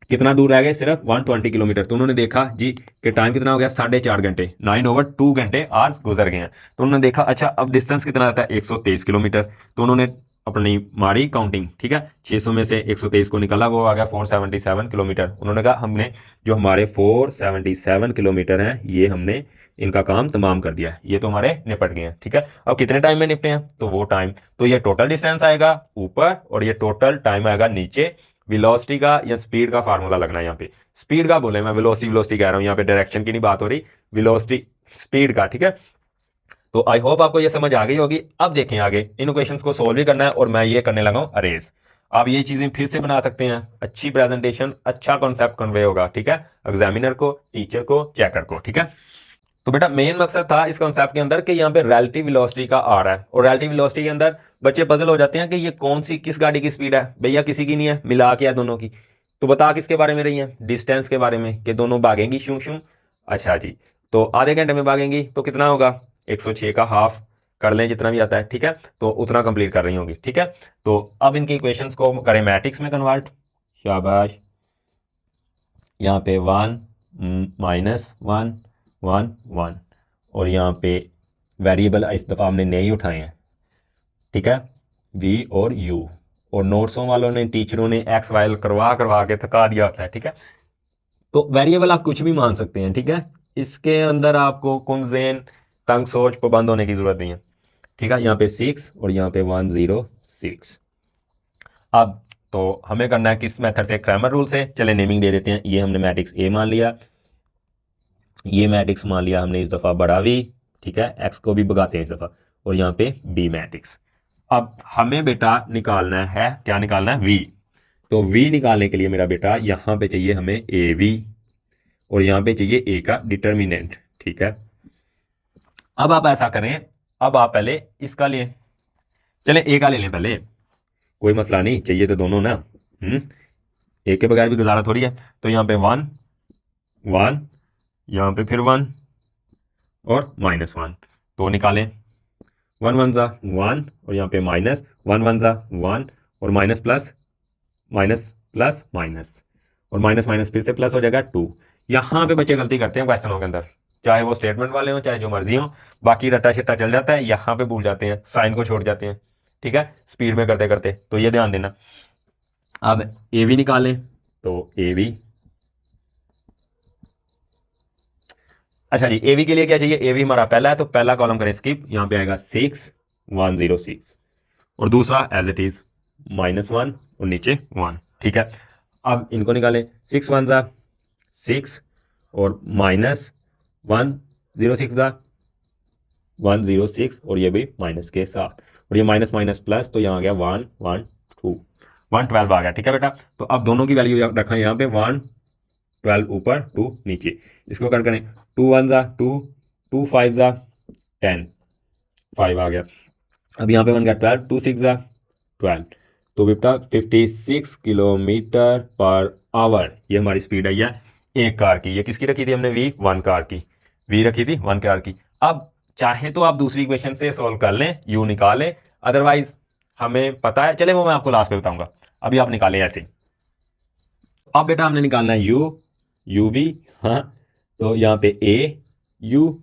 कितना दूर रह गए, सिर्फ 120 किलोमीटर। तो उन्होंने देखा जी कि टाइम कितना हो गया 4.5 घंटे, 9/2 घंटे आज गुजर गए हैं। तो उन्होंने देखा अच्छा अब डिस्टेंस कितना रहता है 123 किलोमीटर। तो उन्होंने अपनी मारी काउंटिंग, ठीक है। 600 में से 123 को निकाला, वो आ गया 477 किलोमीटर। उन्होंने कहा हमने जो हमारे 477 किलोमीटर हैं ये हमने इनका काम तमाम कर दिया है, ये तो हमारे निपट गए हैं, ठीक है। अब कितने टाइम में निपटे हैं, तो वो टाइम, तो ये टोटल डिस्टेंस आएगा ऊपर और ये टोटल टाइम आएगा नीचे। वेलोसिटी का या स्पीड का फार्मूला लगना है यहाँ पे, स्पीड का बोले, मैं वेलोसिटी कह रहा हूँ, यहाँ पे डायरेक्शन की नहीं बात हो रही, वेलोसिटी स्पीड का, ठीक है। तो आई होप आपको ये समझ आ गई होगी। अब देखें आगे इन इक्वेशंस को सोल्व भी करना है और मैं ये करने लगा हूँ अरेज। आप ये चीजें फिर से बना सकते हैं, अच्छी प्रेजेंटेशन, अच्छा कॉन्सेप्ट कन्वे होगा, ठीक है, एग्जामिनर को, टीचर को, चेकर को, ठीक है। तो बेटा मेन मकसद था इस कॉन्सेप्ट के अंदर कि यहाँ पे रिलेटिव वेलोसिटी का आ रहा है और रिलेटिव वेलोसिटी के अंदर बच्चे पजल हो जाते हैं कि ये कौन सी किस गाड़ी की स्पीड है। भैया किसी की नहीं है, मिला के है दोनों की। तो बता किसके बारे में रही है, डिस्टेंस के बारे में, कि दोनों भागेंगी शू शू। अच्छा जी, तो आधे घंटे में भागेंगी तो कितना होगा 106 का हाफ कर लें जितना भी आता है, ठीक है। तो उतना कंप्लीट कर रही होंगी, ठीक है। तो अब इनकी इक्वेशंस को करें मैट्रिक्स में कन्वर्ट, शाबाश। यहाँ पे 1 -1 1 1 और यहाँ पे वेरिएबल इस दफ़ा हमने नए ही उठाए हैं, ठीक है, वी और यू। और नोट्सों वालों ने, टीचरों ने एक्स वाई करवा के थका दिया होता है, ठीक है। तो वेरिएबल आप कुछ भी मान सकते हैं, ठीक है। इसके अंदर आपको कुंजेन तंग सोच पाबंद होने की जरूरत नहीं है, ठीक है। यहाँ पे 6 और यहाँ पे 106। अब तो हमें करना है किस मेथड से, क्रैमर रूल से। चले नेमिंग दे देते हैं, ये हमने मैट्रिक्स ए मान लिया, ये मैट्रिक्स मान लिया हमने इस दफ़ा बड़ा वी, ठीक है, एक्स को भी भगाते हैं इस दफ़ा, और यहाँ पे बी मैट्रिक्स। अब हमें बेटा निकालना है, क्या निकालना है, वी। तो वी निकालने के लिए मेरा बेटा यहाँ पे चाहिए हमें ए वी और यहाँ पे चाहिए ए का डिटर्मिनेंट, ठीक है। अब आप ऐसा करें, अब आप पहले इसका लें, चलें ए का ले लें पहले, कोई मसला नहीं, चाहिए तो दोनों ना। एक के बगैर भी गुजारा थोड़ी है। तो यहाँ पे 1 1, यहाँ पे फिर 1 और -1, तो निकालें। 1 1 ज़ा 1 और यहाँ पे माइनस, 1 1 ज़ा 1 और minus plus, minus plus minus, और माइनस माइनस फिर से प्लस हो जाएगा 2। यहाँ पे बच्चे गलती करते हैं क्वेश्चनों के अंदर, चाहे वो स्टेटमेंट वाले हों चाहे जो मर्जी हो, बाकी रट्टा शिट्टा चल जाता है, यहाँ पे भूल जाते हैं, साइन को छोड़ जाते हैं। ठीक है, स्पीड में करते करते, तो ये ध्यान देना। अब ए भी निकालें, तो ए भी, अच्छा जी, ए वी के लिए क्या चाहिए, ए वी हमारा पहला है तो पहला कॉलम करें स्किप, यहाँ पे आएगा 6 106, और दूसरा एज इट इज -1 और नीचे 1। ठीक है, अब इनको निकालें, 6 1 ज़ा 6 और -1 0 6 ज़ा 106, और ये भी माइनस के साथ, और ये माइनस माइनस प्लस, तो यहाँ आ गया 1 1 2 112 आ गया। ठीक है बेटा, तो अब दोनों की वैल्यू रखा है यहाँ पे, 112 ऊपर 2 नीचे, इसको कर करें, 2 1 ज़ा 2 2 5 ज़ा 10 5 आ गया। अब यहाँ पे बन गया 12 2 6 ज़ा 12, तो बेटा 56 किलोमीटर पर आवर ये हमारी स्पीड आई है एक कार की। ये किसकी रखी थी हमने, वी 1 कार की, वी रखी थी 1 कार की। अब चाहे तो आप दूसरी इक्वेशन से सोल्व कर लें, यू निकालें, अदरवाइज हमें पता है, चले वो मैं आपको लास्ट में बताऊंगा, अभी आप निकालें ऐसे। अब बेटा हमने निकालना है यू, यू वी, हाँ, तो यहाँ पे ए यू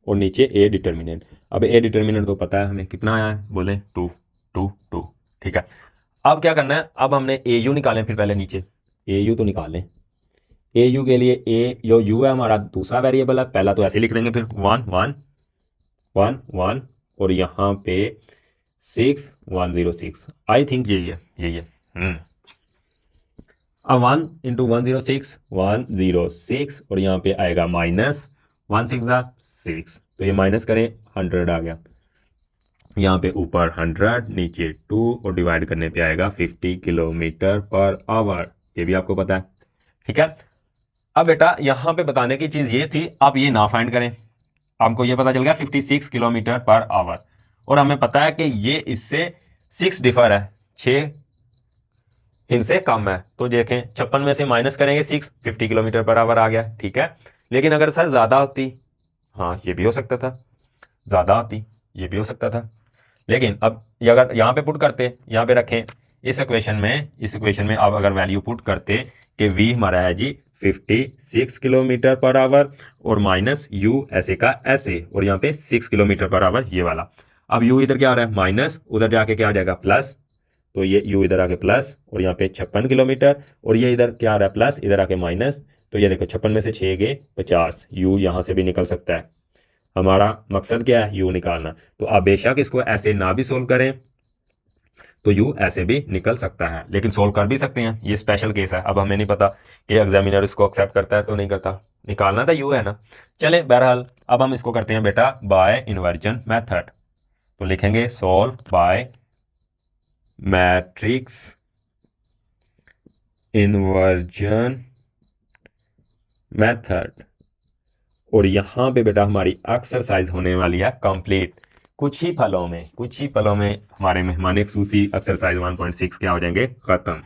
और नीचे ए डिटर्मिनेंट। अब ए डिटर्मिनेंट तो पता है हमें कितना आया है, बोले 2 2 2। ठीक है, अब क्या करना है, अब हमने ए यू निकालें, फिर पहले नीचे ए यू तो निकाल लें। ए यू के लिए ए जो यू है हमारा दूसरा वेरिएबल है, पहला तो ऐसे लिख देंगे, फिर 1 1 1 1 और यहाँ पे 6 106, आई थिंक यही है, यही है। अब 1 इंटू 106 106, और यहाँ पे आएगा -1 6 ज़ा 6, तो ये माइनस करें 100 आ गया, यहाँ पे ऊपर 100 नीचे 2, और डिवाइड करने पे आएगा 50 किलोमीटर पर आवर, ये भी आपको पता है। ठीक है, अब बेटा यहाँ पे बताने की चीज़ ये थी, आप ये ना फाइंड करें, आपको ये पता चल गया 56 किलोमीटर पर आवर, और हमें पता है कि ये इससे 6 डिफर है, 6 इनसे कम है, तो देखें 56 में से माइनस करेंगे 6, 50 किलोमीटर पर आवर आ गया। ठीक है, लेकिन अगर सर ज़्यादा होती, हाँ ये भी हो सकता था, ज़्यादा होती ये भी हो सकता था, लेकिन अब ये अगर यहाँ पे पुट करते, यहाँ पे रखें इस इक्वेशन में अब अगर वैल्यू पुट करते कि v हमारा है जी 56 किलोमीटर पर आवर, और माइनस u ऐसे का ऐसे, और यहाँ पे 6 किलोमीटर पर आवर ये वाला। अब u इधर क्या आ रहा है माइनस, उधर जाके क्या आ जाएगा प्लस, तो ये u इधर आके प्लस, और यहाँ पे 56 किलोमीटर, और ये इधर क्या आ रहा है प्लस, इधर आके माइनस, तो ये देखो 56 में से 6 गए 50, u यहाँ से भी निकल सकता है। हमारा मकसद क्या है, u निकालना, तो आप बेशक इसको ऐसे ना भी सोल्व करें, तो u ऐसे भी निकल सकता है, लेकिन सोल्व कर भी सकते हैं, ये स्पेशल केस है। अब हमें नहीं पता कि एग्जामिनर इसको एक्सेप्ट करता है तो नहीं करता, निकालना था u है ना। चले बहरहाल, अब हम इसको करते हैं बेटा बाय इन्वर्जन मेथड, तो लिखेंगे solve by matrix inversion method, और यहाँ पे बेटा हमारी एक्सरसाइज होने वाली है कंप्लीट। कुछ ही पलों में हमारे मेहमान खसूसी एक्सरसाइज 1.6 क्या हो जाएंगे खत्म।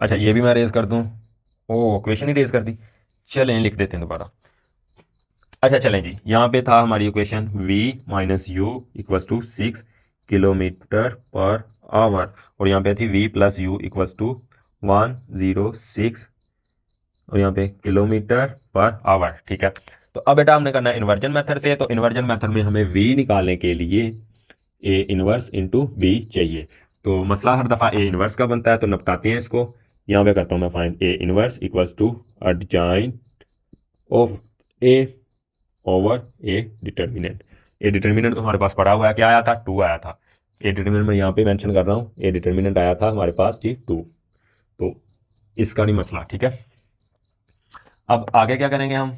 अच्छा ये भी मैं रेज कर दूं, ओ क्वेश्चन ही रेज कर दी, चलें लिख देते हैं दोबारा। अच्छा चलें जी, यहाँ पे था हमारी equation v minus u equals to 6 kilometre per hour, और यहाँ पे थी v plus u equals to 106, और यहाँ पे किलोमीटर पर आवर। ठीक है, तो अब बेटा हमने करना है इन्वर्जन मेथड से, तो इन्वर्जन मेथड में हमें v निकालने के लिए a इनवर्स इंटू b चाहिए, तो मसला हर दफ़ा a इनवर्स का बनता है, तो निपटाते हैं इसको। यहाँ पे करता हूँ मैं find a inverse equals to adjoint of a over A determinant. A determinant तो हमारे पास पड़ा हुआ है, क्या आया था 2 आया था, ए डिटर्मिनेंट मैं यहाँ पे मेंशन कर रहा हूँ, ए डिटर्मिनेंट आया था हमारे पास जी 2, तो इसका नहीं मसला। ठीक है, अब आगे क्या करेंगे हम,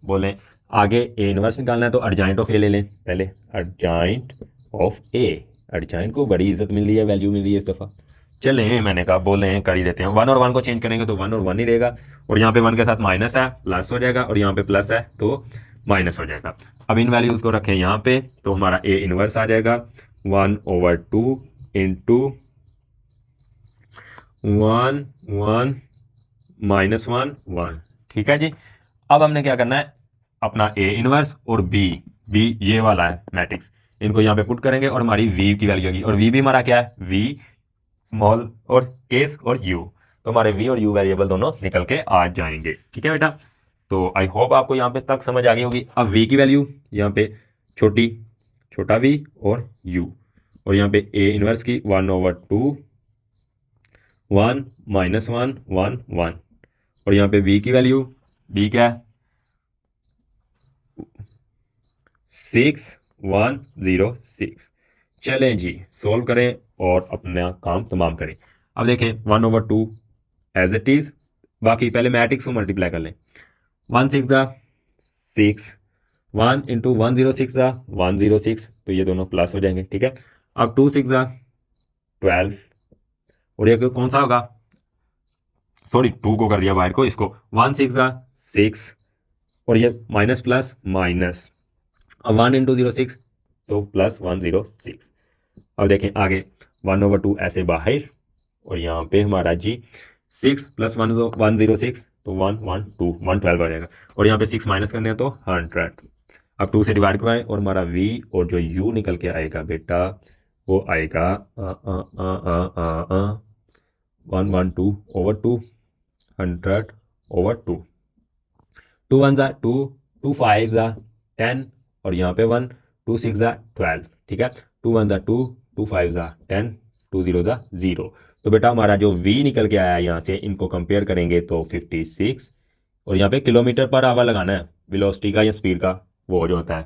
बोले आगे ए इनवर्स निकालना है, तो एडजॉइंट ऑफ ए ले लें पहले, एडजॉइंट ऑफ ए, एडजॉइंट को बड़ी इज्जत मिल रही है, वैल्यू मिल रही है इस दफ़ा, चलें, मैंने कहा बोले हैं कर ही देते हैं। 1 और 1 को चेंज करेंगे तो 1 और 1 ही रहेगा, और यहाँ पे 1 के साथ माइनस है प्लस हो जाएगा, और यहाँ पे प्लस है तो माइनस हो जाएगा। अब इन वैल्यूज को रखें यहाँ पे तो हमारा ए इनवर्स आ जाएगा 1/2 इंटू 1 1 -1 1। ठीक है जी। अब हमने क्या करना है, अपना ए इनवर्स और बी, ये वाला है मैट्रिक्स, इनको यहाँ पे पुट करेंगे और हमारी वी की वैल्यू होगी, और वी भी हमारा क्या है, वी स्मॉल और केस और यू, तो हमारे वी और यू वेरिएबल दोनों निकल के आ जाएंगे। ठीक है बेटा, तो आई होप आपको यहाँ पे तक समझ आ गई होगी। अब वी की वैल्यू यहाँ पे छोटा वी और यू, और यहाँ पे ए इनवर्स की 1/2 1 -1 1 1, और यहाँ पे बी की वैल्यू, बी क्या है 6 1 0 6। चलें जी, सोल्व करें और अपना काम तमाम करें। अब देखें 1/2 एज इट इज, बाकी पहले मैट्रिक्स को मल्टीप्लाई कर लें। 1 6 6, 1 इंटू 106 106, तो ये दोनों प्लस हो जाएंगे। ठीक है, अब 2 6 12, और ये कौन सा होगा, सॉरी 2 को कर दिया बाहर को, इसको 1 6 6, और ये माइनस प्लस माइनस, अब 1 इंटू 06 तो प्लस 106। अब देखें आगे 1/2 ऐसे बाहर, और यहाँ पे हमारा जी 6 + 106 तो 112 आ जाएगा, और यहाँ पे 6 माइनस करने हैं तो 100। अब 2 से डिवाइड करवाएं और हमारा v और जो u निकल के आएगा बेटा वो आएगा 112/2 100/2। 2 1 2, 2 5 10, और यहाँ पे 1 2 6 12। ठीक है, 2 1 2, 2 5 10, 2 0 0। तो बेटा हमारा जो v निकल के आया है यहाँ से, इनको कंपेयर करेंगे तो 56, और यहाँ पे किलोमीटर पर आवर लगाना है, वेलोसिटी का या स्पीड का वो जो होता है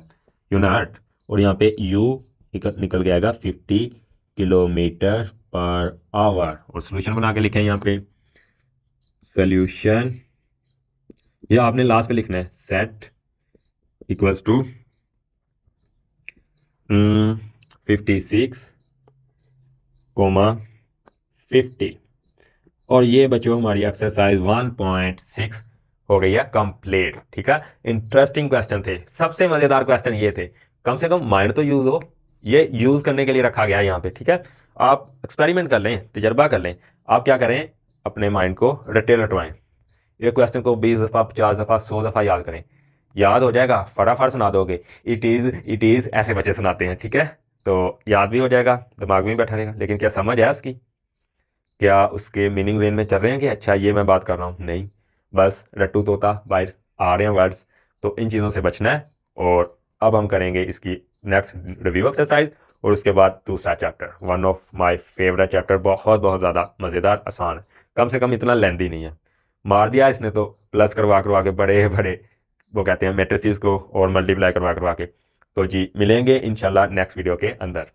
यूनिट, और यहाँ पे u निकल के आएगा 50 किलोमीटर पर आवर। और सोल्यूशन बना के लिखें यहाँ पे, सोल्यूशन ये आपने लास्ट पे लिखना है, सेट इक्वल्स टू 56, 50। और ये बच्चों हमारी एक्सरसाइज 1.6 हो गई है कंप्लीट। ठीक है, इंटरेस्टिंग क्वेश्चन थे, सबसे मजेदार क्वेश्चन ये थे, कम से कम माइंड तो यूज हो, ये यूज करने के लिए रखा गया है यहाँ पे। ठीक है, आप एक्सपेरिमेंट कर लें, तजर्बा कर लें, आप क्या करें, अपने माइंड को रटे रटवाएं, ये क्वेश्चन को 20 दफ़ा 50 दफ़ा 100 दफ़ा याद करें, याद हो जाएगा, फटाफट सुना दोगे। इट इज़ ऐसे बच्चे सुनाते हैं। ठीक है, तो याद भी हो जाएगा, दिमाग में भी बैठा रहेगा, लेकिन क्या समझ है उसकी, क्या उसके मीनिंग जेन में चल रहे हैं कि अच्छा ये मैं बात कर रहा हूँ, नहीं, बस रट्टू तोता बाहर आ रहे हैं वर्ड्स। तो इन चीज़ों से बचना है। और अब हम करेंगे इसकी नेक्स्ट रिव्यू एक्सरसाइज, और उसके बाद दूसरा chapter, one of my favourite chapter, बहुत बहुत ज़्यादा मज़ेदार, आसान है, कम से कम इतना लेंथी नहीं है। मार दिया इसने तो प्लस करवा करवा के बड़े बड़े वो कहते हैं मैट्रिसेस को, और मल्टीप्लाई करवा करवा के। तो जी मिलेंगे इंशाल्लाह नेक्स्ट वीडियो के अंदर।